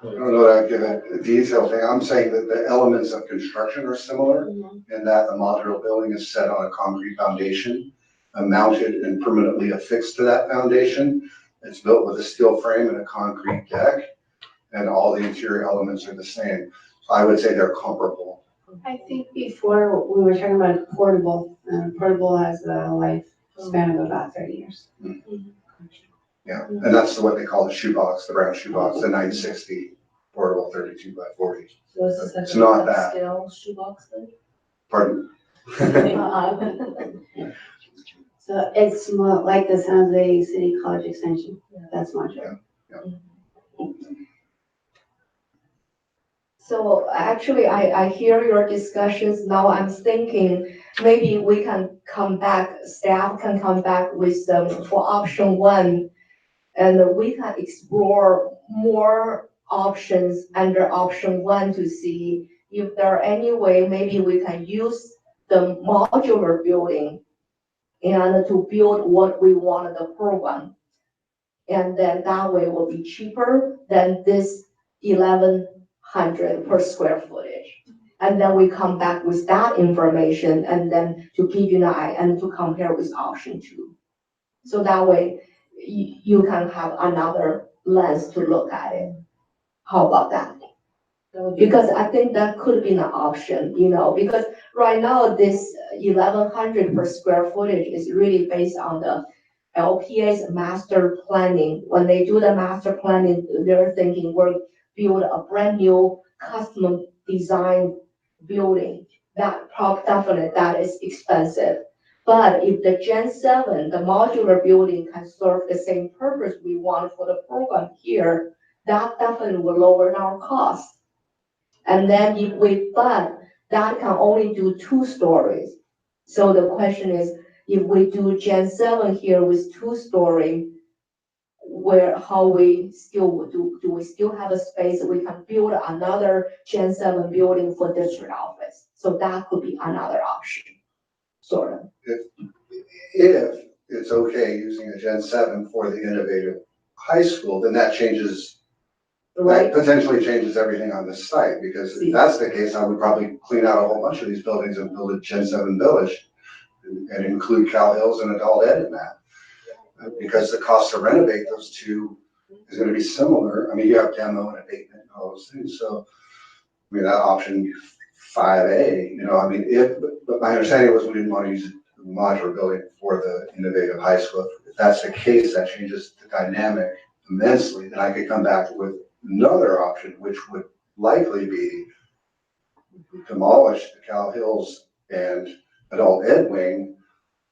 don't know that I'd give it a detailed thing. I'm saying that the elements of construction are similar in that the modular building is set on a concrete foundation, mounted and permanently affixed to that foundation. It's built with a steel frame and a concrete deck, and all the interior elements are the same. So I would say they're comparable. I think before we were talking about portable, portable has a lifespan of about 30 years. Yeah, and that's what they call the shoebox, the brown shoebox, the 960 portable 32 by 40. so is this like It's a not that. scale shoebox then? Pardon? So it's more like the San Jose City College Extension. That's modular. So actually, I hear your discussions. Now I'm thinking maybe we can come back, staff can come back with for option one. And we can explore more options under option one to see if there are any way, maybe we can use the modular building and to build what we want the program. And then that way will be cheaper than this 1,100 per square footage. And then we come back with that information and then to give you an eye and to compare with option two. So that way you can have another lens to look at it. How about that? Because I think that could be an option, because right now this 1,100 per square footage is really based on the LPA's master planning. When they do the master planning, they're thinking we're build a brand new custom design building. Definitely that is expensive. But if the Gen 7, the modular building can serve the same purpose we want for the program here, that definitely will lower our cost. And then but that can only do 2 stories. So the question is, if we do Gen 7 here with 2-story, how we still would do we still have a space we can build another Gen 7 building for district office? So that could be another option, sort of. If it's okay using a Gen 7 for the innovative high school, then that potentially changes everything on the site, because if that's the case, I would probably clean out a whole bunch of these buildings and build a Gen 7 village and include Cal Hills and adult ed in that. Because the cost to renovate those two is gonna be similar. I mean, you have demo and abatement and all those things, so, I mean, that option 5A, but my understanding was we didn't want to use the modular building for the innovative high school. If that's the case, that changes the dynamic immensely. Then I could come back with another option, which would likely be demolish the Cal Hills and adult ed wing,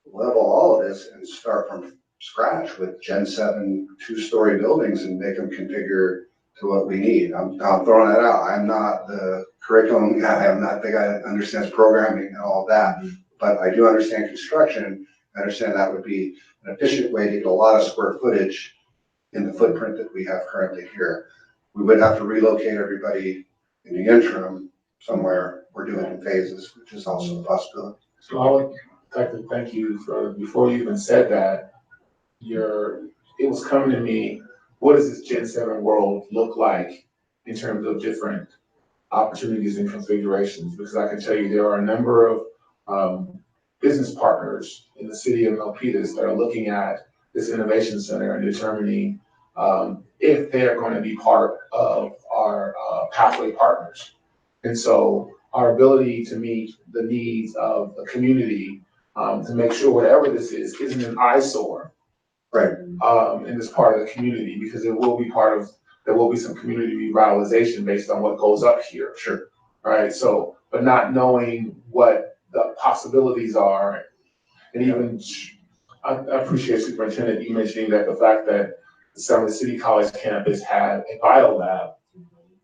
level all of this and start from scratch with Gen 7 two-story buildings and make them configure to what we need. I'm throwing that out. I'm not the curriculum guy. I'm not the guy that understands programming and all that, but I do understand construction. I understand that would be an efficient way to get a lot of square footage in the footprint that we have currently here. We would have to relocate everybody in the interim somewhere. We're doing it in phases, which is also a possibility. So I would like to thank you for, before you even said that, it was coming to me, what does this Gen 7 world look like in terms of different opportunities and configurations? Because I can tell you there are a number of business partners in the city of Milpitas that are looking at this innovation center and determining if they're going to be part of our pathway partners. And so our ability to meet the needs of the community, to make sure whatever this is, isn't an eyesore. Right. In this part of the community, because there will be some community revitalization based on what goes up here. Sure. Right. So, but not knowing what the possibilities are, and even, I appreciate Superintendent, you mentioning that the fact that the Summer City College campus had a bio lab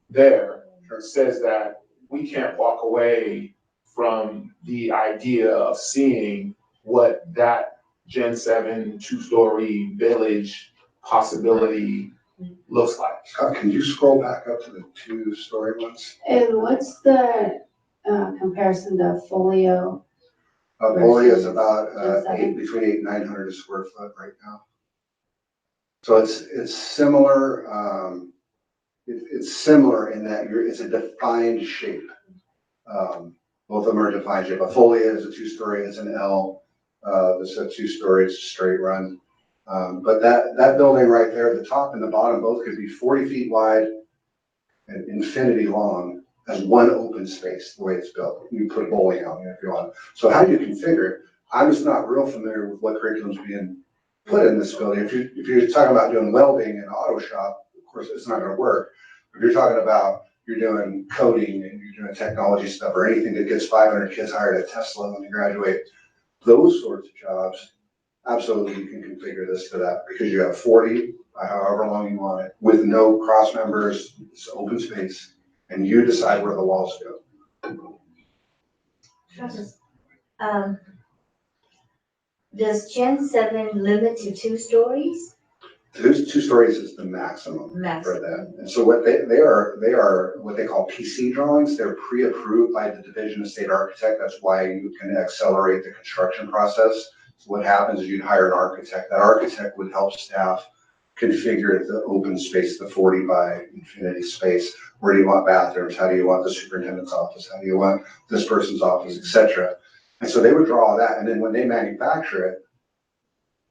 there says that we can't walk away from the idea of seeing what that Gen 7 two-story village possibility looks like. Scott, can you scroll back up to the two-story ones? And what's the comparison to Folio? Folio is about Gen 7? between 800 and 900 a square foot right now. So it's similar. It's similar in that it's a defined shape. Both of them are a defined shape. A Folio is a two-story. It's an L. This is a two-story. It's a straight run. But that building right there, the top and the bottom both could be 40 feet wide and infinity long as one open space, the way it's built. You put bowling out if you want. So how do you configure it? I'm just not real familiar with what curriculum's being put in this building. If you're talking about doing welding and auto shop, of course, it's not gonna work. If you're talking about you're doing coding and you're doing technology stuff or anything that gets 500 kids hired at Tesla when they graduate, those sorts of jobs, absolutely you can configure this to that because you have 40, however long you want it, with no cross members, it's open space, and you decide where the walls go. Does Gen 7 limit to 2 stories? Two stories is the maximum for that. And so what they are what they call PC drawings. They're pre-approved by the Division of State Architect. That's why you can accelerate the construction process. So what happens is you'd hire an architect. That architect would help staff configure the open space, the 40 by infinity space. Where do you want bathrooms? How do you want the superintendent's office? How do you want this person's office, etc. And so they would draw all that. And then when they manufacture it,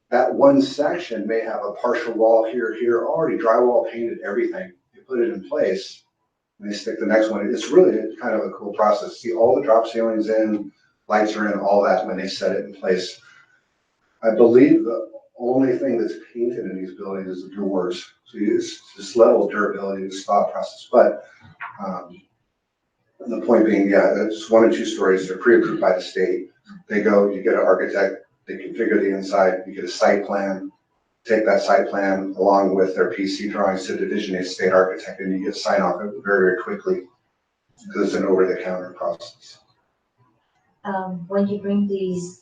that one section may have a partial wall here, already drywall painted, everything. You put it in place and they stick the next one. It's really kind of a cool process. See all the drop ceilings in, lights are in, all that when they set it in place. I believe the only thing that's painted in these buildings is the doors. So it's this level of durability, this thought process. But the point being, yeah, it's 1 and 2 stories. They're pre-approved by the state. They go, you get an architect, they configure the inside, you get a site plan, take that site plan along with their PC drawings to Division of State Architect, and you get sign off very, very quickly because it's an over-the-counter process. When you bring these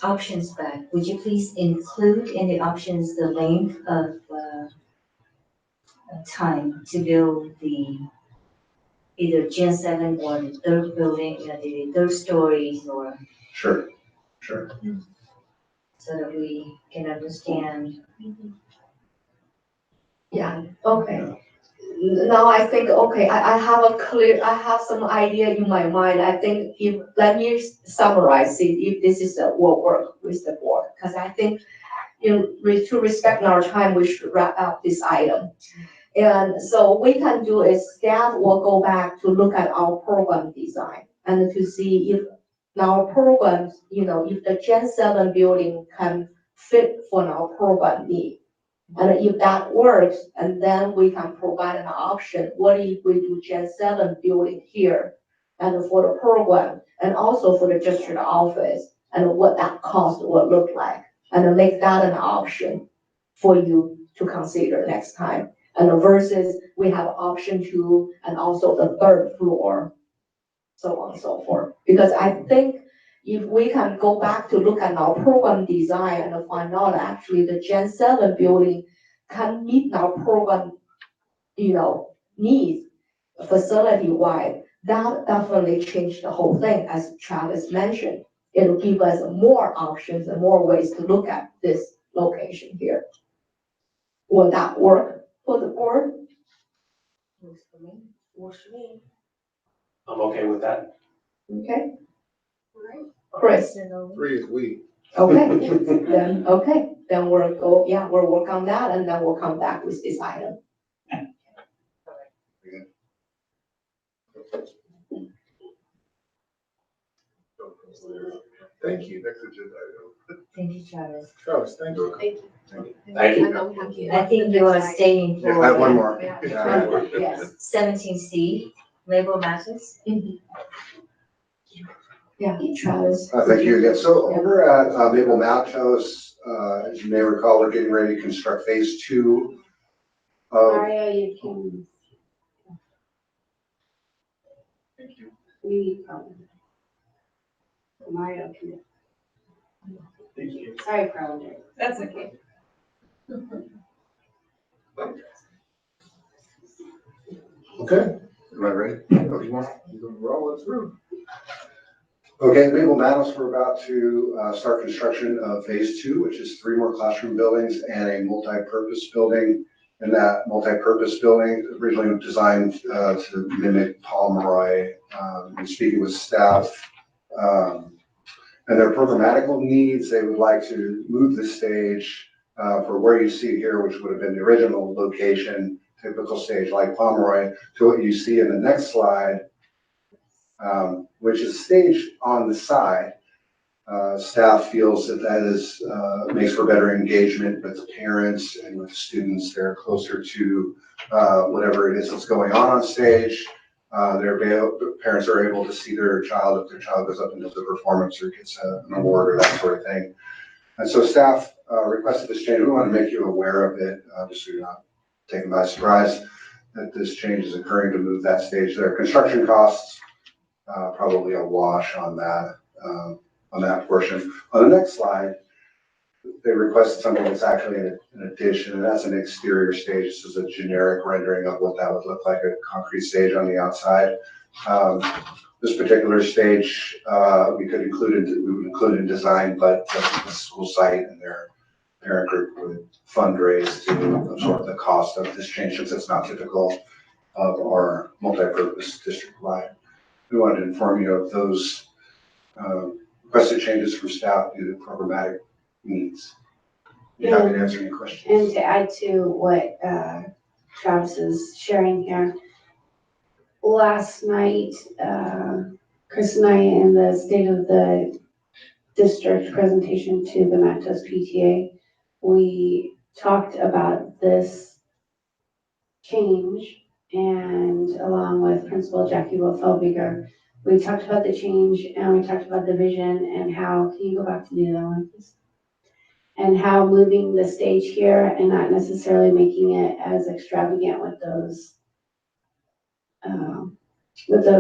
options back, would you please include in the options the length of time to build the either Gen 7 or the third building, the third stories, or Sure. so that we can understand. Yeah, okay. Now I think, okay, I have some idea in my mind. I think let me summarize it, if this is will work with the board. Because I think to respect our time, we should wrap up this item. And so what we can do is staff will go back to look at our program design and to see if our programs, if the Gen 7 building can fit for our program need. And if that works, and then we can provide an option, what if we do Gen 7 building here and for the program and also for the district office and what that cost will look like. and make that an option for you to consider next time. And versus we have option 2 and also the 3rd floor, so on and so forth. Because I think if we can go back to look at our program design and find out actually the Gen 7 building can meet our program, needs facility-wide, that definitely changed the whole thing, as Travis mentioned. It'll give us more options and more ways to look at this location here. Will that work for the board? Works for me. Works for me. I'm okay with that. Okay. Chris? 3 is we. Okay, then we'll work on that and then we'll come back with this item. Thank you. Next agenda item. Thank you, Travis. Travis, thank you. Thank you. Thank you. I think you are staying I for have one more. Yes. 17C, label matters. Yeah, Travis. Thank you again. So over at Maple Mountain House, as you may recall, we're getting ready to construct phase 2 of. Mario, you can. Thank you. We, Mario can. Thank you. Sorry, Carl. That's okay. Okay, am I ready? Oh, you want to roll us through? Okay, Maple Mountain, we're about to start construction of phase 2, which is 3 more classroom buildings and a multi-purpose building. And that multi-purpose building originally designed to mimic Pomeroy, and speaking with staff, and their programmatical needs, they would like to move the stage for where you see here, which would have been the original location, typical stage like Pomeroy, to what you see in the next slide, which is stage on the side. Staff feels that is makes for better engagement with the parents and with students. They're closer to whatever it is that's going on stage. The parents are able to see their child if their child goes up and does a performance or gets an award or that sort of thing. And so staff requested this change. We want to make you aware of it, just so you're not taken by surprise that this change is occurring to move that stage there. Construction costs, probably a wash on that portion. On the next slide, they requested something that's actually an addition, and that's an exterior stage. This is a generic rendering of what that would look like, a concrete stage on the outside. This particular stage, we would include in design, but the school site and their parent group would fundraise to absorb the cost of this change, since it's not typical of our multi-purpose district-wide. We wanted to inform you of those requested changes from staff due to programmatic needs. Be happy to answer any questions. And to add to what Travis is sharing here, last night, Chris and I, in the State of the District presentation to the Matos PTA, we talked about this change, and along with Principal Jackie Wilfelbiger, we talked about the change and we talked about the vision and how, can you go back to the other one, please? And how moving the stage here and not necessarily making it as extravagant with those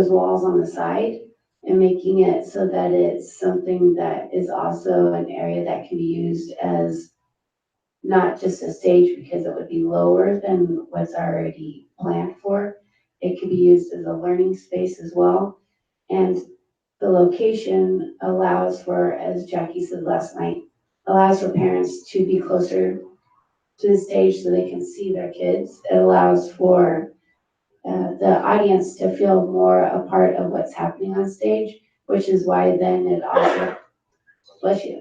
walls on the side, and making it so that it's something that is also an area that can be used as not just a stage, because it would be lower than what's already planned for. It could be used as a learning space as well. And the location allows for, as Jackie said last night, allows for parents to be closer to the stage so they can see their kids. It allows for the audience to feel more a part of what's happening on stage, which is why then it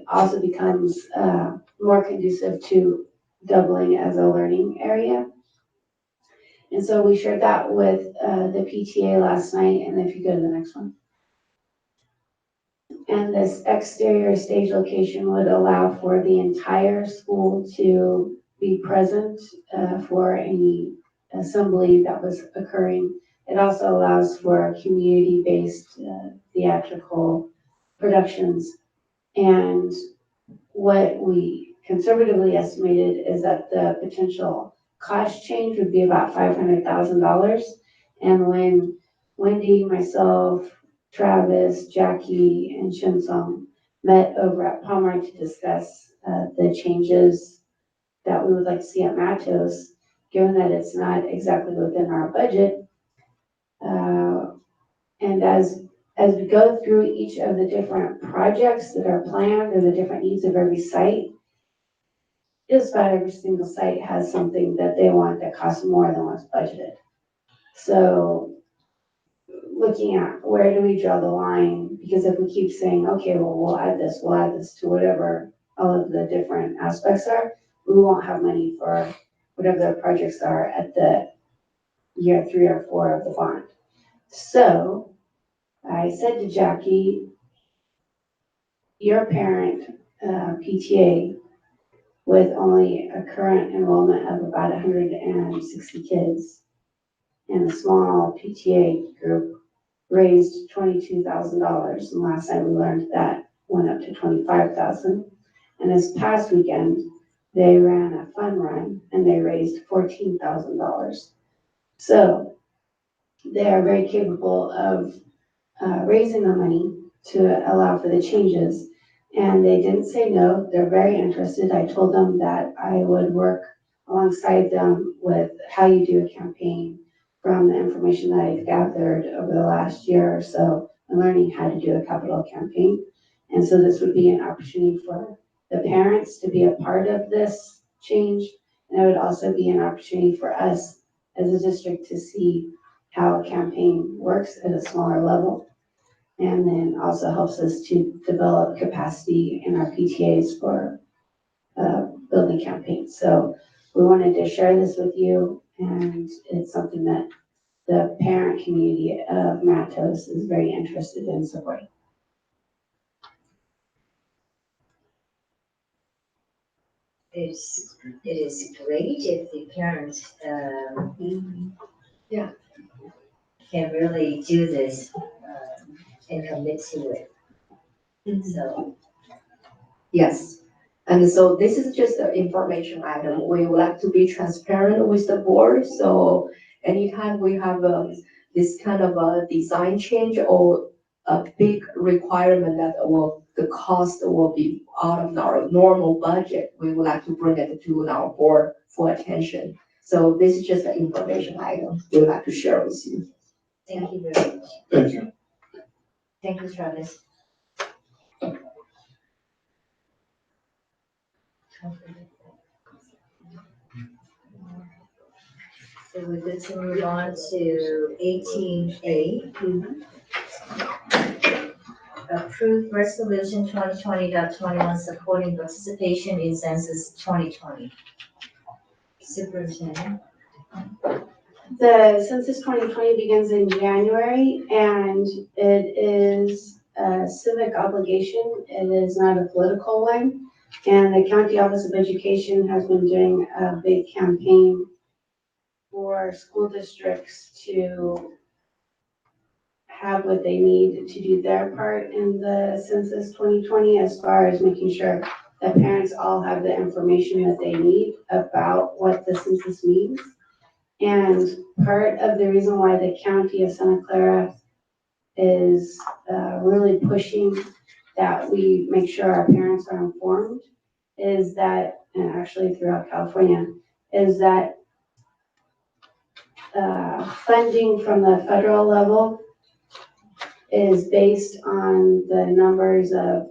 also becomes more conducive to doubling as a learning area. And so we shared that with the PTA last night, and if you go to the next one. And this exterior stage location would allow for the entire school to be present for any assembly that was occurring. It also allows for community-based theatrical productions. And what we conservatively estimated is that the potential cost change would be about $500,000. And when Wendy, myself, Travis, Jackie, and Shin Sung met over at Palmer to discuss the changes that we would like to see at Matos, given that it's not exactly within our budget. And as we go through each of the different projects that are planned and the different needs of every site, just about every single site has something that they want that costs more than what's budgeted. So looking at where do we draw the line? Because if we keep saying, okay, well, we'll add this to whatever all of the different aspects are, we won't have money for whatever the projects are at the year 3 or 4 of the bond. So I said to Jackie, your parent, PTA, with only a current enrollment of about 160 kids, and a small PTA group raised $22,000. And last time we learned that went up to $25,000. And this past weekend, they ran a fun run and they raised $14,000. So they are very capable of raising the money to allow for the changes. And they didn't say no, they're very interested. I told them that I would work alongside them with how you do a campaign from the information that I've gathered over the last year or so and learning how to do a capital campaign. And so this would be an opportunity for the parents to be a part of this change. And it would also be an opportunity for us as a district to see how a campaign works at a smaller level. And then also helps us to develop capacity in our PTAs for building campaigns. So we wanted to share this with you, and it's something that the parent community of Matos is very interested in supporting. It is great if the parents, Yeah. can really do this, and commit to it. So, Yes. And so this is just an information item. We would like to be transparent with the board. So anytime we have this kind of a design change or a big requirement that the cost will be out of our normal budget, we would like to bring it to our board for attention. So this is just an information item we would like to share with you. thank you very much. Thank you. Thank you, Travis. So we're good to move on to 18A. Approved resolution 2020.21 supporting participation in census 2020. Superintendent. The census 2020 begins in January, and it is a civic obligation. It is not a political one. And the County Office of Education has been doing a big campaign for school districts to have what they need to do their part in the census 2020, as far as making sure that parents all have the information that they need about what the census means. And part of the reason why the County of Santa Clara is really pushing that we make sure our parents are informed is that, and actually throughout California, is that funding from the federal level is based on the numbers of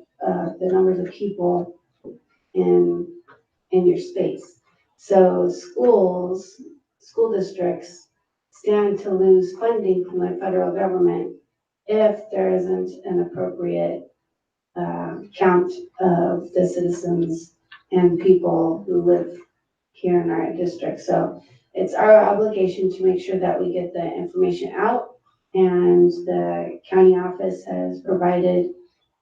people in your space. So school districts stand to lose funding from the federal government if there isn't an appropriate count of the citizens and people who live here in our district. So it's our obligation to make sure that we get the information out, and the county office has provided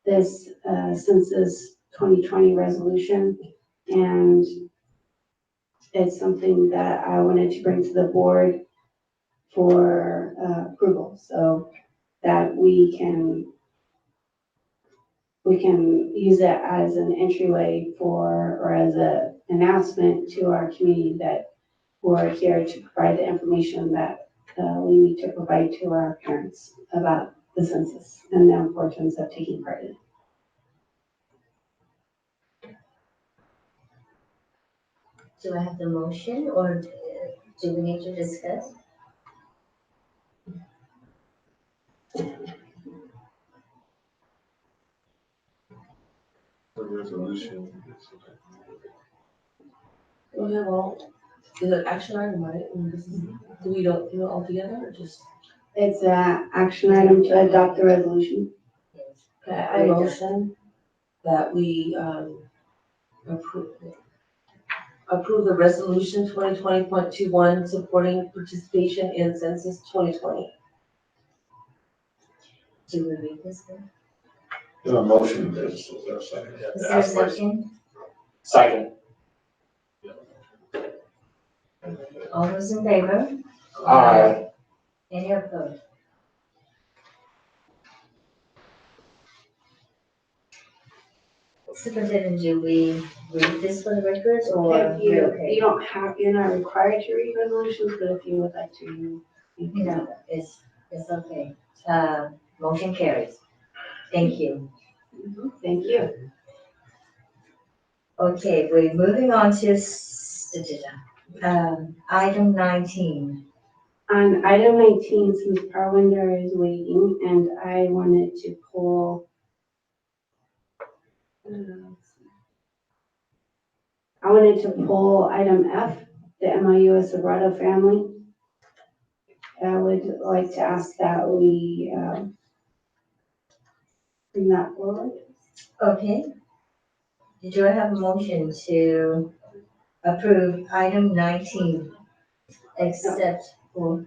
this census 2020 resolution, and it's something that I wanted to bring to the board for approval, so that we can we can use it as an entryway for, or as a announcement to our community that we're here to provide the information that we need to provide to our parents about the census and the importance of taking part in it. Do I have the motion or do we need to discuss? The resolution. Okay, well, is it action item, right? And this is, do we do it all together or just? It's an action item to adopt the resolution. Okay, I motion that we, approve the resolution 2020.21 supporting participation in census 2020. Do we read this one? There's a motion, there's a second. Is there a second? Second. All those in favor? Aye. Any opposed? Superintendent, do we read this for the records or? If you, we're okay? you don't have, you're not required to read resolutions, but if you would like to, you can. No, it's okay. Motion carries. Thank you. Thank you. Okay, we're moving on to item 19. On item 19, since Parwinder is waiting, and I wanted to pull, item F, the MIU with Sobrato family. I would like to ask that we bring that forward. Okay. Do I have a motion to approve item 19, except for,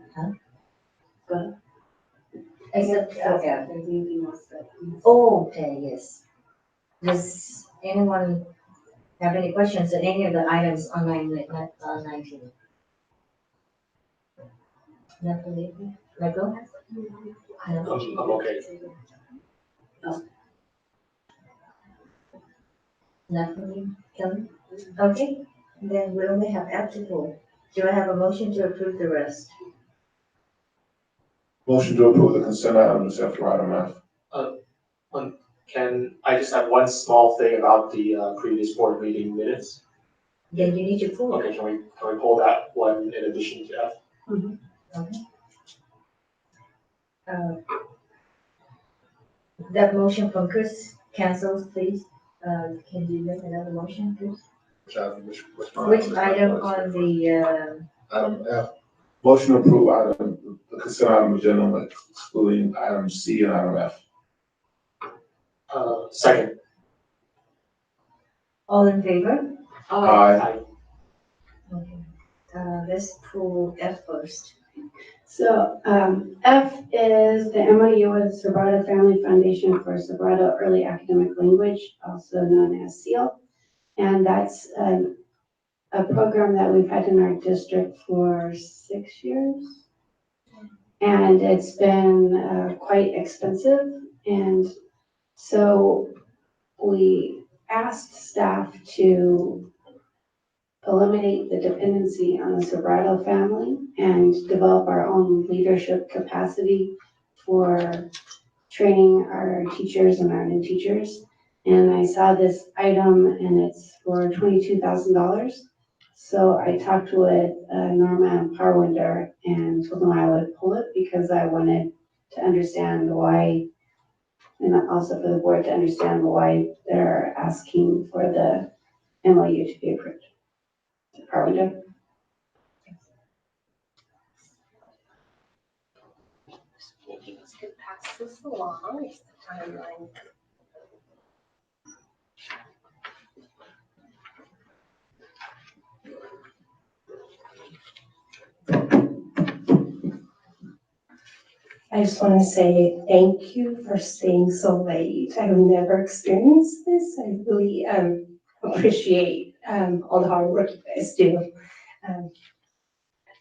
except for F? There's anything else that. Oh, okay, yes. Does anyone have any questions on any of the items on 19? Natalie, Michael? I'm okay. Natalie, Kelly? Okay, then we only have F to pull. Do I have a motion to approve the rest? Motion to approve the consent items after item F. Can I just have one small thing about the previous board meeting minutes? Then you need to pull. Okay, can we pull that one in addition to F? Okay. That motion from Chris cancels, please. Can you make another motion, please? Which item on the, Item F. Motion to approve item, the consent item agenda excluding item C and item F. Second. all in favor? Aye. Okay. Let's pull F first. So, F is the MIU with Sobrato Family Foundation for Sobrato Early Academic Language, also known as SEAL. And that's a program that we've had in our district for 6 years. And it's been quite expensive. And so we asked staff to eliminate the dependency on the Sobrato family and develop our own leadership capacity for training our teachers and our new teachers. And I saw this item and it's for $22,000. So I talked with Norma and Parwinder and told them I would pull it because I wanted to understand why, and also for the board to understand why they're asking for the MOU to be approved. Parwinder? Let's get past this along, it's the timeline. I just want to say thank you for staying so late. I've never experienced this. I really appreciate all the hard work you guys do.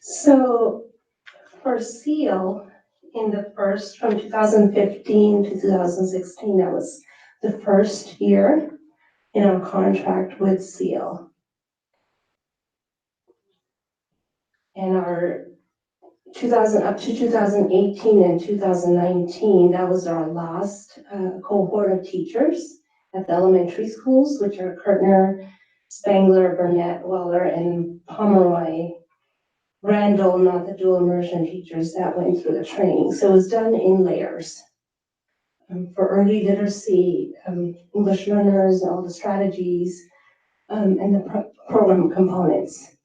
So for SEAL, in the first, from 2015 to 2016, that was the first year in our contract with SEAL. And our up to 2018 and 2019, that was our last cohort of teachers at the elementary schools, which are Kirtner, Spangler, Burnett, Weller, and Pomeroy. Randall, not the dual immersion teachers that went through the training. So it was done in layers. For early literacy, English learners, and all the strategies, and the program components.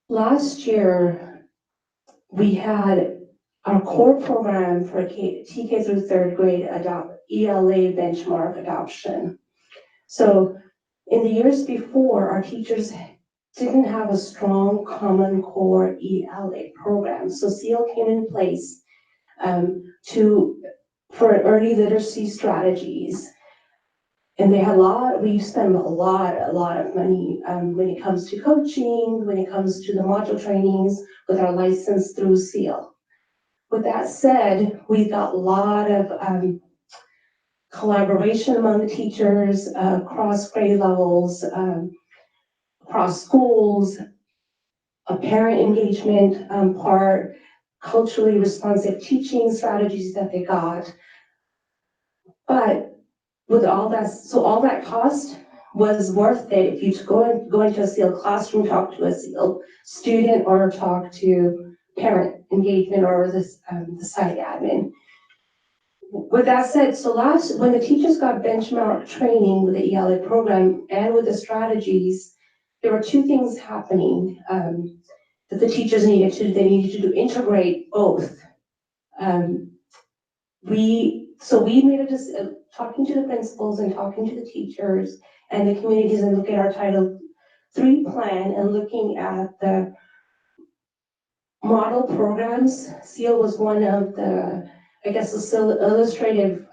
Last year, we had our core program for TK through third grade ELA benchmark adoption. So in the years before, our teachers didn't have a strong common core ELA program. So SEAL came in place for early literacy strategies. And we spend a lot of money when it comes to coaching, when it comes to the module trainings with our license through SEAL. With that said, we got a lot of collaboration among the teachers, across grade levels, across schools, a parent engagement part, culturally responsive teaching strategies that they got. But with all that, so all that cost was worth it if you go into a SEAL classroom, talk to a SEAL student, or talk to parent engagement or the site admin. With that said, so when the teachers got benchmark training with the ELA program and with the strategies, there were two things happening that the teachers needed to. They needed to integrate both. We made a decision, talking to the principals and talking to the teachers and the communities, and look at our Title III plan and looking at the model programs. SEAL was one of the, I guess, the illustrative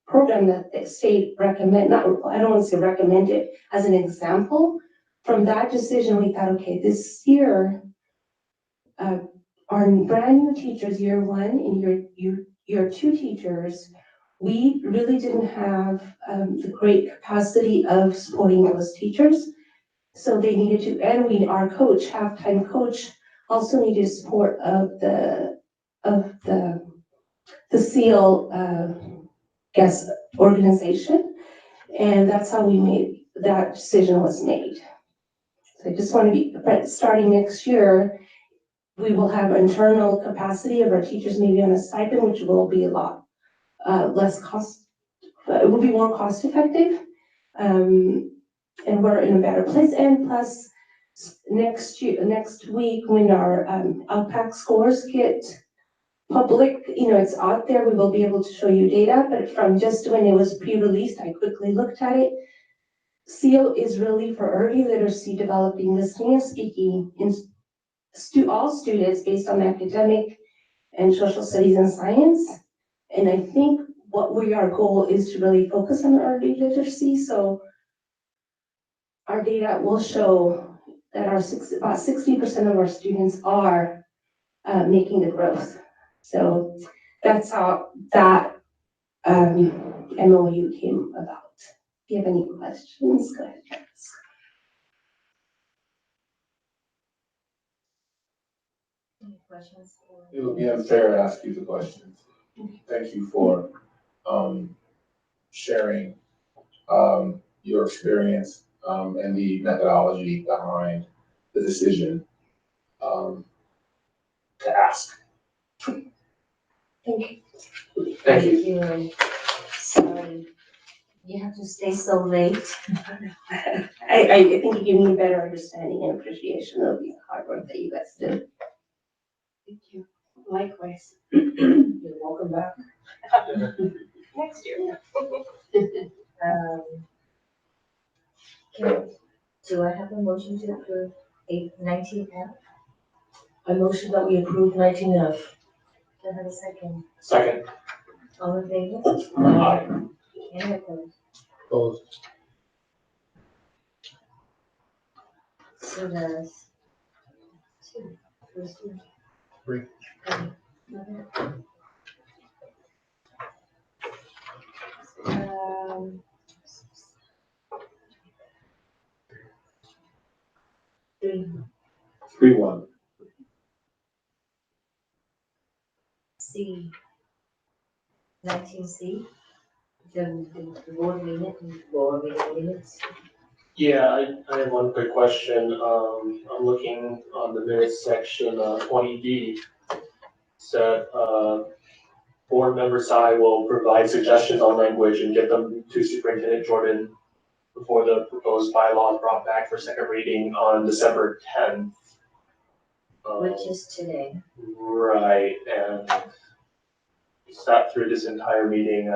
program that the state recommend, I don't want to say recommended, as an example. From that decision, we thought, okay, this year, our brand new teachers, year one and year two teachers, we really didn't have the great capacity of supporting those teachers. So they needed to, and our coach, halftime coach, also needed support of the SEAL organization. And that's how that decision was made. So I just want to be, starting next year, we will have internal capacity of our teachers maybe on a stipend, which will be a lot less cost, it will be more cost effective. And we're in a better place. And plus, next week, when our LPAC scores get public, it's out there, we will be able to show you data. But from just when it was pre-released, I quickly looked at it. SEAL is really for early literacy, developing listening and speaking in all students based on academic and social studies and science. And I think our goal is to really focus on early literacy. So our data will show that about 60% of our students are making the growth. So that's how that MOU came about. If you have any questions, go ahead. Any questions? It would be unfair to ask you the questions. Thank you for sharing your experience and the methodology behind the decision to ask. Thank you. Thank you. Sorry, you have to stay so late. I think you give me a better understanding and appreciation of the hard work that you guys did. Thank you. Likewise. You're welcome back. Next year. Do I have a motion to approve 19F? I motion that we approve 19F. Do I have a second? Second. All in favor? Aye. Any opposed? Opposed. So there's two. There's two. Three. Okay. Three. 3-1. C. 19C. The board minutes. Yeah, I have one quick question. I'm looking on the minutes section, 20D. Said, board member Tsai will provide suggestions on language and get them to Superintendent Jordan before the proposed bylaw is brought back for second reading on December 10th. Which is today. Right, and sat through this entire meeting,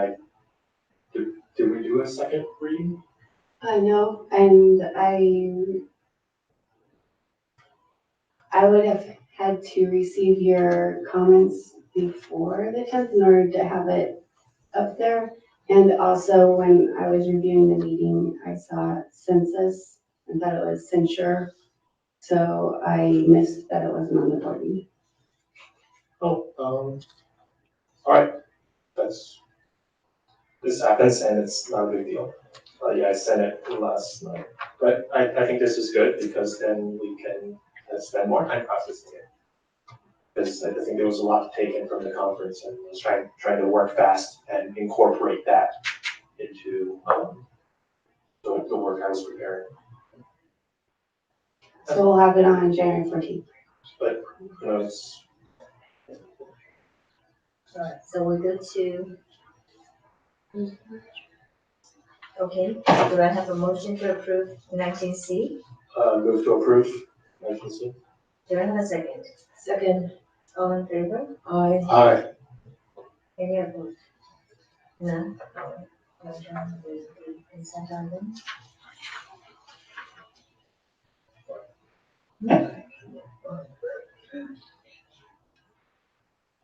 did we do a second reading? I know, and I would have had to receive your comments before the 10th in order to have it up there. And also when I was reviewing the meeting, I saw census and thought it was censure. So I missed that it wasn't on the board meeting. Oh, all right, this happens and it's not a big deal. Yeah, I sent it last night, but I think this is good because then we can spend more time processing it. Because I think there was a lot taken from the conference and I was trying to work fast and incorporate that into the work I was preparing. So we'll have it on January 14th. But, you know, it's. Alright, so we're good to. Okay, do I have a motion to approve 19C? Move to approve 19C. Do I have a second? Second. All in favor? Aye. Aye. Any opposed? None? Consent on them?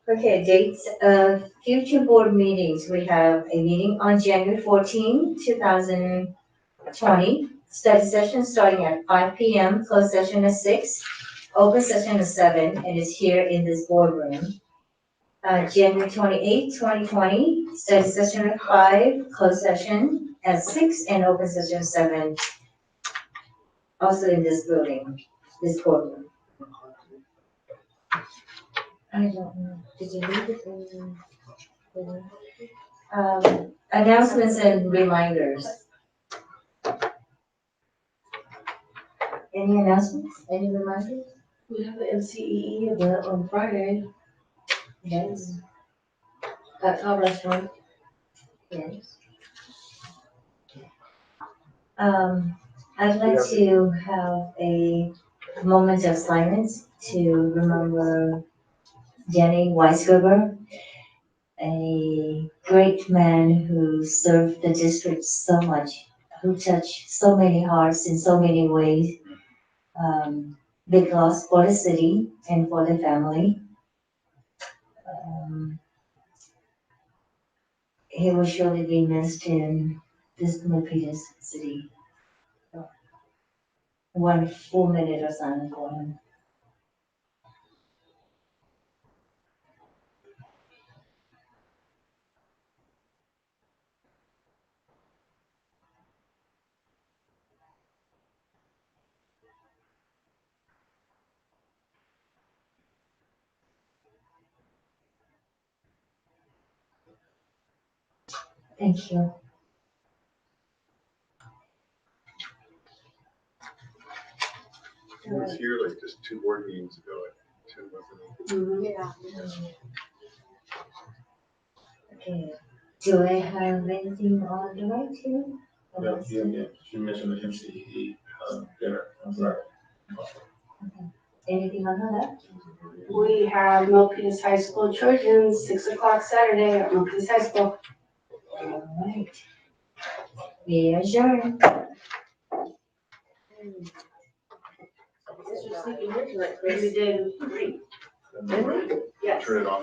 Okay, dates of future board meetings. We have a meeting on January 14, 2020. Study session starting at 5 p.m., closed session at 6, open session at 7, and it's here in this boardroom. January 28, 2020, study session at 5, closed session at 6, and open session at 7. Also in this building, this boardroom. I don't know, did you read it in? Announcements and reminders. Any announcements, any reminders? We have the NCEE event on Friday Yes. at Top Restaurant. Yes. I'd like to have a moment of silence to remember Jenny Weisgerber, a great man who served the district so much, who touched so many hearts in so many ways. Big loss for the city and for the family. He will surely be missed in this Milpitas city. 1 full minute of silence for him. Thank you. He was here like just 2 board meetings ago, wasn't he? Yeah. Okay, do I have anything on the right here? No, you mentioned the MCE dinner, I'm sorry. Okay. Anything on the left? We have Milpitas High School Trojans, 6 o'clock Saturday at Milpitas High School. All right. We adjourn. We did. Turn it off.